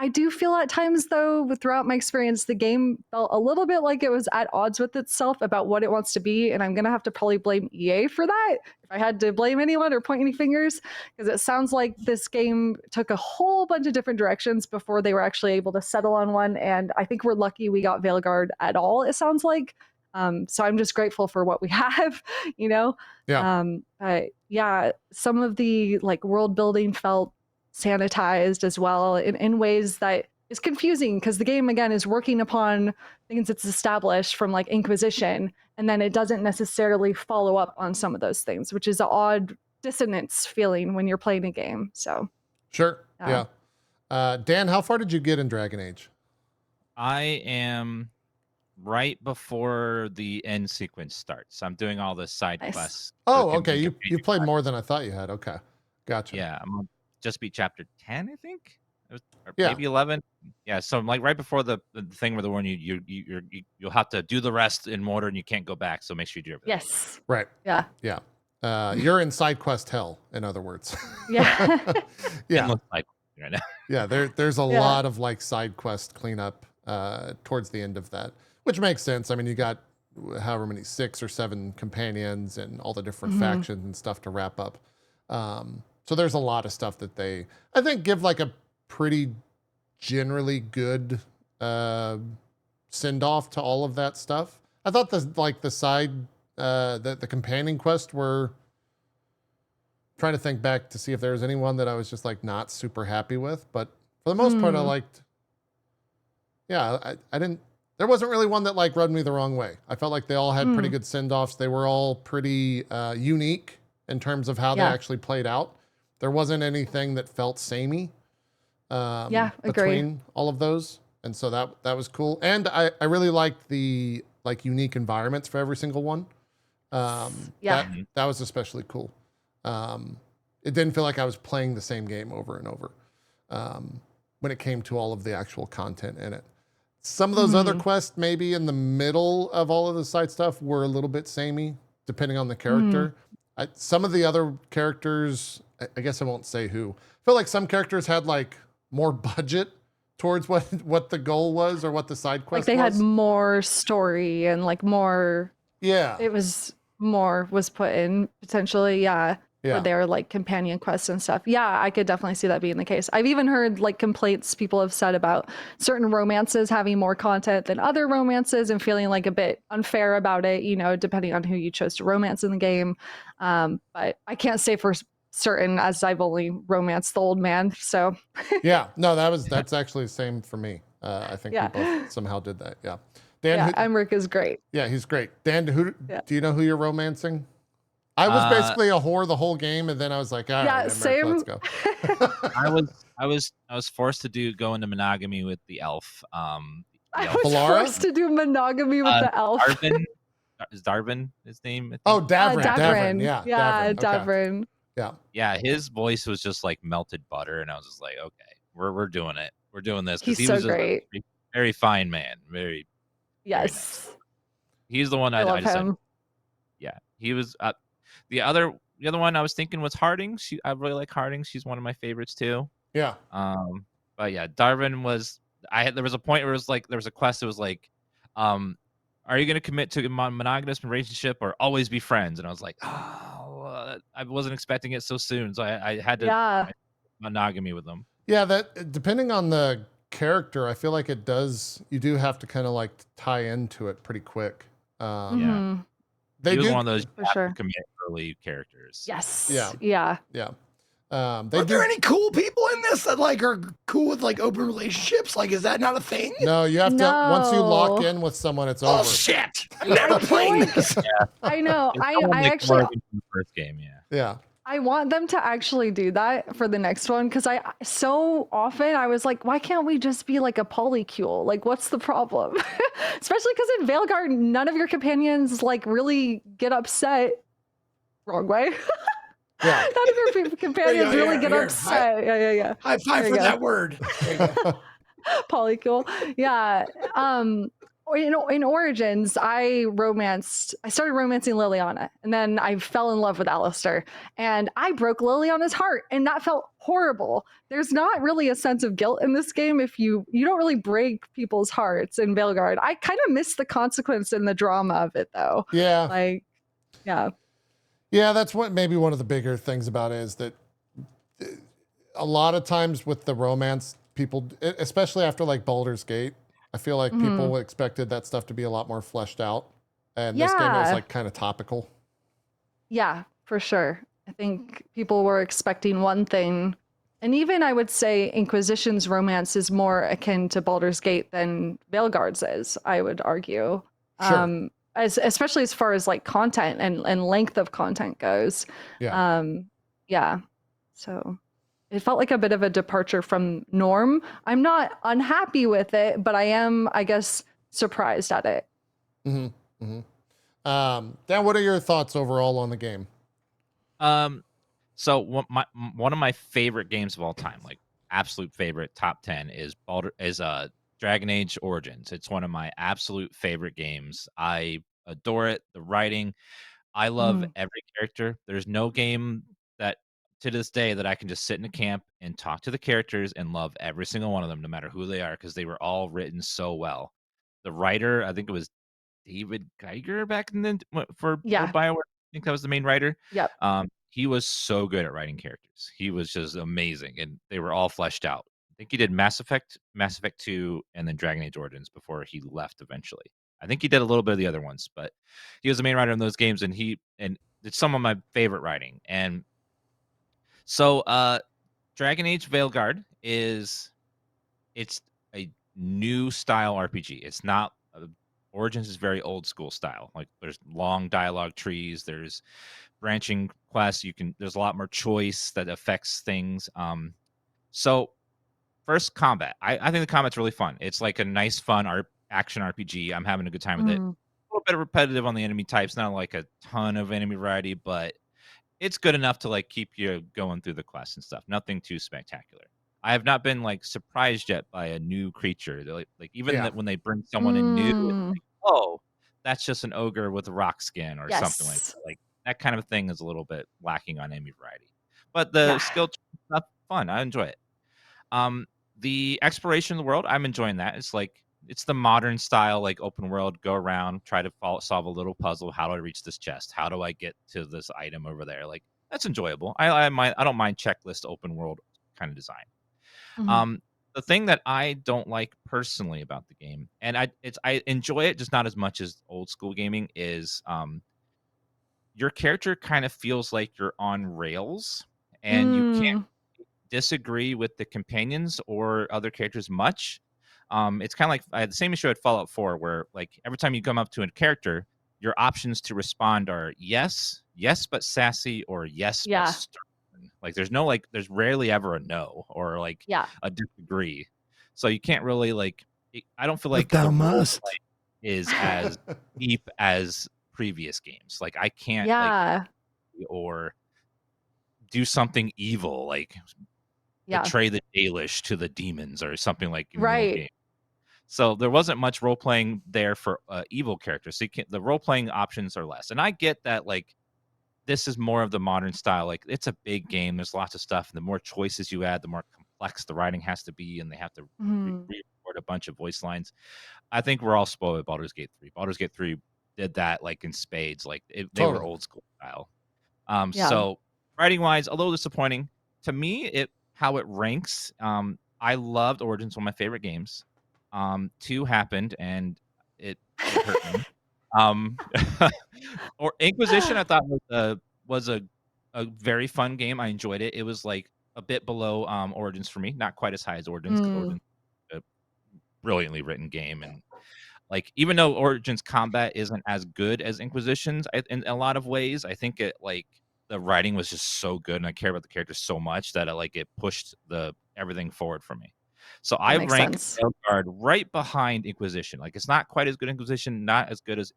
I do feel at times, though, throughout my experience, the game felt a little bit like it was at odds with itself about what it wants to be. And I'm going to have to probably blame EA for that, if I had to blame anyone or point any fingers, because it sounds like this game took a whole bunch of different directions before they were actually able to settle on one. And I think we're lucky we got Veilguard at all, it sounds like. So I'm just grateful for what we have, Yeah. But yeah, some of the like world building felt sanitized as well in ways that is confusing, because the game again is working upon things it's established from like Inquisition, and then it doesn't necessarily follow up on some of those things, which is an odd dissonance feeling when you're playing a game. So sure. Yeah. Dan, how far did you get in Dragon Age? I am right before the end sequence starts. I'm doing all the side quests. Oh, okay. You played more than I thought you had. Okay. Gotcha. Yeah, I'm just beat chapter 10, I think. Or maybe 11. Yeah, so I'm like right before the thing where the one you'll have to do the rest in order and you can't go back. So make sure you do everything. Yes. Right. Yeah. Yeah. You're in side quest hell, in other words. Yeah. Yeah. Right now. Yeah. There's a lot of like side quest cleanup towards the end of that, which makes sense. I mean, you got however many 6 or 7 companions and all the different factions and stuff to wrap up. So there's a lot of stuff that they, I think, give like a pretty generally good send off to all of that stuff. I thought the side, the companion quest were, trying to think back to see if there was anyone that I was just like not super happy with, but for the most part, I liked. Yeah, I didn't. There wasn't really one that like rubbed me the wrong way. I felt like they all had pretty good send offs. They were all pretty unique in terms of how they actually played out. There wasn't anything that felt samey agree. between all of those. And so that was cool. And I really liked the like unique environments for every single one. That was especially cool. It didn't feel like I was playing the same game over and over when it came to all of the actual content in it. Some of those other quests, maybe in the middle of all of the side stuff, were a little bit samey, depending on the character. Some of the other characters, I guess I won't say who. I feel like some characters had like more budget towards what the goal was or what the side quest was. Like they had more story and like more. Yeah. It was more was put in potentially. For their like companion quests and stuff. Yeah, I could definitely see that being the case. I've even heard like complaints people have said about certain romances having more content than other romances and feeling like a bit unfair about it, you know, depending on who you chose to romance in the game. But I can't say for certain as I've only romanced the old man. So yeah, no, that's actually the same for me. I think we both somehow did that. Yeah. Dan, Emmerich is great. Yeah, he's great. Dan, do you know who you're romancing? I was basically a whore the whole game, and then I was like, all right, same. Let's go. I was forced to go into monogamy with the elf. I was forced to do monogamy with the elf. Darvin, is Darvin his name? Oh, Davrin. Davrin. Yeah, Davrin. Okay. Yeah, his voice was just like melted butter, and I was just like, okay, we're doing it. We're doing this because he so was great. A very fine man. Very yes. Very nice. He's the one I love him. Yeah, he was. The other one I was thinking was Harding. I really like Harding. She's one of my favorites too. Yeah. But yeah, Darvin was. There was a point where it was like there was a quest that was like, are you going to commit to a monogamous relationship or always be friends? And I was like, I wasn't expecting it so soon, so I had to monogamy with them. Yeah, that depending on the character, I feel like you do have to kind of like tie into it pretty quick. Yeah. He was one of those commit early characters. Yes. Yeah. Are there any cool people in this that like are cool with like open relationships? Like, is that not a thing? No, you have to once you lock in with someone, it's over. Oh shit! I'm never playing this. I know. I actually the first game. Yeah. I want them to actually do that for the next one because so often I was like, why can't we just be like a polycule? Like, what's the problem? Especially because in Veilguard, none of your companions like really get upset. Wrong way. Yeah. None of your companions really get upset. Yeah. High five for that word. Polycule. Yeah. In Origins, I started romancing Liliana, and then I fell in love with Alistair, and I broke Liliana's heart, and that felt horrible. There's not really a sense of guilt in this game if you don't really break people's hearts in Veilguard. I kind of miss the consequence and the drama of it, though. Yeah. Yeah, that's what maybe one of the bigger things about it is that a lot of times with the romance, people, especially after like Baldur's Gate, I feel like people expected that stuff to be a lot more fleshed out. And this game was like kind of topical. Yeah, for sure. I think people were expecting one thing. And even I would say Inquisition's romance is more akin to Baldur's Gate than Veilguard's is, I would argue. Sure. Especially as far as like content and length of content goes. Yeah. So it felt like a bit of a departure from norm. I'm not unhappy with it, but I am, I guess, surprised at it. Dan, what are your thoughts overall on the game? So one of my favorite games of all time, like absolute favorite, top 10 is Dragon Age Origins. It's one of my absolute favorite games. I adore it. The writing, I love every character. There's no game that to this day that I can just sit in a camp and talk to the characters and love every single one of them, no matter who they are, because they were all written so well. The writer, I think it was David Geiger back in the for BioWare. I think that was the main writer. Yep. He was so good at writing characters. He was just amazing, and they were all fleshed out. I think he did Mass Effect 2, and then Dragon Age Origins before he left eventually. I think he did a little bit of the other ones, but he was the main writer in those games, and it's some of my favorite writing. And so Dragon Age Veilguard it's a new style RPG. It's not Origins is very old school style. Like there's long dialogue trees, there's branching quests. There's a lot more choice that affects things. So first combat, I think the combat's really fun. It's like a nice, fun action RPG. I'm having a good time with it. Mm. A little bit repetitive on the enemy types, not like a ton of enemy variety, but it's good enough to like keep you going through the quests and stuff. Nothing too spectacular. I have not been like surprised yet by a new creature. Like even Yeah. that when they bring someone in new, it's Mm. like, oh, that's just an ogre with rock skin or something like Yes. that. Like that kind of thing is a little bit lacking on enemy variety. But the Yeah. skill stuff, fun. I enjoy it. Um, the exploration of the world, I'm enjoying that. It's the modern style, like open world, go around, try to solve a little puzzle. How do I reach this chest? How do I get to this item over there? Like that's enjoyable. I don't mind checklist open world kind of design. Mhm. The thing that I don't like personally about the game, and I enjoy it just not as much as old school gaming, is your character kind of feels like you're on rails and you can't Mm. disagree with the companions or other characters much. It's kind of like I had the same issue at Fallout 4, where like every time you come up to a character, your options to respond are yes, yes but sassy, or yes but Yeah. stern. Like there's rarely ever a no or like Yeah. a disagree. So you can't really I don't feel But like thou the role must. play is as deep as previous games. Like I can't like Yeah. or do something evil like Yeah. betray the Dalish to the demons or something like in the old Right. game. So there wasn't much role playing there for evil characters. So the role playing options are less. And I get that like this is more of the modern style. Like it's a big game. There's lots of stuff. And the more choices you add, the more complex the writing has to be, and they have to Mhm. re-record a bunch of voice lines. I think we're all spoiled with Baldur's Gate 3. Baldur's Gate 3 did that like in spades. Like they were Totally. old school style. Yeah. So writing wise, a little disappointing to me. How it ranks. I loved Origins, one of my favorite games. 2 happened, and it hurt me. Um, or Inquisition, I thought was a very fun game. I enjoyed it. It was like a bit below Origins for me, not quite as high as Origins because Mm. Origins is a brilliantly written game, and like even though Origins combat isn't as good as Inquisition's in a lot of ways, I think it like the writing was just so good, and I care about the characters so much that it pushed the everything forward for me. So That I makes rank sense. Veilguard right behind Inquisition. Like it's not quite as good as Inquisition, not as good as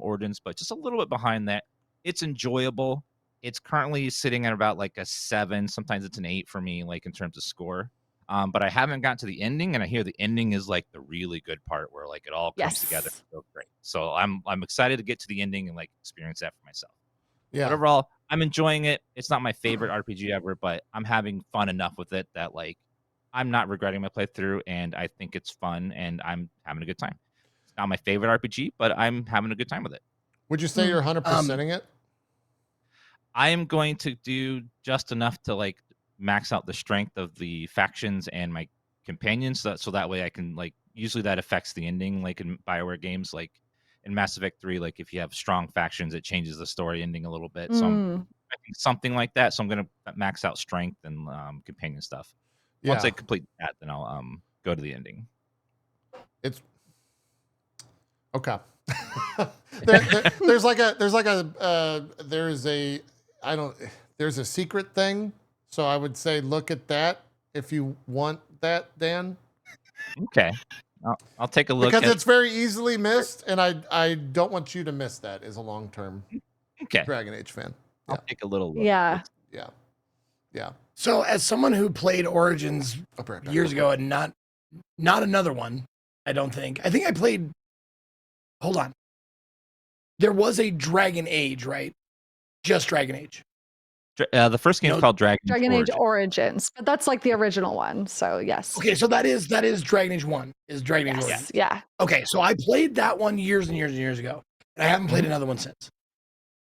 Origins, but just a little bit behind that. It's enjoyable. It's currently sitting at about like a 7. Sometimes it's an 8 for me, like in terms of score. But I haven't gotten to the ending, and I hear the ending is like the really good part where like it all comes together. Yes. So great. So I'm excited to get to the ending and like experience that for myself. But Yeah. overall, I'm enjoying it. It's not my favorite RPG ever, but I'm having fun enough with it that like I'm not regretting my playthrough, and I think it's fun, and I'm having a good time. It's not my favorite RPG, but I'm having a good time with it. Would you say Mm. you're 100%ing it? I am going to do just enough to like max out the strength of the factions and my companions, so that way I can like usually that affects the ending, like in BioWare games, like in Mass Effect 3, like if you have strong factions, it changes the story ending a little bit. So I'm Mm. expecting something like that. So I'm gonna max out strength and companion stuff. Once Yeah. I complete that, then I'll go to the ending. It's okay. There's like a there's a I don't there's a secret thing. So I would say look at that if you want that, Dan, Okay. I'll take a look because at it's very easily missed, and I don't want you to miss that as a long-term okay. Dragon Age fan. Yeah, I'll take a little look. Yeah. yeah, yeah. So, as someone who played Origins I'll be right back. years ago and not another one, I don't think. I think I played. Hold on. There was a Dragon Age, right? Just Dragon Age. The first game's No. called Dragon Age Origins. Origins, but that's like the original one. So yes. Okay, so that is Dragon Age 1. Is Dragon Age Origins. Yes. Yeah. Okay, so I played that one years and years and years ago, and I haven't played another one since.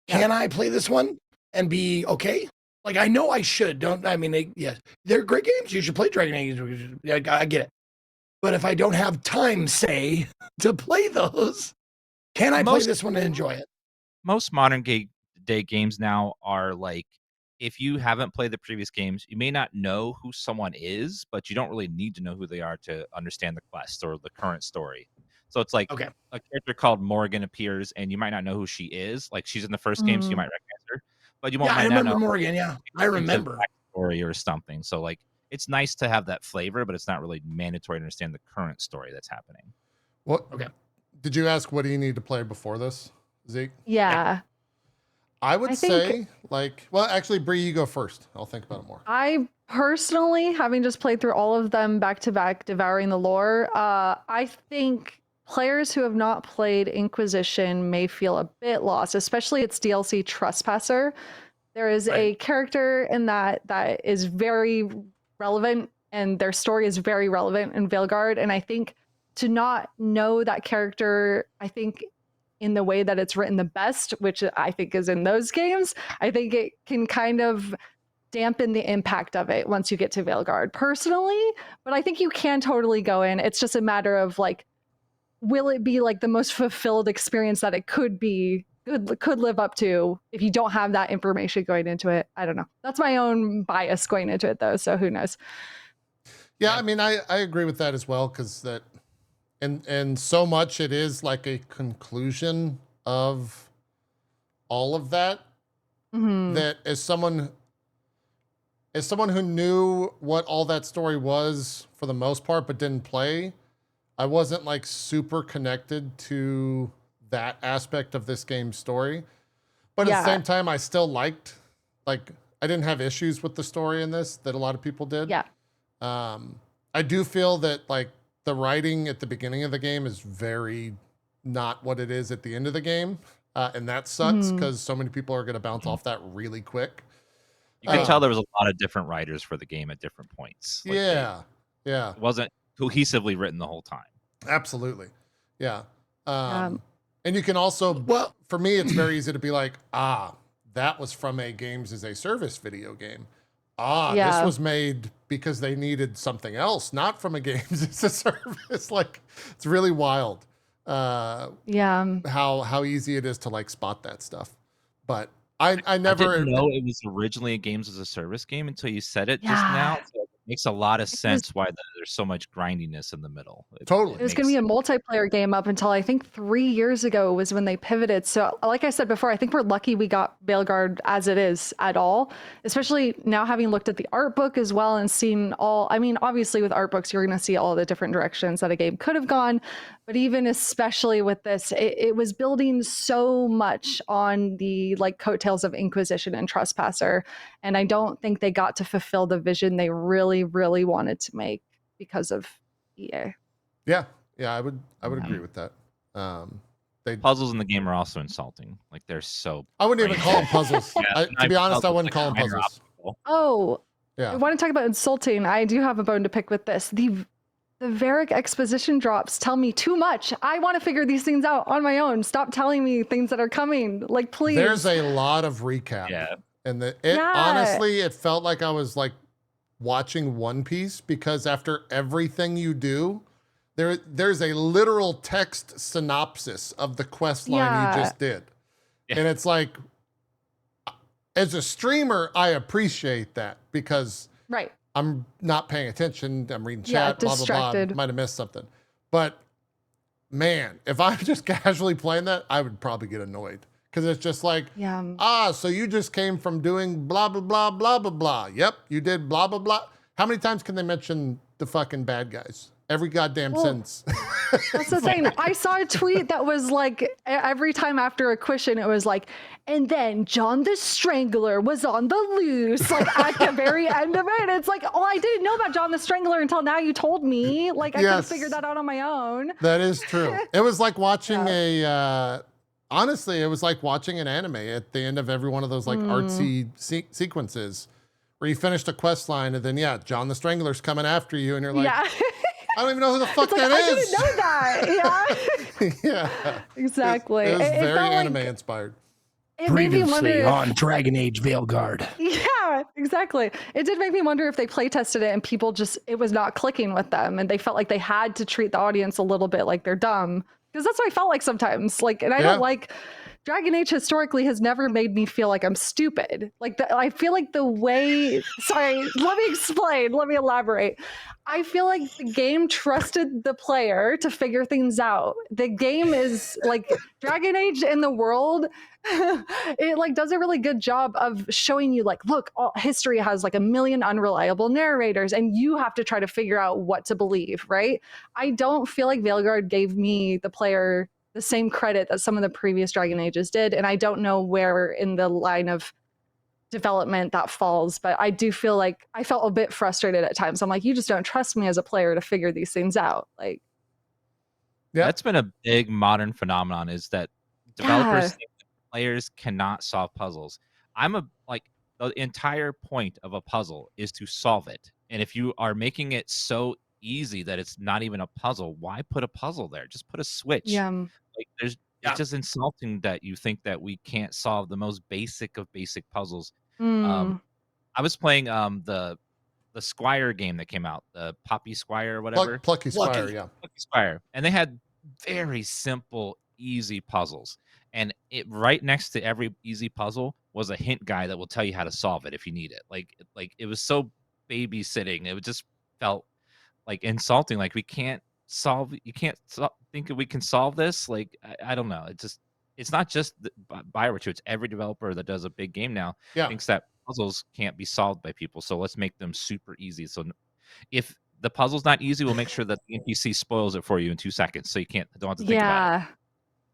Yeah. Can I play this one and be okay? Like I know I should. Yes, they're great games. You should play Dragon Age. Yeah, I get it. But if I don't have time, say, to play those, can I play this one and enjoy it? Most modern day games now are like, if you haven't played the previous games, you may not know who someone is, but you don't really need to know who they are to understand the quest or the current story. So it's like Okay. a character called Morgan appears, and you might not know who she is. Like she's in the first game, so you might recognize her, but you won't Yeah, I might not remember know Morgan. Yeah, I remember. story or something. So like it's nice to have that flavor, but it's not really mandatory to understand the current story that's happening. What? Okay. Did you ask what do you need to play before this, Zeke? Yeah. I would I think- say, like, well, actually, Bree, you go first. I'll think about it more. I personally, having just played through all of them back to back, devouring the lore, I think players who have not played Inquisition may feel a bit lost, especially its DLC Trespasser. There is a character in that is very relevant, and their story is very relevant in Veilguard. And I think to not know that character, I think in the way that it's written the best, which I think is in those games, I think it can kind of dampen the impact of it once you get to Veilguard personally. But I think you can totally go in. It's just a matter of like, will it be like the most fulfilled experience that it could be, could live up to if you don't have that information going into it? I don't know. That's my own bias going into it though, so who knows? Yeah, I mean, I agree with that as well, because that, and so much it is like a conclusion of all of that. That as someone who knew what all that story was for the most part, but didn't play, I wasn't like super connected to that aspect of this game's story. But at the same time, I still liked, like, I didn't have issues with the story in this that a lot of people did. Yeah. I do feel that like the writing at the beginning of the game is very not what it is at the end of the game. And that sucks because so many people are going to bounce off that really quick. You can tell there was a lot of different writers for the game at different points. Like yeah. It wasn't cohesively written the whole time. Absolutely. Yeah. And you can also, well, for me, it's very easy to be like, that was from a games as a service video game. This was made because they needed something else, not from a games as a service. Like, it's really wild. How easy it is to like spot that stuff. But I never didn't know it was originally a games as a service game until you said it just now. So it makes a lot of sense why there's so much grindiness in the middle. It was going to be a multiplayer game up until I think 3 years ago was when they pivoted. So like I said before, I think we're lucky we got Veilguard as it is at all, especially now having looked at the art book as well and seen all, I mean, obviously with art books, you're going to see all the different directions that a game could have gone. But even especially with this, it was building so much on the like coattails of Inquisition and Trespasser. And I don't think they got to fulfill the vision they really, really wanted to make because of EA. Yeah, I would agree with that. Puzzles in the game are also insulting. Like they're so. I wouldn't even call them puzzles. To be honest, I wouldn't call them puzzles. Oh, yeah. I want to talk about insulting. I do have a bone to pick with this. The Varric exposition drops tell me too much. I want to figure these things out on my own. Stop telling me things that are coming. Like, please. There's a lot of recap. Yeah. And honestly, it felt like I was like watching One Piece, because after everything you do, there's a literal text synopsis of the quest line you just did. Yeah. And it's like, as a streamer, I appreciate that because I'm not paying attention. I'm reading chat, blah, blah, blah. Might have missed something. But man, if I'm just casually playing that, I would probably get annoyed. Because it's just like, so you just came from doing blah, blah, blah, blah, blah, blah. Yep, you did blah, blah, blah. How many times can they mention the fucking bad guys? Every goddamn sentence. That's the thing. I saw a tweet that was like, every time after a question, it was like, and then John the Strangler was on the loose, like at the very end of it. It's like, oh, I didn't know about John the Strangler until now you told me. Like, I could have figured that out on my own. That is true. It was like watching honestly, it was like watching an anime at the end of every one of those like artsy sequences where you finished a quest line and then, John the Strangler's coming after you and you're like, I don't even know who the fuck that is. I didn't know that. Yeah. Exactly. It was very anime inspired. It made me wonder on Dragon Age Veilguard. Yeah, exactly. It did make me wonder if they play tested it and people it was not clicking with them and they felt like they had to treat the audience a little bit like they're dumb. Because that's what I felt like sometimes. Like, and I don't like Dragon Age historically has never made me feel like I'm stupid. Like I feel like the way, sorry, let me explain, let me elaborate. I feel like the game trusted the player to figure things out. The game is like Dragon Age in the world. It like does a really good job of showing you like, look, history has like a million unreliable narrators and you have to try to figure out what to believe, right? I don't feel like Veilguard gave me, the player, the same credit that some of the previous Dragon Ages did. And I don't know where in the line of development that falls, but I do feel like I felt a bit frustrated at times. I'm like, you just don't trust me as a player to figure these things out. Like, That's been a big modern phenomenon, is that developers think that players cannot solve puzzles. The entire point of a puzzle is to solve it. And if you are making it so easy that it's not even a puzzle, why put a puzzle there? Just put a switch. yeah. Like it's just insulting that you think that we can't solve the most basic of basic puzzles. I was playing the Squire game that came out, the Poppy Squire or whatever. Plucky Squire, yeah. Plucky Squire. And they had very simple, easy puzzles. And it right next to every easy puzzle was a hint guy that will tell you how to solve it if you need it. Like it was so babysitting. It just felt like insulting. Like you can't think we can solve this. Like I don't know. It's not just Bioware, it's every developer that does a big game now thinks that puzzles can't be solved by people. So let's make them super easy. So if the puzzle's not easy, we'll make sure that the NPC spoils it for you in 2 seconds, so you don't have to think about it.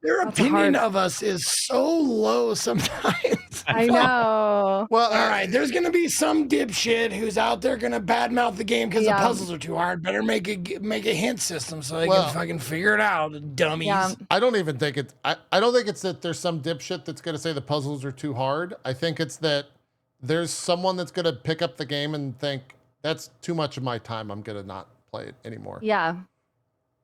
Their opinion of us is so low sometimes. I know. Well, all right, there's going to be some dipshit who's out there going to badmouth the game because the puzzles are too hard. Better make a hint system so they can fucking figure it out, dummies. Yeah. I don't even think it's I don't think it's that there's some dipshit that's going to say the puzzles are too hard. I think it's that there's someone that's going to pick up the game and think that's too much of my time. I'm going to not play it anymore. Yeah.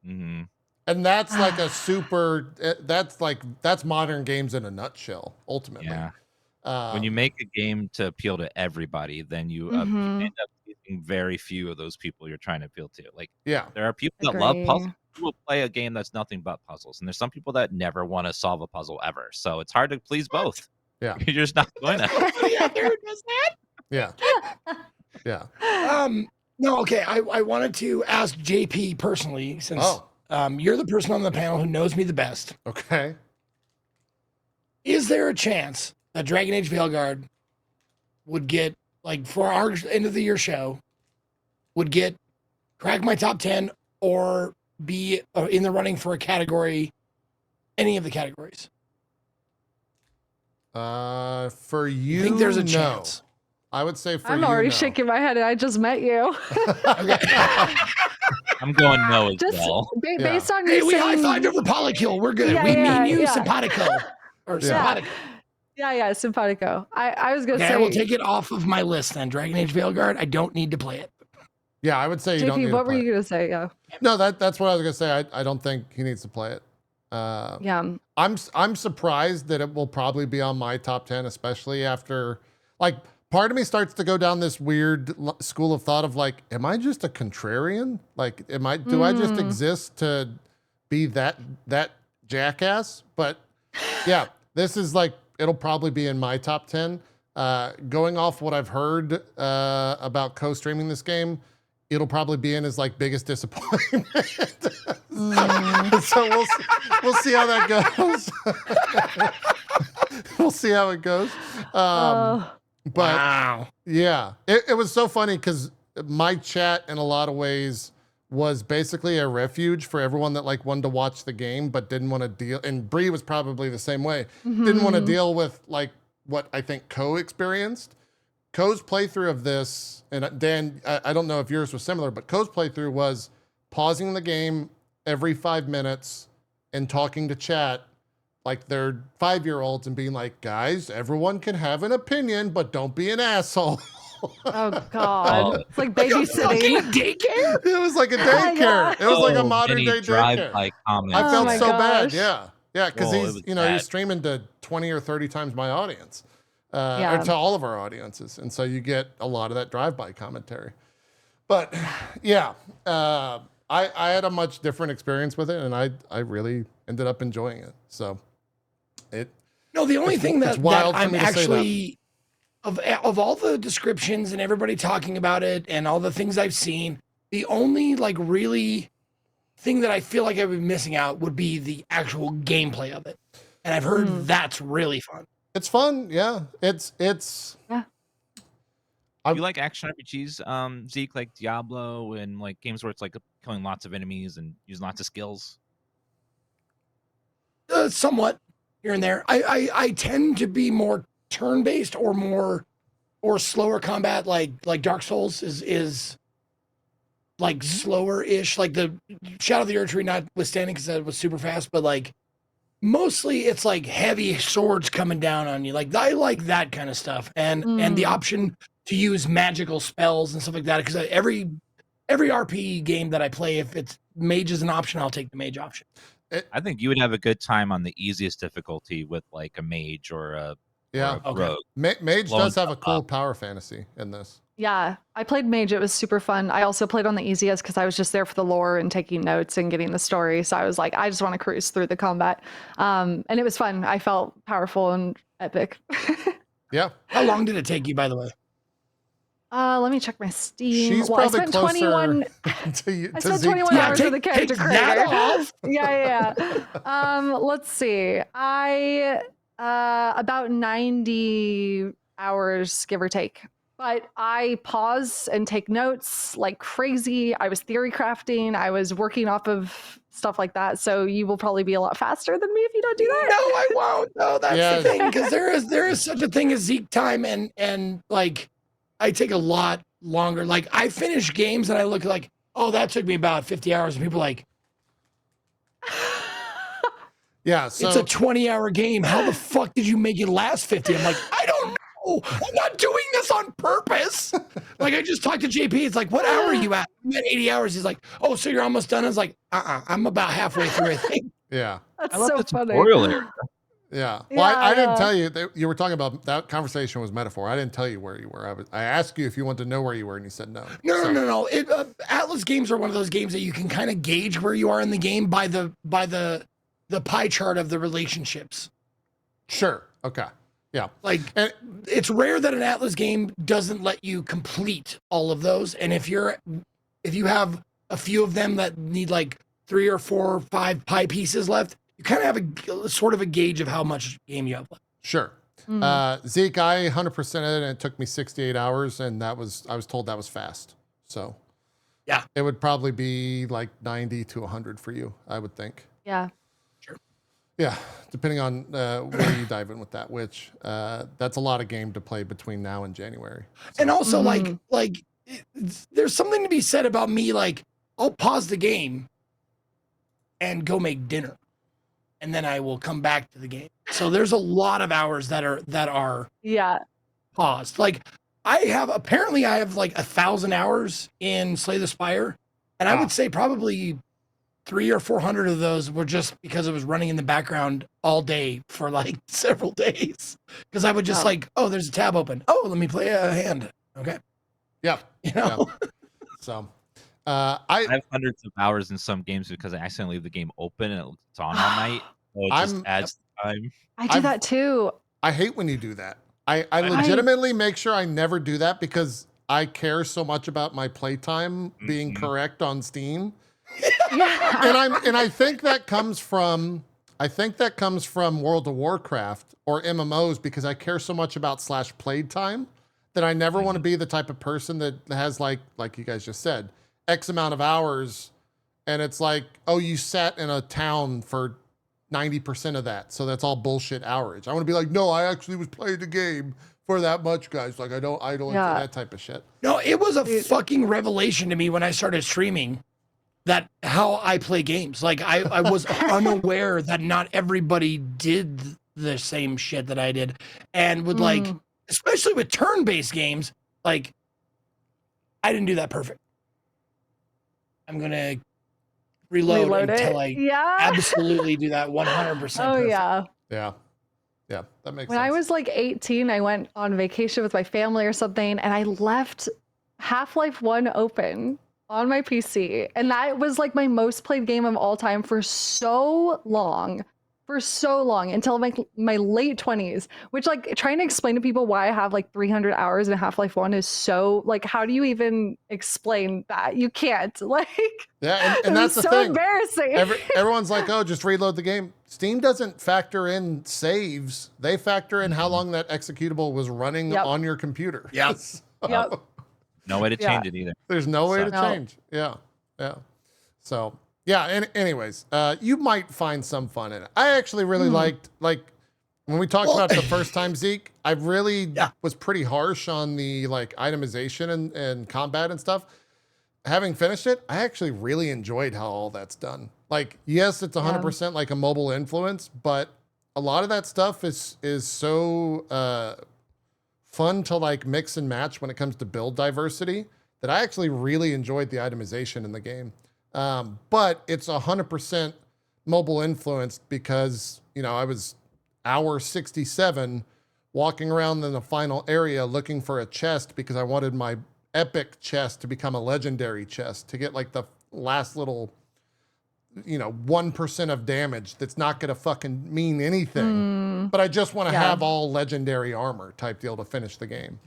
Mm-hmm. And that's like a super, that's modern games in a nutshell, ultimately. Yeah. When you make a game to appeal to everybody, then you end up getting very few of those people you're trying to appeal to. Like, there are people that love puzzles who will play a game that's nothing but puzzles. And there's some people that never want to solve a puzzle ever. So it's hard to please both. Yeah. You're just not going to. Somebody out there who does that? Yeah. Yeah. No, okay. I wanted to ask JP personally, since you're the person on the panel who knows me the best. Okay. Is there a chance that Dragon Age Veilguard would get, like, for our end of the year show, would get crack my top 10 or be in the running for a category, any of the categories? For you, I think there's a chance. I would say for I'm you, already no. shaking my head and I just met you. I'm going no as well. Based on hey, you we saying... high-fived over Polykill. We're good. We mean you, simpatico. Or simpatico. Yeah, simpatico. I was going to say... I will take it off of my list then. Dragon Age Veilguard, I don't need to play it. Yeah, I would say you don't need JP, what to play were you going to say? Yeah. No, that's what I was going to say. I don't think he needs to play it. I'm surprised that it will probably be on my top 10, especially after, like, part of me starts to go down this weird school of thought of like, am I just a contrarian? Like, do I just exist to be that jackass? But yeah, this is like, it'll probably be in my top 10. Going off what I've heard about co-streaming this game, it'll probably be in his like biggest disappointment. So we'll see how that goes. We'll see how it goes. But yeah, it was so funny because my chat in a lot of ways was basically a refuge for everyone that like wanted to watch the game but didn't want to deal. And Bree was probably the same way. Didn't want to deal with like what I think Co experienced. Co's playthrough of this, and Dan, I don't know if yours was similar, but Co's playthrough was pausing the game every 5 minutes and talking to chat like they're 5-year-olds and being like, guys, everyone can have an opinion, but don't be an asshole. Oh God. It's like babysitting. Daycare? It was like a daycare. It was like a modern day daycare. I felt so bad. Yeah. Yeah. Cause he's streaming to 20 or 30 times my audience, or to all of our audiences. And so you get a lot of that drive-by commentary, but yeah, I had a much different experience with it and I really ended up enjoying it. So No, the only thing it's that wild for I'm me to say that. actually of all the descriptions and everybody talking about it and all the things I've seen, the only like really thing that I feel like I've been missing out would be the actual gameplay of it. And I've heard that's really fun. It's fun, yeah. It's Yeah. Do you like action RPGs, Zeke, like Diablo and like games where it's like killing lots of enemies and using lots of skills? Somewhat here and there. I tend to be more turn-based or slower combat, like Dark Souls is like slower-ish, like the Shadow of the Erdtree notwithstanding because that was super fast, but like mostly it's like heavy swords coming down on you. Like I like that kind of stuff, and the option to use magical spells and stuff like that. Because every RP game that I play, if it's mage is an option, I'll take the mage option. I think you would have a good time on the easiest difficulty with like a mage or a rogue. Mage does have a cool power fantasy in this. Yeah, I played Mage. It was super fun. I also played on the easiest because I was just there for the lore and taking notes and getting the story. So I was like, I just want to cruise through the combat. And it was fun. I felt powerful and epic. Yeah. How long did it take you, by the way? Let me check my Steam. She's well, I probably spent closer 21. I spent 21 hours with the character creator. Yeah. Let's see. I about 90 hours, give or take. But I pause and take notes like crazy. I was theory crafting. I was working off of stuff like that. So you will probably be a lot faster than me if you don't do that. No, I won't. No, that's the thing. Because there is such a thing as Zeke time, and like I take a lot longer. Like I finish games and I look like, oh, that took me about 50 hours, and people are like, yeah, so it's a 20-hour game. How the fuck did you make it last 50? I'm like, I don't know. I'm not doing this on purpose. Like I just talked to JP. It's like, what hour are you at? I'm at 80 hours. He's like, oh, so you're almost done? I was like, I'm about halfway through, I think. Yeah. That's so funny. Yeah. Well, I didn't tell you. You were talking about that conversation was metaphor. I didn't tell you where you were. I asked you if you wanted to know where you were, and you said no. No. Atlas games are one of those games that you can kind of gauge where you are in the game by the pie chart of the relationships. Sure. Okay. Yeah. Like, it's rare that an Atlas game doesn't let you complete all of those. And if you have a few of them that need like 3 or 4 or 5 pie pieces left, you kind of have a sort of a gauge of how much game you have left. Sure. Zeke, I 100%ed it, and it took me 68 hours, and I was told that was fast. So yeah, it would probably be like 90 to 100 for you, I would think. Yeah. Yeah, depending on where you dive in with that, which that's a lot of game to play between now and January. So. And also, like there's something to be said about me. Like, I'll pause the game and go make dinner, and then I will come back to the game. So there's a lot of hours that are paused. Like, I have like 1,000 hours in Slay the Spire, and I would say probably 300 or 400 of those were just because it was running in the background all day for like several days. Because I would just like, oh, there's a tab open. Oh, let me play a hand. Okay. Yeah. You know. Yeah. So, I have hundreds of hours in some games because I accidentally leave the game open and it's on all night. So it just adds time. I do that too. I hate when you do that. I legitimately make sure I never do that because I care so much about my playtime being correct on Steam. and I think that comes from World of Warcraft or MMOs because I care so much about /played time that I never want to be the type of person that has like you guys just said, X amount of hours, and it's like, oh, you sat in a town for 90% of that, so that's all bullshit hours. I want to be like, no, I actually was playing the game for that much, guys. Like I don't do that type of shit. No, it was a fucking revelation to me when I started streaming. That how I play games. Like I was unaware that not everybody did the same shit that I did, and would like, especially with turn-based games, like I didn't do that perfect. I'm gonna reload until I absolutely do that 100%. Oh perfect. Yeah, that makes sense. When I was like 18, I went on vacation with my family or something, and I left Half-Life 1 open on my PC, and that was like my most played game of all time for so long. for so long until my late 20s, which like trying to explain to people why I have like 300 hours in Half-Life 1 is so like, how do you even explain that? You can't. Like, Yeah, it and was that's the so thing. embarrassing. Everyone's like, oh, just reload the game. Steam doesn't factor in saves. They factor in how long that executable was running on your computer. Yep. So, Yep. No way to change it either. there's no way to Sucks. change. Yeah. So yeah. Anyways, you might find some fun in it. I actually really liked like when we talked about it the first time, Zeke. I really was pretty harsh on the like itemization and combat and stuff. Having finished it, I actually really enjoyed how all that's done. Like, yes, it's 100% like a mobile influence, but a lot of that stuff is so fun to like mix and match when it comes to build diversity that I actually really enjoyed the itemization in the game. But it's 100% mobile influenced because, you know, I was hour 67 walking around in the final area looking for a chest because I wanted my epic chest to become a legendary chest to get like the last little, you know, 1% of damage that's not going to fucking mean anything. But I just want to have all legendary armor type deal to finish the game.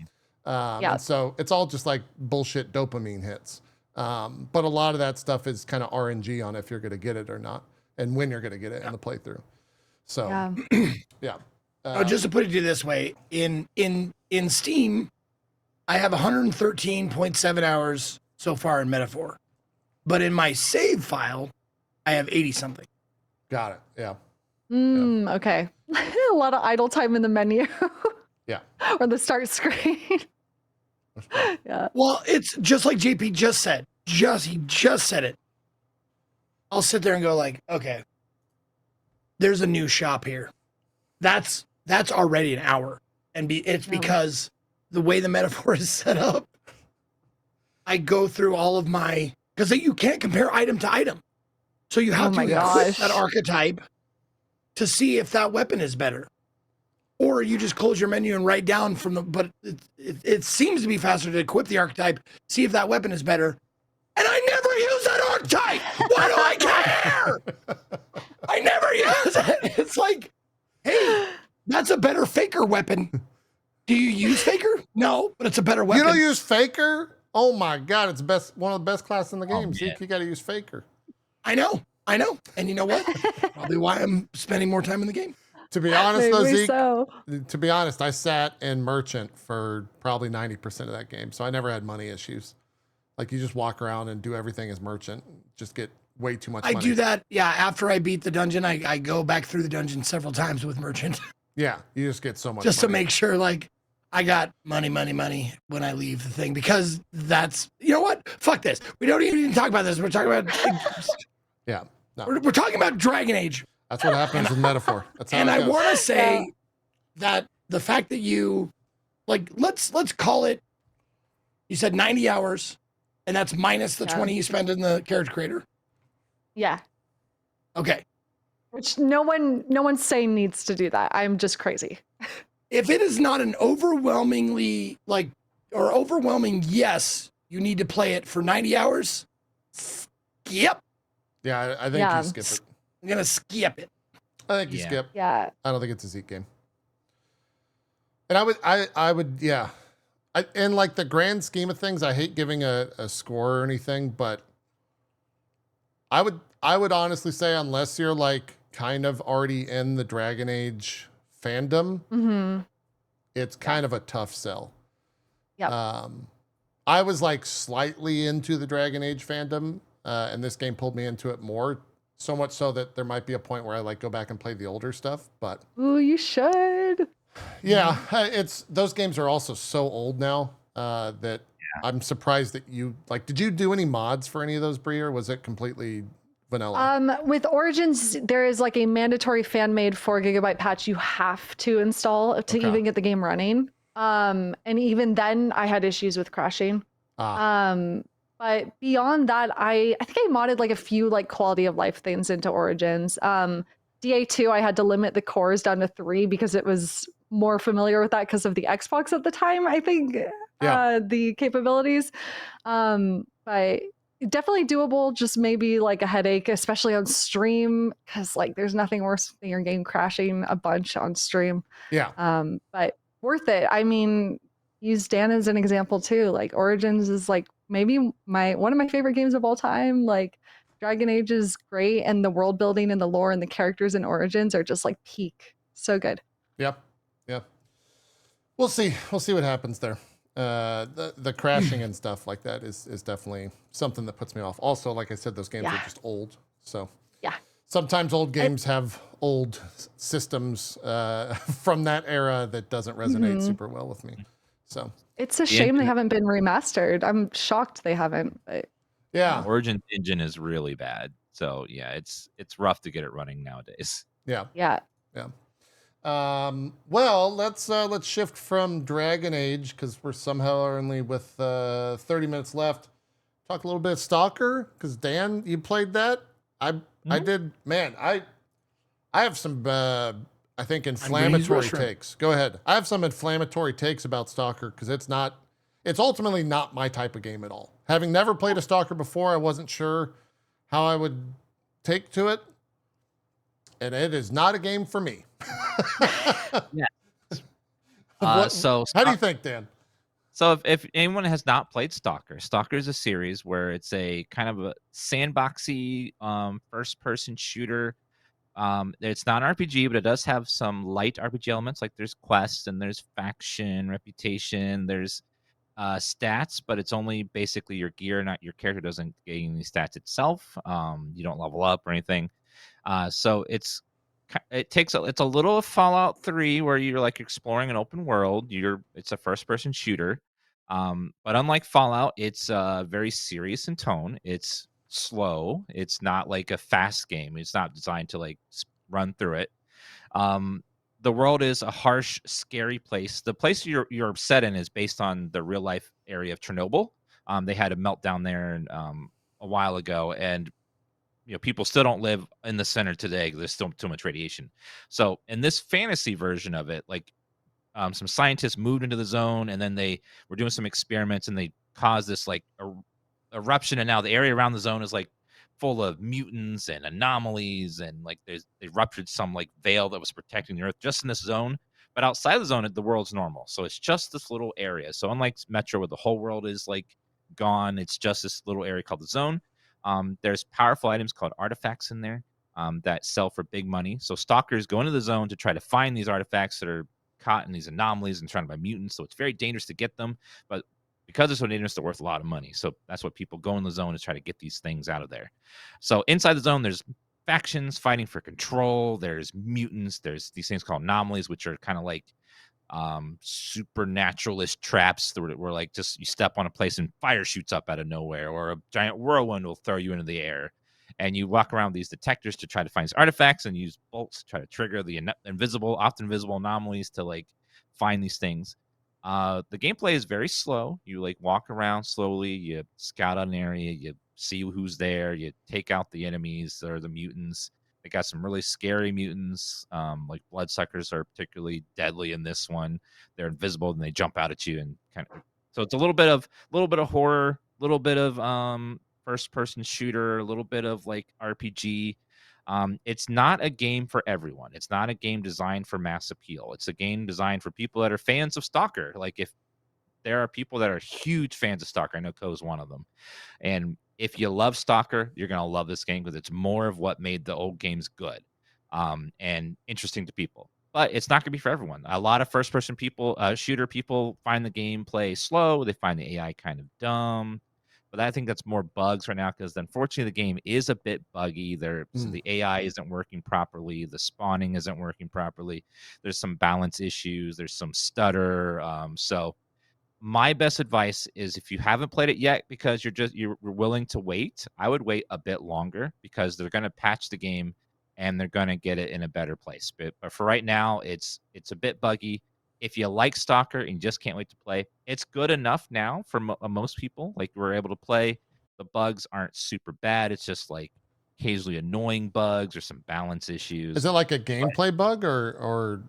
And so it's all just like bullshit dopamine hits. But a lot of that stuff is kind of RNG on if you're going to get it or not and when you're going to get it in the playthrough. So, Just to put it to you this way, in Steam, I have 113.7 hours so far in Metaphor, but in my save file, I have 80 something. Got it. Yeah. Okay. A lot of idle time in the menu. Or the start screen. Well, it's just like JP just said. He just said it. I'll sit there and go like, okay, there's a new shop here. That's already an hour, and it's because the way the Metaphor is set up, I go through all of my, because you can't compare item to item. So you have to equip that archetype to see if that weapon is better. Or you just close your menu and write down from the, but it seems to be faster to equip the archetype, see if that weapon is better. And I never use that archetype. Why do I care? I never use it. It's like, hey, that's a better Faker weapon. Do you use Faker? No, but it's a better weapon. You don't use Faker? Oh my God, it's one of the best classes in the game. Zeke, you got to use Faker. I know. And you know what? Probably why I'm spending more time in the game. To be honest, though, Zeke, to be honest, I sat in Merchant for probably 90% of that game, so I never had money issues. Like, you just walk around and do everything as Merchant, just get way too much money. I do that, after I beat the dungeon, I go back through the dungeon several times with Merchant. Yeah, you just get so much just money. To make sure, like, I got money when I leave the thing, because that's, you know what? Fuck this. We don't even need to talk about this. We're talking about... We're talking about Dragon Age. That's what happens with Metaphor. That's how and it goes. I want to say that the fact that you, like, let's call it, you said 90 hours, and that's minus the 20 you spend in the character creator. Yeah. Okay. Which no one's saying needs to do that. I'm just crazy. If it is not an overwhelming yes, you need to play it for 90 hours. Skip. Yeah, I think you skip it. I'm gonna skip it. I think you skip. Yeah. I don't think it's a Zeke game. And I would, in like the grand scheme of things, I hate giving a score or anything, but I would honestly say, unless you're like kind of already in the Dragon Age fandom, it's kind of a tough sell. Yeah. I was like slightly into the Dragon Age fandom, and this game pulled me into it more. So much so that there might be a point where I like go back and play the older stuff, but ooh, you should. Yeah, those games are also so old now that I'm surprised that you like. Did you do any mods for any of those, Brie, or was it completely vanilla? With Origins, there is like a mandatory fan-made 4 GB patch you have to install to even get the game running. And even then, I had issues with crashing. But beyond that, I think I modded like a few like quality of life things into Origins. DA2, I had to limit the cores down to 3 because it was more familiar with that because of the Xbox at the time, I think, the capabilities. But definitely doable, just maybe like a headache, especially on stream, because like there's nothing worse than your game crashing a bunch on stream. Yeah. But worth it. I mean, use Dan as an example too. Like Origins is like maybe one of my favorite games of all time. Like Dragon Age is great, and the world building and the lore and the characters in Origins are just like peak. So good. Yep. Yep. We'll see. We'll see what happens there. The crashing and stuff like that is definitely something that puts me off. Also, like I said, those games are just old. So Yeah. sometimes old games have old systems from that era that doesn't resonate super well with me. So It's a shame they haven't been remastered. I'm shocked they haven't. But yeah, Origin engine is really bad. So yeah, it's rough to get it running nowadays. yeah, yeah. yeah. Well, let's shift from Dragon Age because we're somehow only with 30 minutes left. Talk a little bit of Stalker because Dan, you played that. I did. Man, I have some I think inflammatory takes. Go ahead. I have some inflammatory takes about Stalker because it's ultimately not my type of game at all. Having never played a Stalker before, I wasn't sure how I would take to it, and it is not a game for me. Yeah. How do you think, Dan? So if anyone has not played Stalker, Stalker is a series where it's a kind of a sandboxy first-person shooter. It's not an RPG, but it does have some light RPG elements. Like there's quests and there's faction, reputation, there's stats, but it's only basically your gear, not your character doesn't gain any stats itself. You don't level up or anything. So it's a little Fallout 3 where you're like exploring an open world. It's a first person shooter. But unlike Fallout, it's very serious in tone. It's slow. It's not like a fast game. It's not designed to like run through it. The world is a harsh, scary place. The place you're set in is based on the real life area of Chernobyl. They had a meltdown there a while ago, and people still don't live in the center today. There's still too much radiation. So in this fantasy version of it, like some scientists moved into the zone, and then they were doing some experiments, and they caused this like eruption, and now the area around the zone is like full of mutants and anomalies, and like they ruptured some like veil that was protecting the earth just in this zone. But outside the zone, the world's normal. So it's just this little area. So unlike Metro, where the whole world is like gone, it's just this little area called the zone. There's powerful items called artifacts in there that sell for big money. So stalkers go into the zone to try to find these artifacts that are caught in these anomalies and trying to buy mutants. So it's very dangerous to get them, but because it's so dangerous, they're worth a lot of money. So that's what people go in the zone to try to get these things out of there. So inside the zone, there's factions fighting for control. There's mutants. There's these things called anomalies, which are kind of like supernaturalist traps where like just you step on a place and fire shoots up out of nowhere, or a giant whirlwind will throw you into the air. And you walk around these detectors to try to find these artifacts and use bolts to try to trigger the often invisible anomalies to like find these things. The gameplay is very slow. You like walk around slowly, you scout out an area, you see who's there, you take out the enemies or the mutants. They got some really scary mutants, like bloodsuckers are particularly deadly in this one. They're invisible and they jump out at you and kind of. So it's a little bit of horror, a little bit of first person shooter, a little bit of like RPG. It's not a game for everyone. It's not a game designed for mass appeal. It's a game designed for people that are fans of Stalker. Like if there are people that are huge fans of Stalker, I know Ko is one of them. And if you love Stalker, you're going to love this game because it's more of what made the old games good and interesting to people. But it's not going to be for everyone. A lot of first-person shooter people find the gameplay slow. They find the AI kind of dumb. But I think that's more bugs right now because unfortunately the game is a bit buggy. So the AI isn't working properly. The spawning isn't working properly. There's some balance issues. There's some stutter. So my best advice is if you haven't played it yet because you're willing to wait, I would wait a bit longer because they're going to patch the game and they're going to get it in a better place. But for right now, it's a bit buggy. If you like Stalker and you just can't wait to play, it's good enough now for most people. Like we're able to play. The bugs aren't super bad. It's just like occasionally annoying bugs or some balance issues. Is it like a gameplay bug or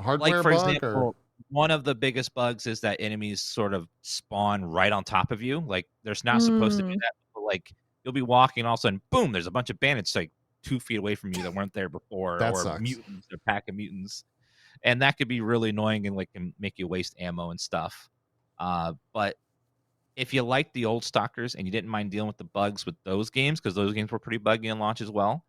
hardware like for bug? example, one of the biggest bugs is that enemies sort of spawn right on top of you. Like there's not supposed to be that. like you'll be walking, all of a sudden, boom, there's a bunch of bandits like 2 feet away from you that weren't there before, That or sucks. mutants, or pack of mutants, and that could be really annoying and like can make you waste ammo and stuff. But if you like the old Stalkers and you didn't mind dealing with the bugs with those games, because those games were pretty buggy in launch as well,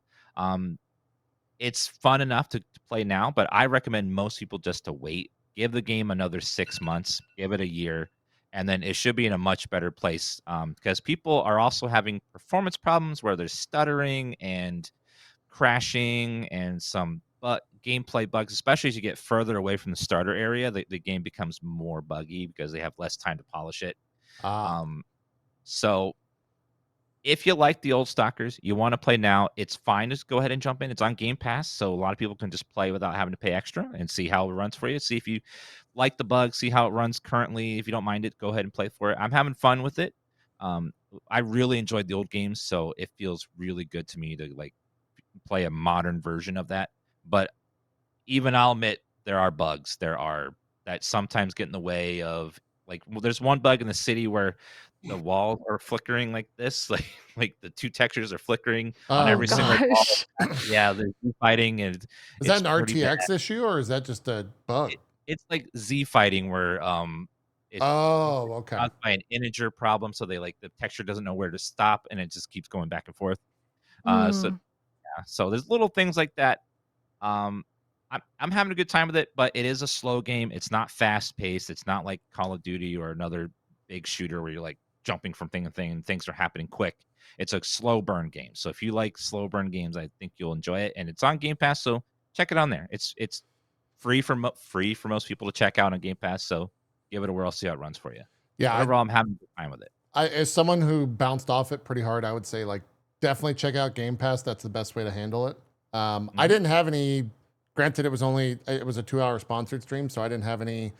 it's fun enough to play now. But I recommend most people just to wait, give the game another 6 months, give it a year, and then it should be in a much better place. Because people are also having performance problems where there's stuttering and crashing and some gameplay bugs, especially as you get further away from the starter area. The game becomes more buggy because they have less time to polish it. So if you like the old Stalkers, you want to play now, it's fine. Just go ahead and jump in. It's on Game Pass, so a lot of people can just play without having to pay extra and see how it runs for you. See if you like the bug, see how it runs currently. If you don't mind it, go ahead and play for it. I'm having fun with it. I really enjoyed the old games, so it feels really good to me to like play a modern version of that. But even I'll admit there are bugs. There are that sometimes get in the way of like, well, there's one bug in the city where the walls are flickering like this, like the 2 textures are flickering on Oh, every single wall. Gosh. Yeah, there's fighting, and Is that it's an pretty bad. RTX issue or is that just a bug? It's like Z fighting where it's Oh, okay. caused by an integer problem, so they like the texture doesn't know where to stop, and it just keeps going back and forth. So Mm. yeah, so there's little things like that. Um, I'm having a good time with it, but it is a slow game. It's not fast paced. It's not like Call of Duty or another big shooter where you're like jumping from thing to thing and things are happening quick. It's a slow burn game. So if you like slow burn games, I think you'll enjoy it. And it's on Game Pass, so check it on there. It's free for most people to check out on Game Pass. So give it a whirl, see how it runs for you. Yeah, Overall, I'm having a good time with it. as someone who bounced off it pretty hard, I would say like definitely check out Game Pass. That's the best way to handle it. I didn't have any. Granted, it was a 2-hour sponsored stream, so I didn't have any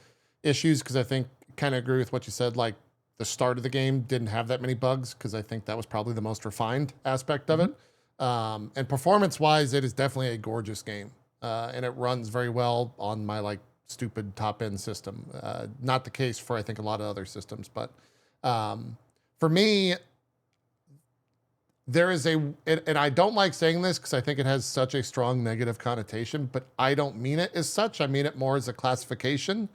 issues because I think kind of agree with what you said. Like the start of the game didn't have that many bugs because I think that was probably the most refined aspect of it. And performance wise, it is definitely a gorgeous game, and it runs very well on my like stupid top end system. Not the case for I think a lot of other systems, but for me, there is and I don't like saying this because I think it has such a strong negative connotation, but I don't mean it as such. I mean it more as a classification.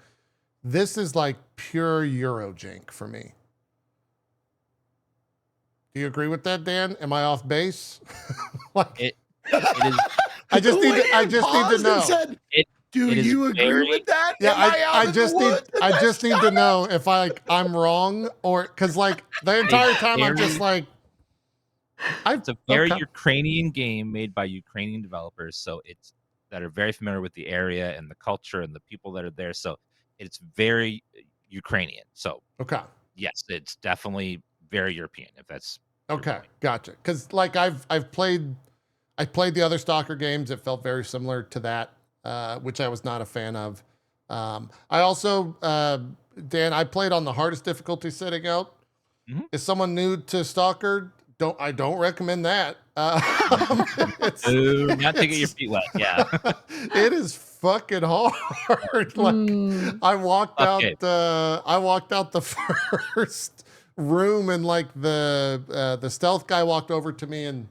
This is like pure Eurojank for me. Do you agree with that, Dan? Am I off base? Like, It is. I just need to. I just need to know. Said, It do is you agree very- with that? Yeah, Am out I in just the need. woods? I just need to know if I'm wrong or because like the entire time I'm just like. It's a very okay. Ukrainian game made by Ukrainian developers, so it's that are very familiar with the area and the culture and the people that are there. So it's very Ukrainian. So Okay. yes, it's definitely very European. If that's Okay, gotcha. Because like I played the other Stalker games. It felt very similar to that, which I was not a fan of. I also, Dan, I played on the hardest difficulty setting out. Mhm. Is someone new to Stalker? I don't recommend that. Do not to get your feet wet. Yeah. It is fucking hard. Like I walked Okay. out. I walked out the first room, and like the stealth guy walked over to me, and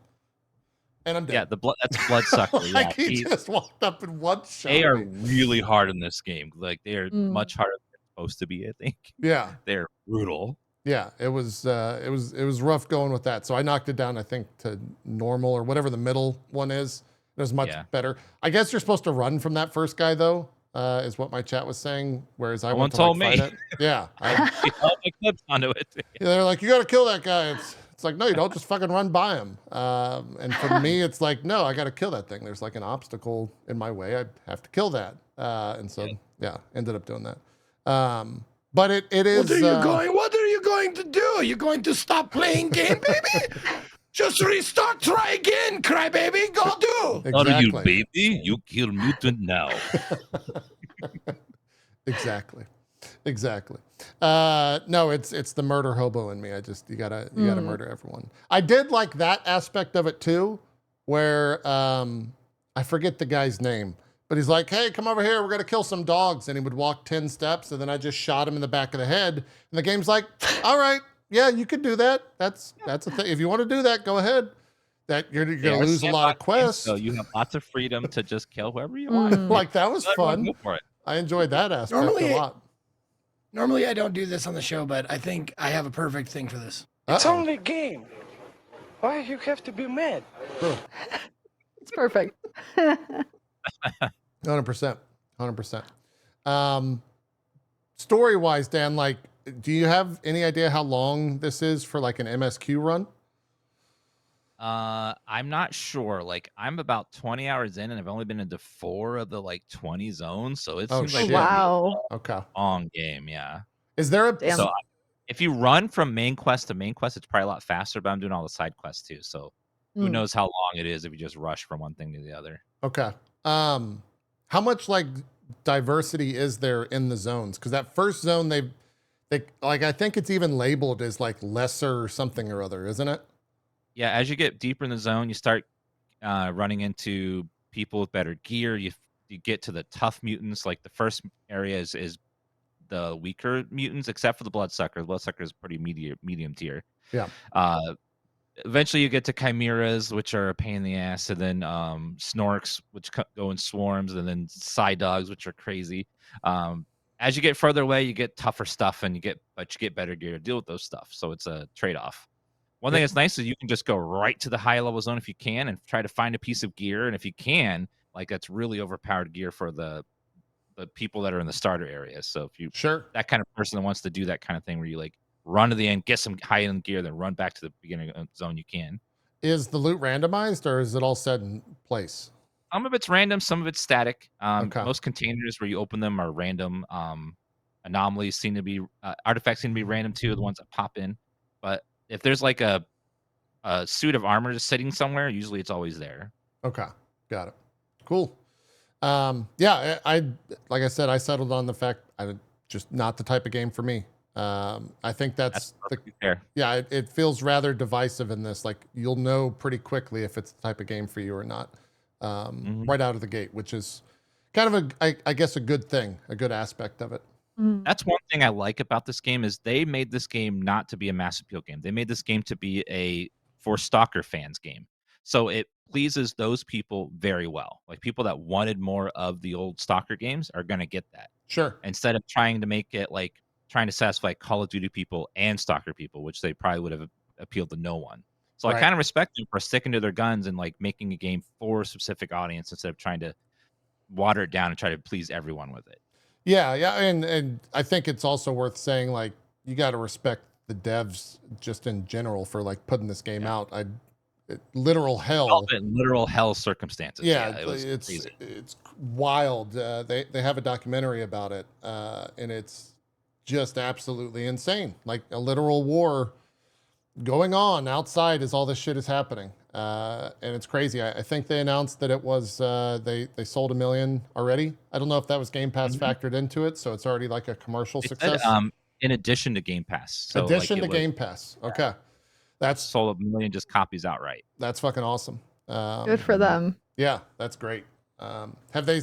I'm dead. Yeah, that's Bloodsucker. Like Yeah. he just walked up and one shot. They are me. really hard in this game. Like they are much harder than they're supposed to be, I think. Yeah. They're brutal. Yeah, it was rough going with that. So I knocked it down, I think, to normal or whatever the middle one is. It was much better. I guess you're supposed to run from that first guy though, is what my chat was saying. Whereas I went to told like, me. fight it. Yeah, All my clips onto it. they're like, you got to kill that guy. It's like, no, you don't. Just fucking run by him. And for me, it's like, no, I got to kill that thing. There's like an obstacle in my way. I have to kill that. And so ended up doing that. But it is. What are you going to do? Are you going to stop playing game, baby? Just restart, try again, crybaby. Go do. Exactly. Are you baby? You kill mutant now. Exactly. No, it's the murder hobo in me. You gotta murder everyone. I did like that aspect of it too, where I forget the guy's name. But he's like, hey, come over here. We're going to kill some dogs. And he would walk 10 steps. And then I just shot him in the back of the head. And the game's like, all right, Yeah, you could do that. That's a thing. If you want to do that, go ahead. That you're They gonna are lose a lot of sandbox games, quests. so you have lots of freedom to just kill whoever you want. Mm. Like that was Let everyone fun. go for it. I enjoyed that aspect a lot. Normally I don't do this on the show, but I think I have a perfect thing for this. It's only a game. Why you have to be mad? It's perfect. 100%. 100%. Story-wise, Dan, like, do you have any idea how long this is for like an MSQ run? I'm not sure. Like, I'm about 20 hours in, and I've only been into 4 of the like 20 zones, so it Oh, seems like shit. Wow. Okay. a long game. Yeah. Is there a Damn. So if you run from main quest to main quest, it's probably a lot faster. But I'm doing all the side quests too, so who Mm. knows how long it is if you just rush from one thing to the other. Okay. How much like diversity is there in the zones? Because that first zone, they like, I think it's even labeled as like lesser something or other, isn't it? Yeah, as you get deeper in the zone, you start running into people with better gear. You get to the tough mutants. Like the first area is the weaker mutants, except for the Bloodsucker. The Bloodsucker is pretty medium tier. Yeah. Eventually, you get to Chimeras, which are a pain in the ass, and then Snorks, which go in swarms, and then Psy Dogs, which are crazy. As you get further away, you get tougher stuff, and you get better gear to deal with those stuff. So it's a trade-off. One thing that's nice is you can just go right to the high level zone if you can, and try to find a piece of gear. And if you can, like that's really overpowered gear for the people that are in the starter areas. So if you that kind of person that wants to do that kind of thing, where you like run to the end, get some high end gear, then run back to the beginning zone, you can. Is the loot randomized or is it all set in place? Some of it's random, some of it's static. Okay. Most containers where you open them are random. Anomalies seem to be artifacts seem to be random too, the ones that pop in. But if there's like a suit of armor just sitting somewhere, usually it's always there. Okay, got it. Cool. Yeah, I like I said, I settled on the fact I just not the type of game for me. I think that's fair. Yeah, it feels rather divisive in this. Like you'll know pretty quickly if it's the type of game for you or not, right out of the gate, which is kind of I guess a good thing, a good aspect of it. That's one thing I like about this game is they made this game not to be a mass appeal game. They made this game to be for Stalker fans game. So it pleases those people very well. Like people that wanted more of the old Stalker games are going to get that. Sure. Instead of trying to make it like trying to satisfy Call of Duty people and Stalker people, which they probably would have appealed to no one. So I kind of respect them for sticking to their guns and like making a game for a specific audience instead of trying to water it down and try to please everyone with it. Yeah, and I think it's also worth saying like you got to respect the devs just in general for like putting this game out. Literal hell. Literal hell circumstances. Yeah, it's crazy. It's wild. They have a documentary about it, and it's just absolutely insane. Like a literal war going on outside as all this shit is happening, and it's crazy. I think they announced that it was they sold 1 million already. I don't know if that was Game Pass factored into it, so it's already like a commercial success. In addition to Game Pass. So addition to Game Pass. Okay. That's sold 1 million just copies outright. That's fucking awesome. Good for them. Yeah, that's great. Have they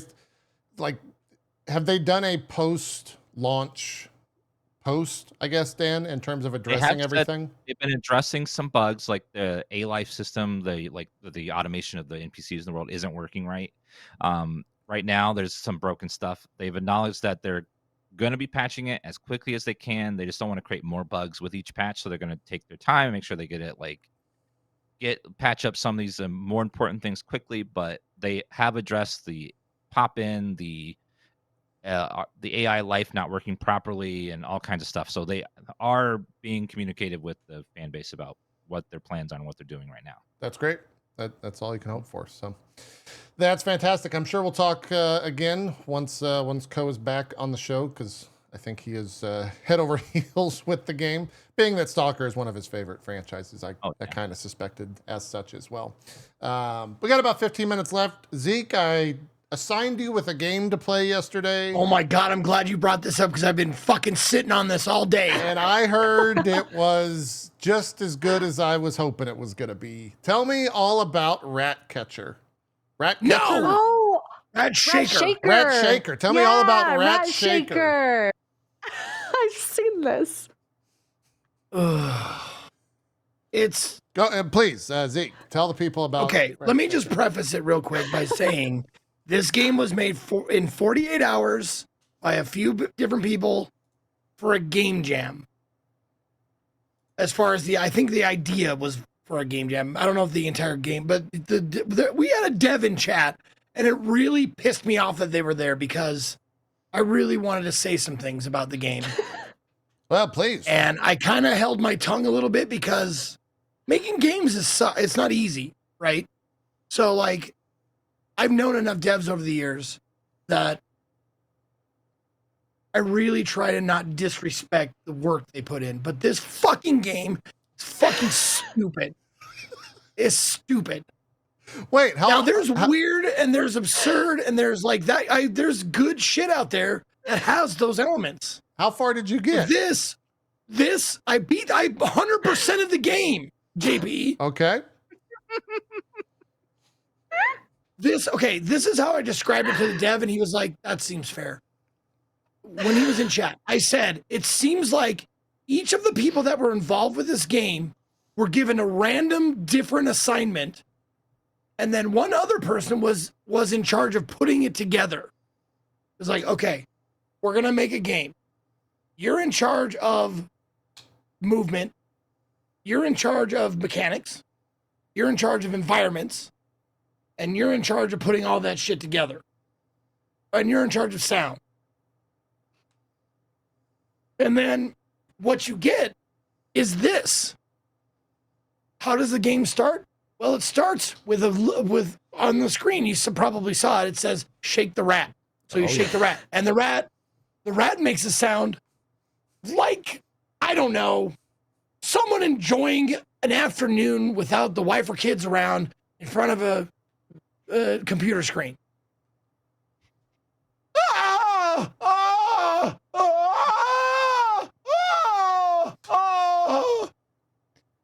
done a post-launch post, I guess, Dan, in terms of addressing everything? They've been addressing some bugs like the A-Life system, the automation of the NPCs in the world isn't working right. Right now there's some broken stuff. They've acknowledged that they're going to be patching it as quickly as they can. They just don't want to create more bugs with each patch, so they're going to take their time and make sure they patch up some of these more important things quickly. But they have addressed the pop-in, the AI life not working properly, and all kinds of stuff. So they are being communicated with the fan base about what their plans are and what they're doing right now. That's great. That's all you can hope for. So that's fantastic. I'm sure we'll talk again once Ko is back on the show, because I think he is head over heels with the game, being that Stalker is one of his favorite franchises. I kind of suspected as such as well. We got about 15 minutes left. Zeke, I assigned you with a game to play yesterday. Oh my God, I'm glad you brought this up because I've been fucking sitting on this all day. And I heard it was just as good as I was hoping it was going to be. Tell me all about Ratcatcher. Ratcatcher? Oh, Ratshaker. Ratshaker. Tell me all about Ratshaker. I've seen this. It's Go please, Zeke, tell the people about. okay. Let me just preface it real quick by saying this game was made in 48 hours by a few different people for a game jam. As far as I think the idea was for a game jam. I don't know if the entire game, but we had a dev in chat, and it really pissed me off that they were there because I really wanted to say some things about the game. Well, please. And I kind of held my tongue a little bit because making games it's not easy, right? So like, I've known enough devs over the years that I really try to not disrespect the work they put in. But this fucking game is fucking stupid. It's stupid. Wait, now there's weird and there's absurd and there's like that. There's good shit out there that has those elements. How far did you get? This I 100% of the game, JP. Okay. This is how I described it to the dev, and he was like, that seems fair. When he was in chat, I said, it seems like each of the people that were involved with this game were given a random different assignment, and then one other person was in charge of putting it together. It was like, okay, we're gonna make a game. You're in charge of movement. You're in charge of mechanics. You're in charge of environments. And you're in charge of putting all that shit together. And you're in charge of sound. And then what you get is this. How does the game start? Well, it starts with on the screen, you probably saw it, it says shake the rat. So you shake the rat. And the rat makes a sound like, I don't know, someone enjoying an afternoon without the wife or kids around in front of a computer screen.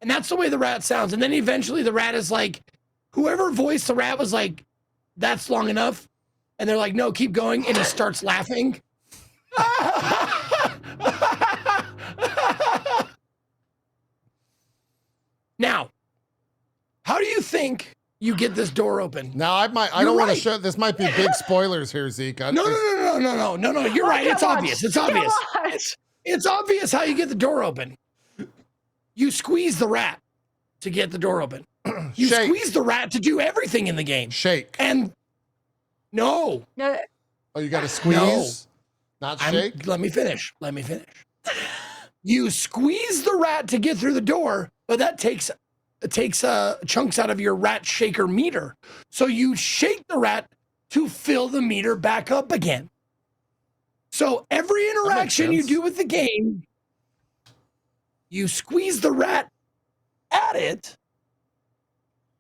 And that's the way the rat sounds. And then eventually the rat is like, whoever voiced the rat was like, that's long enough. And they're like, no, keep going. And he starts laughing. Now, how do you think you get this door open? Now I don't want to show. This might be big spoilers here, Zeke. No. You're right. It's obvious. It's obvious. It's obvious how you get the door open. You squeeze the rat to get the door open. You squeeze the rat to do everything in the game. Shake. And no. Oh, you got to squeeze, not shake. Let me finish. You squeeze the rat to get through the door, but that takes chunks out of your Ratshaker meter. So you shake the rat to fill the meter back up again. So every interaction you do with the game, you squeeze the rat at it,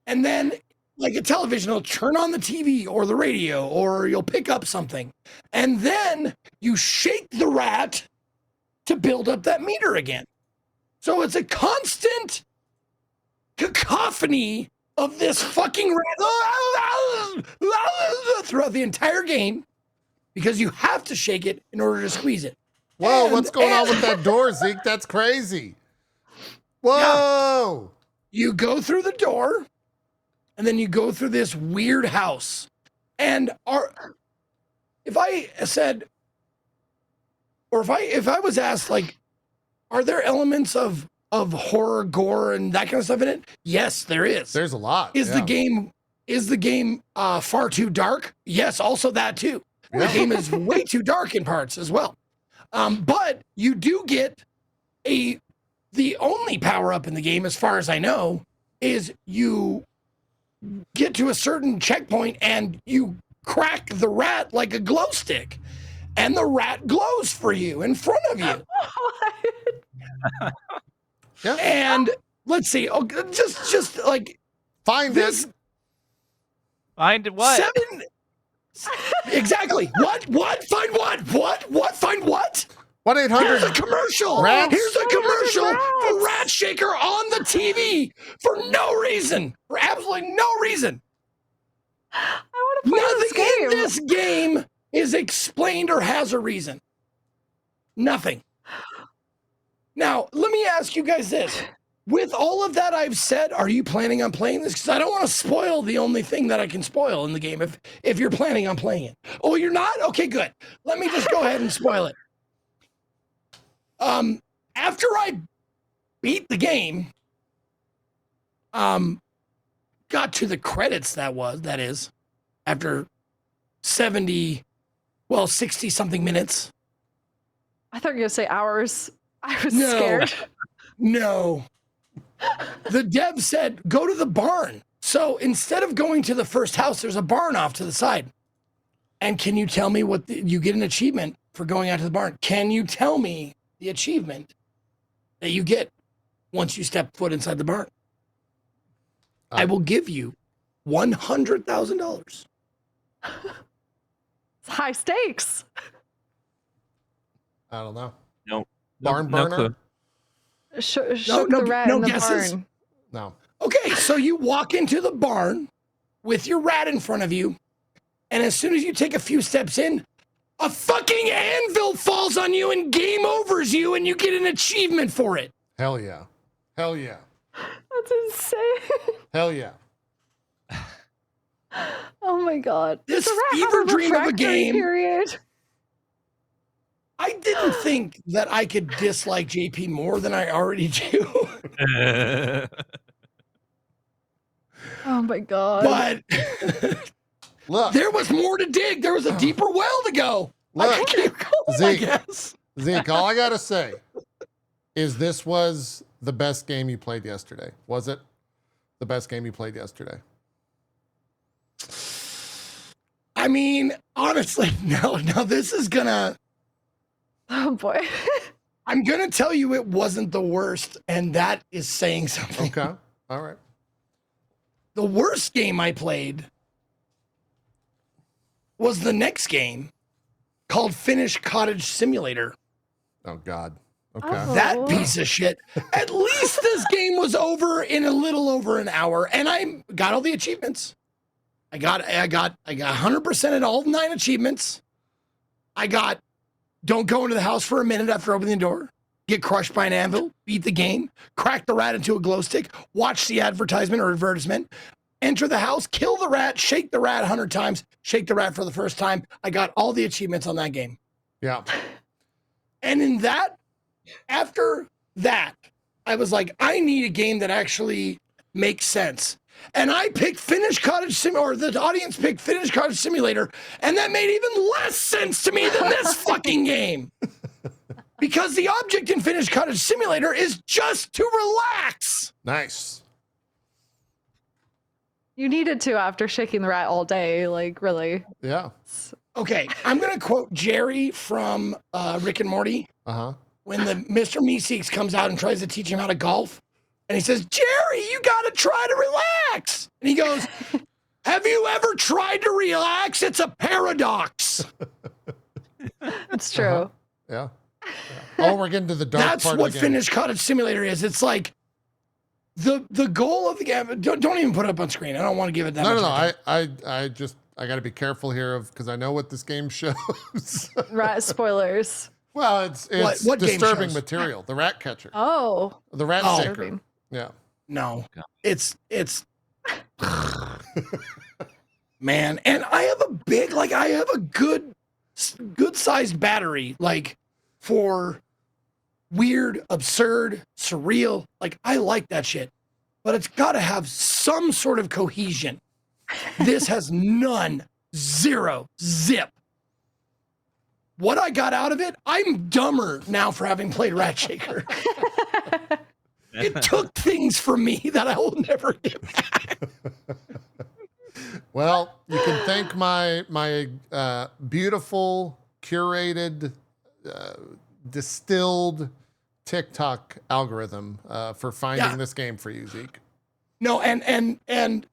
and then like a television will turn on the TV or the radio, or you'll pick up something. And then you shake the rat to build up that meter again. So it's a constant cacophony of this fucking rat throughout the entire game because you have to shake it in order to squeeze it. Whoa, what's going on with that door, Zeke? That's crazy. Whoa. You go through the door, and then you go through this weird house. And if I was asked, like, are there elements of horror, gore, and that kind of stuff in it? Yes, there is. There's a lot. Is the game far too dark? Yes, also that too. The game is way too dark in parts as well. But you do get the only power up in the game, as far as I know, is you get to a certain checkpoint and you crack the rat like a glow stick, and the rat glows for you in front of you. Yeah. And let's see. Oh, just like find this. Find what? 7. Exactly. What? Find what? What? Find what? 1-800. Here's a commercial. Rats? Here's a commercial for Ratshaker on the TV for no reason. For absolutely no reason. I want to play Nothing in this game is explained or has a reason. Nothing. Now, let me ask you guys this. With all of that I've said, are you planning on playing this? Because I don't want to spoil the only thing that I can spoil in the game if you're planning on playing it. Oh, you're not? Okay, good. Let me just go ahead and spoil it. After I beat the game, got to the credits that is, after 60 something minutes. I thought you were going to say hours. I was scared. No. The dev said, go to the barn. So instead of going to the first house, there's a barn off to the side. And can you tell me what you get an achievement for going out to the barn? Can you tell me the achievement that you get once you step foot inside the barn? I will give you $100,000. It's high stakes. I don't know. No. Barn no burner? clue. Shook the rat in the guesses? barn. No. Okay, so you walk into the barn with your rat in front of you, and as soon as you take a few steps in, a fucking anvil falls on you and game overs you, and you get an achievement for it. Hell yeah. Hell yeah. That's insane. Hell yeah. Oh my god. This Does the rat have fever dream of a refractory game. Period? I didn't think that I could dislike JP more than I already do. Oh my god. But Look. there was more to dig. There was a deeper well to go. I Look. can keep going, I Zeke. guess. Zeke, all I got to say is this was the best game you played yesterday. Was it the best game you played yesterday? I mean, honestly, no, this is gonna... Oh boy. I'm gonna tell you it wasn't the worst, and that is saying something. Okay. All right. The worst game I played was the next game called Finnish Cottage Simulator. Oh, God. Okay. Oh. That piece of shit. At least this game was over in a little over an hour, and I got all the achievements. I got 100% at all 9 achievements. I got don't go into the house for a minute after opening the door, get crushed by an anvil, beat the game, crack the rat into a glow stick, watch the advertisement, enter the house, kill the rat, shake the rat 100 times, shake the rat for the first time. I got all the achievements on that game. Yeah. And in that, after that, I was like, I need a game that actually makes sense. And I picked Finnish Cottage Simulator, or the audience picked Finnish Cottage Simulator, and that made even less sense to me than this fucking game. Because the object in Finnish Cottage Simulator is just to relax. Nice. You needed to after shaking the rat all day, like really. Yeah. Okay, I'm going to quote Jerry from Rick and Morty. Uh-huh. When the Mr. Meeseeks comes out and tries to teach him how to golf. And he says, Jerry, you got to try to relax. And he goes, have you ever tried to relax? It's a paradox. It's true. Uh-huh. Yeah. Oh, we're getting to the dark That's part what of the game. Finnish Cottage Simulator is. It's like the goal of the game. Don't even put it up on screen. I don't want to give it that much. No. I got to be careful here because I know what this game shows. Rat spoilers. Well, it's What game disturbing shows? material. The rat catcher. Oh. The Ratshaker. Disturbing. Yeah. No, it's man. And I have a good sized battery, like for weird, absurd, surreal. Like I like that shit, but it's got to have some sort of cohesion. This has none, zero, zip. What I got out of it, I'm dumber now for having played Ratshaker. It took things from me that I will never get back. Well, you can thank my beautiful, curated, distilled TikTok algorithm for finding this game for you, Zeke. No, and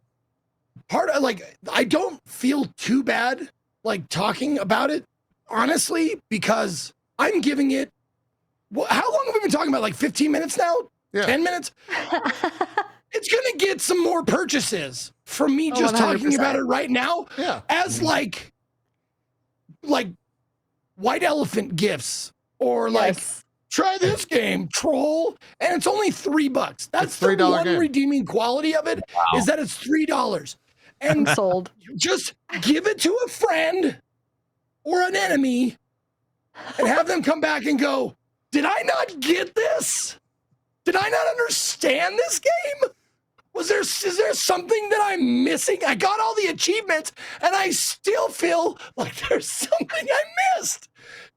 part of like I don't feel too bad like talking about it, honestly, because I'm giving it. Well, how long have we been talking about? Like 15 minutes now? Yeah. 10 minutes? It's gonna get some more purchases from me Oh, just talking 100%. about it right now. Yeah. As like white elephant gifts or like Yes. Try this game, troll. And it's only $3. That's It's the $3 one game. redeeming quality of it, is that it's $3. I'm And sold. just give it to a friend or an enemy and have them come back and go, did I not get this? Did I not understand this game? Is there something that I'm missing? I got all the achievements and I still feel like there's something I missed.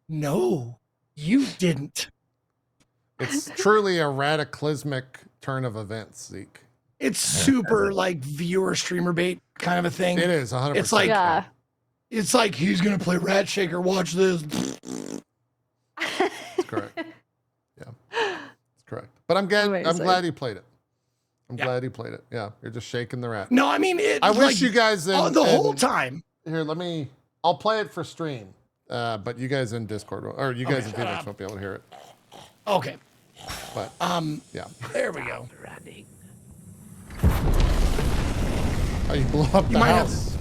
No, you didn't. It's truly a radicalismic turn of events, Zeke. It's super like viewer streamer bait kind of a thing. It is 100%. It's like Yeah. it's like he's gonna play Ratshaker. Watch this. It's correct. Yeah, it's correct. But I'm Amazing. glad he played it. I'm Yeah. glad he played it. Yeah, you're just shaking the rat. No, I mean I wish you guys the whole time. Here, I'll play it for stream. But you guys in Discord or you guys in shut Phoenix up. won't be able to hear it. Okay. But yeah. There we go. Oh, you blew up the might have- house.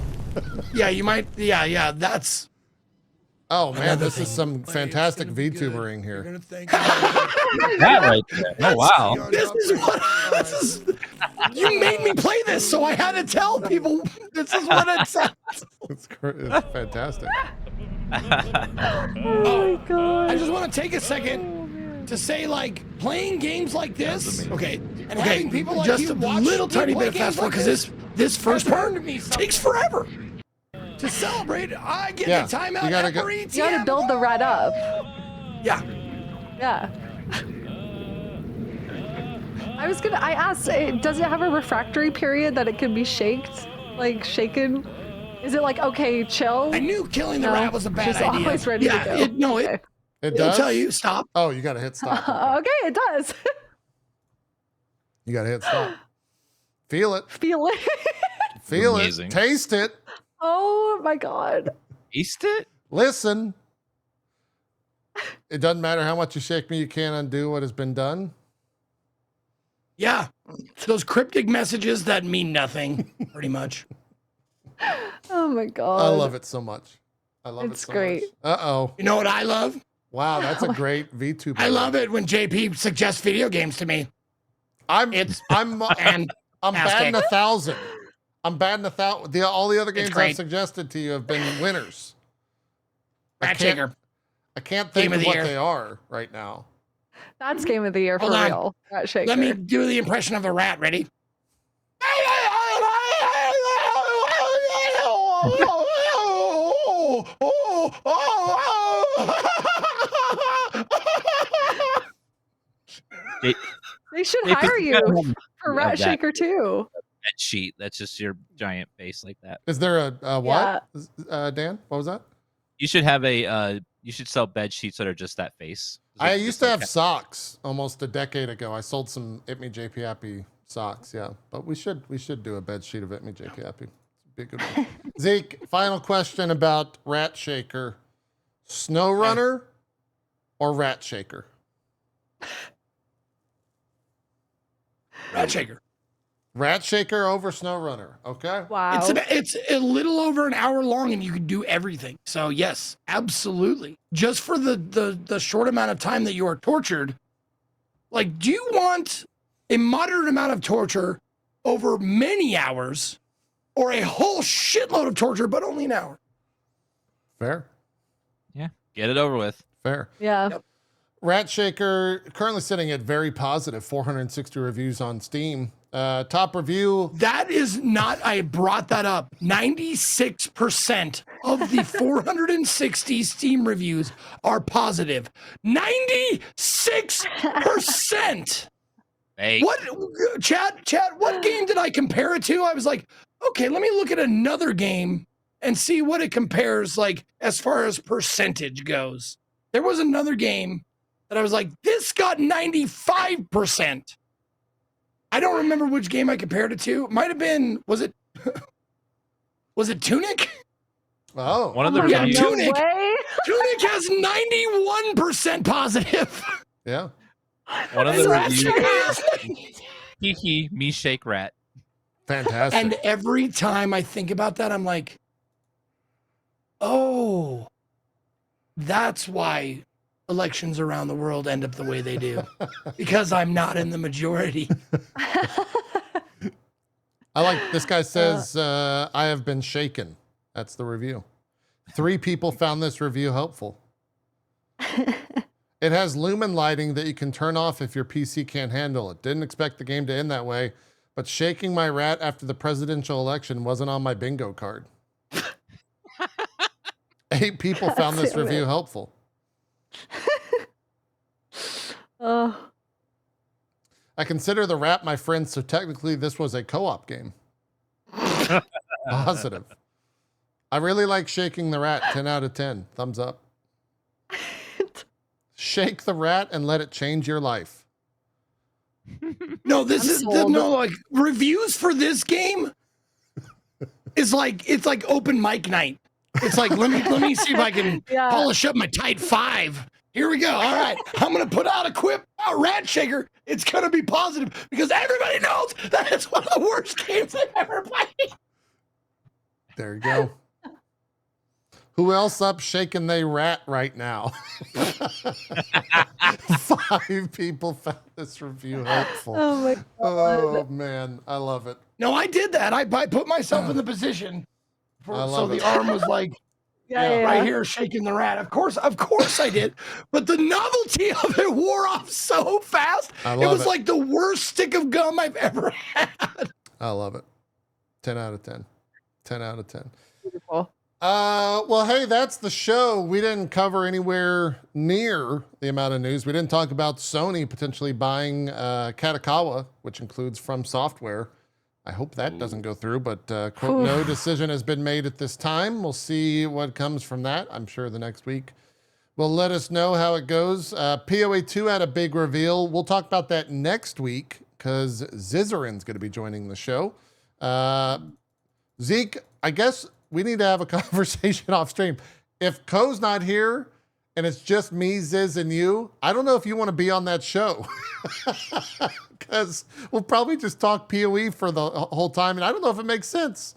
Yeah, you might. Yeah. That's Oh man, Another this is thing. some fantastic VTubering You're here. gonna thank That right there. Oh wow. This is what you made me play this, so I had to tell people this is what it sounds. It's fantastic. Oh my god. I just want to take a second to say, like, playing games like this, okay, and having people like just you a watch little me tiny play bit of games fast forward like because this first has part earned me something. takes forever. To celebrate, I get Yeah, the timeout you gotta after go- ETM. You gotta build the rat up. Yeah. Yeah. I asked, does it have a refractory period that it can be shaked? Like, shaken? Is it like, okay, chill? I knew killing the No, rat was a bad she's idea. always ready to yeah, go. it Okay. It it'll does. tell you stop. Oh, you gotta hit stop. Okay. Okay, it does. You gotta hit stop. Feel it. Feel it. Feel Amazing. it. Taste it. Oh my god. Taste it? Listen. It doesn't matter how much you shake me, you can't undo what has been done. Yeah, those cryptic messages that mean nothing, pretty much. Oh my god. I love it so much. I love It's it so great. much. Uh-oh. You know what I love? Wow, that's a great VTuber. I love it when JP suggests video games to me. I'm It's I'm and I'm batting fantastic. 1,000. I'm batting 1,000. All the other games I've great. suggested to you have been winners. Ratshaker. I can't think Game of of the what year. they are right now. That's game of the year for Hold on. real. Ratshaker. Let me do the impression of a rat. Ready? They should If it's hire you got for that Ratshaker too. bed sheet, that's just your giant face like that. Is there a what? Dan, what was that? You should have a you should sell bed sheets that are just that face. I Just used to like have that. socks almost a decade ago. I sold some itmeJP Happy socks, yeah. But we should do a bed sheet of itmeJP Happy. Be a good one. Zeke, final question about Ratshaker. SnowRunner or Ratshaker? Ratshaker. Ratshaker over SnowRunner. Okay. Wow. It's a little over an hour long, and you can do everything. So yes, absolutely. Just for the short amount of time that you are tortured. Like, do you want a moderate amount of torture over many hours, or a whole shitload of torture but only an hour? Fair. Yeah, get it over with. Fair. Yeah. Yep. Ratshaker currently sitting at very positive 460 reviews on Steam. Top review. That is not, I brought that up. 96% of the 460 Steam reviews are positive. 96%. Hey, What, chat, what game did I compare it to? I was like, okay, let me look at another game and see what it compares, like, as far as percentage goes. There was another game that I was like, this got 95%. I don't remember which game I compared it to. It might have been, was it Tunic? Oh, one of the Oh my God, reviews. no Tunic. way. Tunic has 91% positive. yeah. One of And the Ratshaker reviews. has Hee hee, me shake rat. Fantastic. And every time I think about that, I'm like, oh, that's why elections around the world end up the way they do because I'm not in the majority. I like this guy says, I have been shaken. That's the review. 3 people found this review helpful. It has lumen lighting that you can turn off if your PC can't handle it. Didn't expect the game to end that way, but shaking my rat after the presidential election wasn't on my bingo card. 8 people found this review helpful. Oh. I consider the rat my friend, so technically this was a co-op game. Positive. I really like shaking the rat. 10 out of 10. Thumbs up. Shake the rat and let it change your life. No, like reviews for this game is like, it's like open mic night. It's like, let me see if I can polish up my tight 5. Here we go. All right. I'm going to put out a quip about Ratshaker. It's going to be positive because everybody knows that it's one of the worst games I've ever played. There you go. Who else up shaking they rat right now? 5 people found this review helpful. Oh my God. Oh man, I love it. No, I did that. I put myself in the position so the arm was like right here shaking the rat. Of course I did. But the novelty of it wore off so fast. It was like the worst stick of gum I've ever had. I love it. 10 out of 10. 10 out of 10. Beautiful. Well, hey, that's the show. We didn't cover anywhere near the amount of news. We didn't talk about Sony potentially buying Katakawa, which includes From Software. I hope that doesn't go through, but quote, no decision has been made at this time. We'll see what comes from that. I'm sure the next week will let us know how it goes. PoE 2 had a big reveal. We'll talk about that next week because Zizarin's going to be joining the show. Zeke, I guess we need to have a conversation off stream. If Ko's not here and it's just me, Ziz, and you, I don't know if you want to be on that show. Because we'll probably just talk PoE for the whole time. And I don't know if it makes sense,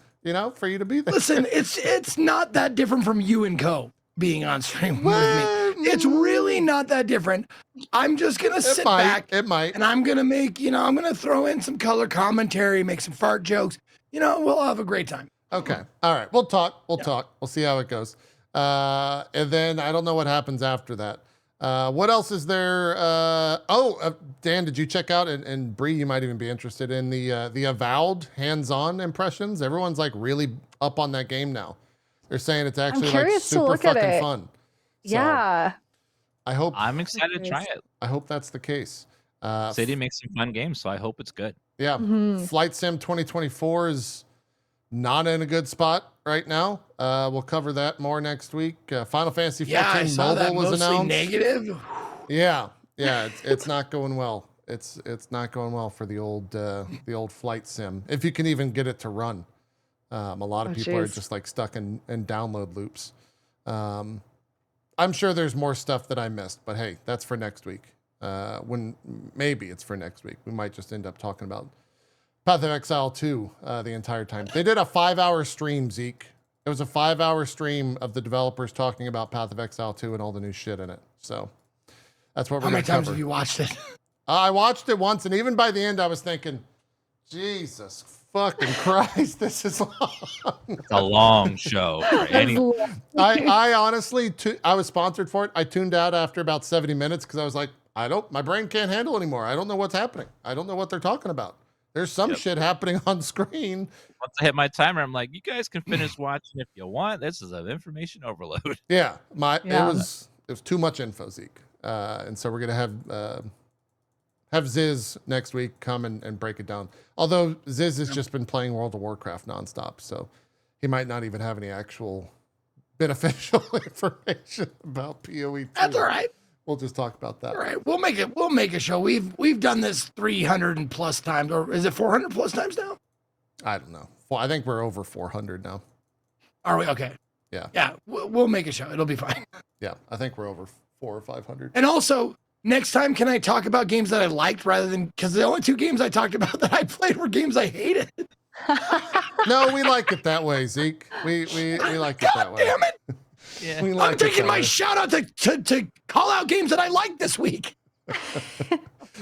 for you to be there. Listen, it's not that different from you and Ko being on stream with me. It's really not that different. I'm just going to sit back. It might. And I'm going to make, I'm going to throw in some color commentary, make some fart jokes. We'll have a great time. Okay. All right. We'll talk. We'll see how it goes. And then I don't know what happens after that. What else is there? Dan, did you check out, and Bree, you might even be interested in the Avowed hands-on impressions. Everyone's like really up on that game now. They're saying it's actually like super fucking fun. So Yeah. I'm excited to try it. I hope that's the case. City makes some fun games, so I hope it's good. Yeah. Flight Sim 2024 is not in a good spot right now. We'll cover that more next week. Final Fantasy 14 Mobile was announced. Negative. Yeah, it's not going well. It's not going well for the old Flight Sim. If you can even get it to run, a lot of people are just like stuck in download loops. I'm sure there's more stuff that I missed, but hey, that's for next week. Maybe it's for next week. We might just end up talking about Path of Exile 2 the entire time. They did a 5-hour stream, Zeke. It was a 5-hour stream of the developers talking about Path of Exile 2 and all the new shit in it. So that's what we're going to cover. How many times have you watched it? I watched it once, and even by the end, I was thinking, Jesus fucking Christ, this is long. It's a long show. I honestly, I was sponsored for it. I tuned out after about 70 minutes because I was like, my brain can't handle anymore. I don't know what's happening. I don't know what they're talking about. There's some shit happening on screen. Once I hit my timer, I'm like, you guys can finish watching if you want. This is an information overload. Yeah, it was too much info, Zeke. And so we're gonna have Ziz next week come and break it down. Although Ziz has just been playing World of Warcraft nonstop, so he might not even have any actual beneficial information about PoE 2. That's all right. We'll just talk about that. All right, we'll make a show. We've done this 300 and plus times, or is it 400 plus times now? I don't know. Well, I think we're over 400 now. Are we? Okay. Yeah. Yeah, we'll make a show. It'll be fine. Yeah, I think we're over 400 or 500. And also, next time, can I talk about games that I liked rather than, because the only 2 games I talked about that I played were games I hated. No, we like it that way, Zeke. We like it that way. Damn it! Yeah. We like I'm it taking that my way. shout out to call out games that I liked this week.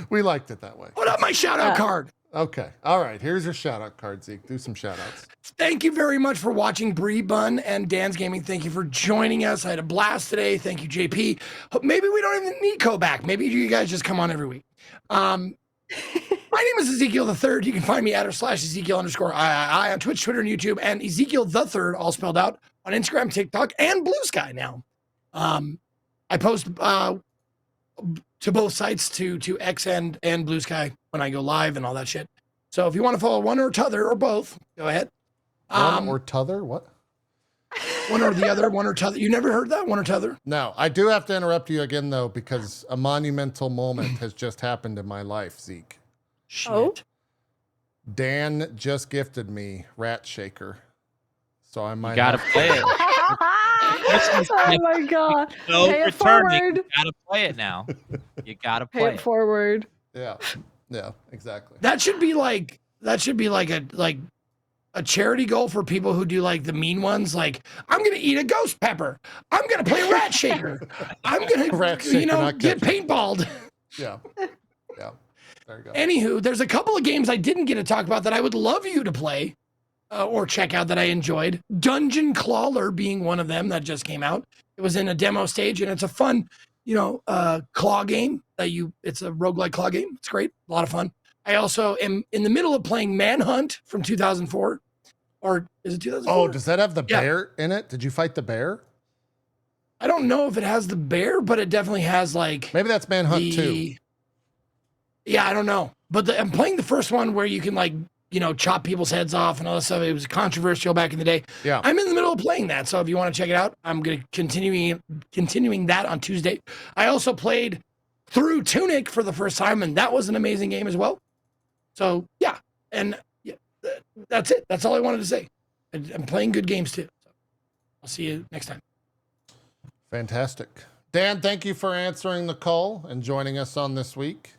We liked it that way. Put up my shout out card. Okay. All right. Here's your shout out card, Zeke. Do some shout outs. Thank you very much for watching Bree Bun and Dan's Gaming. Thank you for joining us. I had a blast today. Thank you, JP. Maybe we don't even need Co back. Maybe you guys just come on every week. My name is Ezekiel the Third. You can find me at /Ezekiel_III on Twitch, Twitter, and YouTube, and Ezekiel the Third, all spelled out, on Instagram, TikTok, and Blue Sky now. I post to both sites, to X and Blue Sky when I go live and all that shit. So if you want to follow one or t'other or both, go ahead. One or t'other? What? One or the other, one or t'other. You never heard that? One or t'other? No, I do have to interrupt you again, though, because a monumental moment has just happened in my life, Zeke. Shit. Oh. Dan just gifted me Ratshaker. So I might You gotta have- play it. Oh my god. No Pay it returning. forward. You gotta play it now. You gotta Pay play it it. forward. Yeah. Yeah, exactly. That should be like a charity goal for people who do like the mean ones. Like, I'm gonna eat a ghost pepper. I'm gonna play Ratshaker. I'm gonna Ratshaker, not get ketchup. paintballed. Yeah. Yeah. There you go. Anywho, there's a couple of games I didn't get to talk about that I would love you to play or check out that I enjoyed. Dungeon Crawler being one of them that just came out. It was in a demo stage, and it's a fun, claw game it's a roguelike claw game. It's great. A lot of fun. I also am in the middle of playing Manhunt from 2004. Or is it 2004? Oh, does that have the Yeah. bear in it? Did you fight the bear? I don't know if it has the bear, but it definitely has like Maybe that's Manhunt 2. Yeah, I don't know. But I'm playing the first one where you can chop people's heads off and all that stuff. It was controversial back in the day. Yeah. I'm in the middle of playing that. So if you want to check it out, I'm going to continuing that on Tuesday. I also played through Tunic for the first time, and that was an amazing game as well. So yeah. And that's it. That's all I wanted to say. I'm playing good games too. So I'll see you next time. Fantastic. Dan, thank you for answering the call and joining us on this week.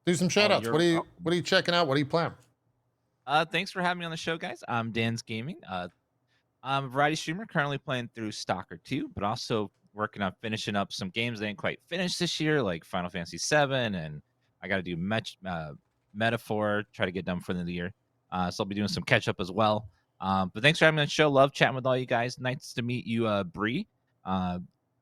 Do some shout outs. you're What are you checking out? What are you playing? Thanks for having me on the show, guys. I'm Dan's Gaming. I'm a variety streamer, currently playing through STALKER 2, but also working on finishing up some games that ain't quite finished this year, like Final Fantasy 7, and I got to do Metaphor, try to get done for the end of the year. So I'll be doing some catch up as well. But thanks for having me on the show. Love chatting with all you guys. Nice to meet you, Bree.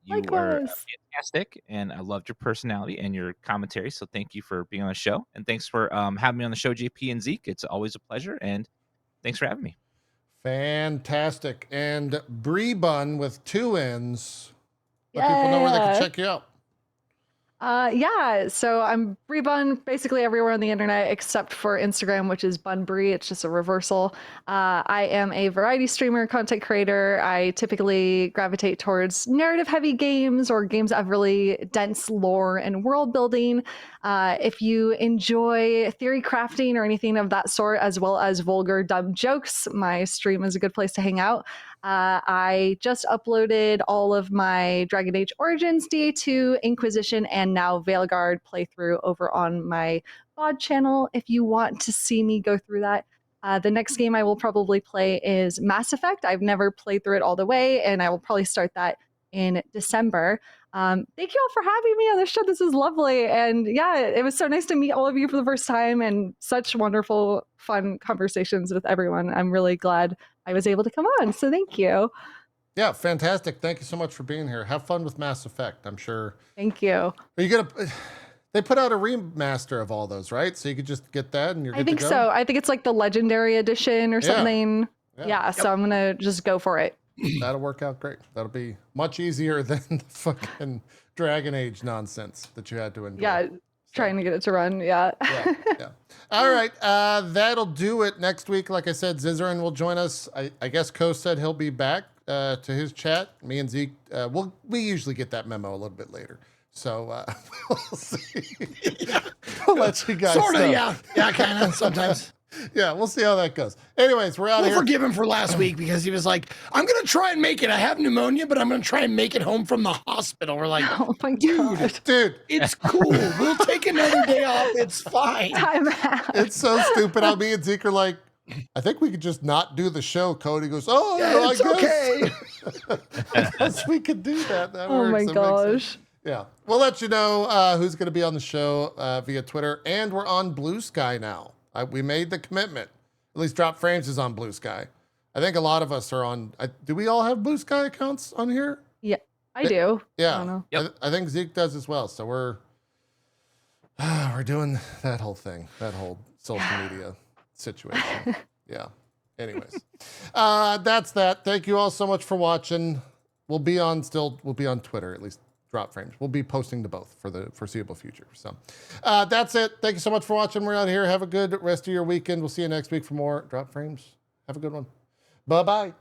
You were Likewise. fantastic, and I loved your personality and your commentary. So thank you for being on the show, and thanks for having me on the show, JP and Zeke. It's always a pleasure, and thanks for having me. Fantastic. And Bree Bun with 2 N's. Let people know where they can Yeah. check you out. So I'm Brie Bun basically everywhere on the internet except for Instagram, which is Bun Brie. It's just a reversal. I am a variety streamer, content creator. I typically gravitate towards narrative heavy games or games that have really dense lore and world building. If you enjoy theory crafting or anything of that sort, as well as vulgar, dumb jokes, my stream is a good place to hang out. I just uploaded all of my Dragon Age Origins, DA2, Inquisition, and now Veilguard playthrough over on my VOD channel if you want to see me go through that. The next game I will probably play is Mass Effect. I've never played through it all the way, and I will probably start that in December. Thank you all for having me on the show. This is lovely. And yeah, it was so nice to meet all of you for the first time and such wonderful, fun conversations with everyone. I'm really glad I was able to come on. So thank you. Yeah, fantastic. Thank you so much for being here. Have fun with Mass Effect. I'm sure. Thank you. Are you gonna? They put out a remaster of all those, right? So you could just get that and you're good I think to go? so. I think it's like the Legendary Edition or Yeah. something. Yeah. Yeah. So I'm going to just go for it. That'll work out great. That'll be much easier than the fucking Dragon Age nonsense that you had to endure. Yeah. Trying to get it to run. Yeah. Yeah. All right. That'll do it. Next week, like I said, Zizarin will join us. I guess Ko said he'll be back to his chat. Me and Zeke, we usually get that memo a little bit later. So we'll see. We'll let you guys Sort of, know. yeah. Yeah, kind of, sometimes. Yeah, we'll see how that goes. Anyways, we're out We'll here. forgive him for last week because he was like, I'm going to try and make it. I have pneumonia, but I'm going to try and make it home from the hospital. We're like, Oh my God. Dude, it's cool. We'll take another day off. It's fine. I'm out. it's so stupid how me and Zeke are like, I think we could just not do the show. Cody goes, oh, Yeah, it's I okay. guess. I guess we could do that. That Oh works. my That makes sense. gosh. Yeah. We'll let you know who's going to be on the show via Twitter. And we're on Blue Sky now. We made the commitment. At least Drop Frames is on Blue Sky. I think a lot of us are on. Do we all have Blue Sky accounts on here? Yeah, I do. Yeah. I don't know. Yep. I think Zeke does as well. So we're doing that whole thing, that whole social media situation. Yeah. Anyways, that's that. Thank you all so much for watching. We'll be on Twitter, at least Drop Frames. We'll be posting to both for the foreseeable future. So that's it. Thank you so much for watching. We're out of here. Have a good rest of your weekend. We'll see you next week for more Drop Frames. Have a good one. Bye-bye.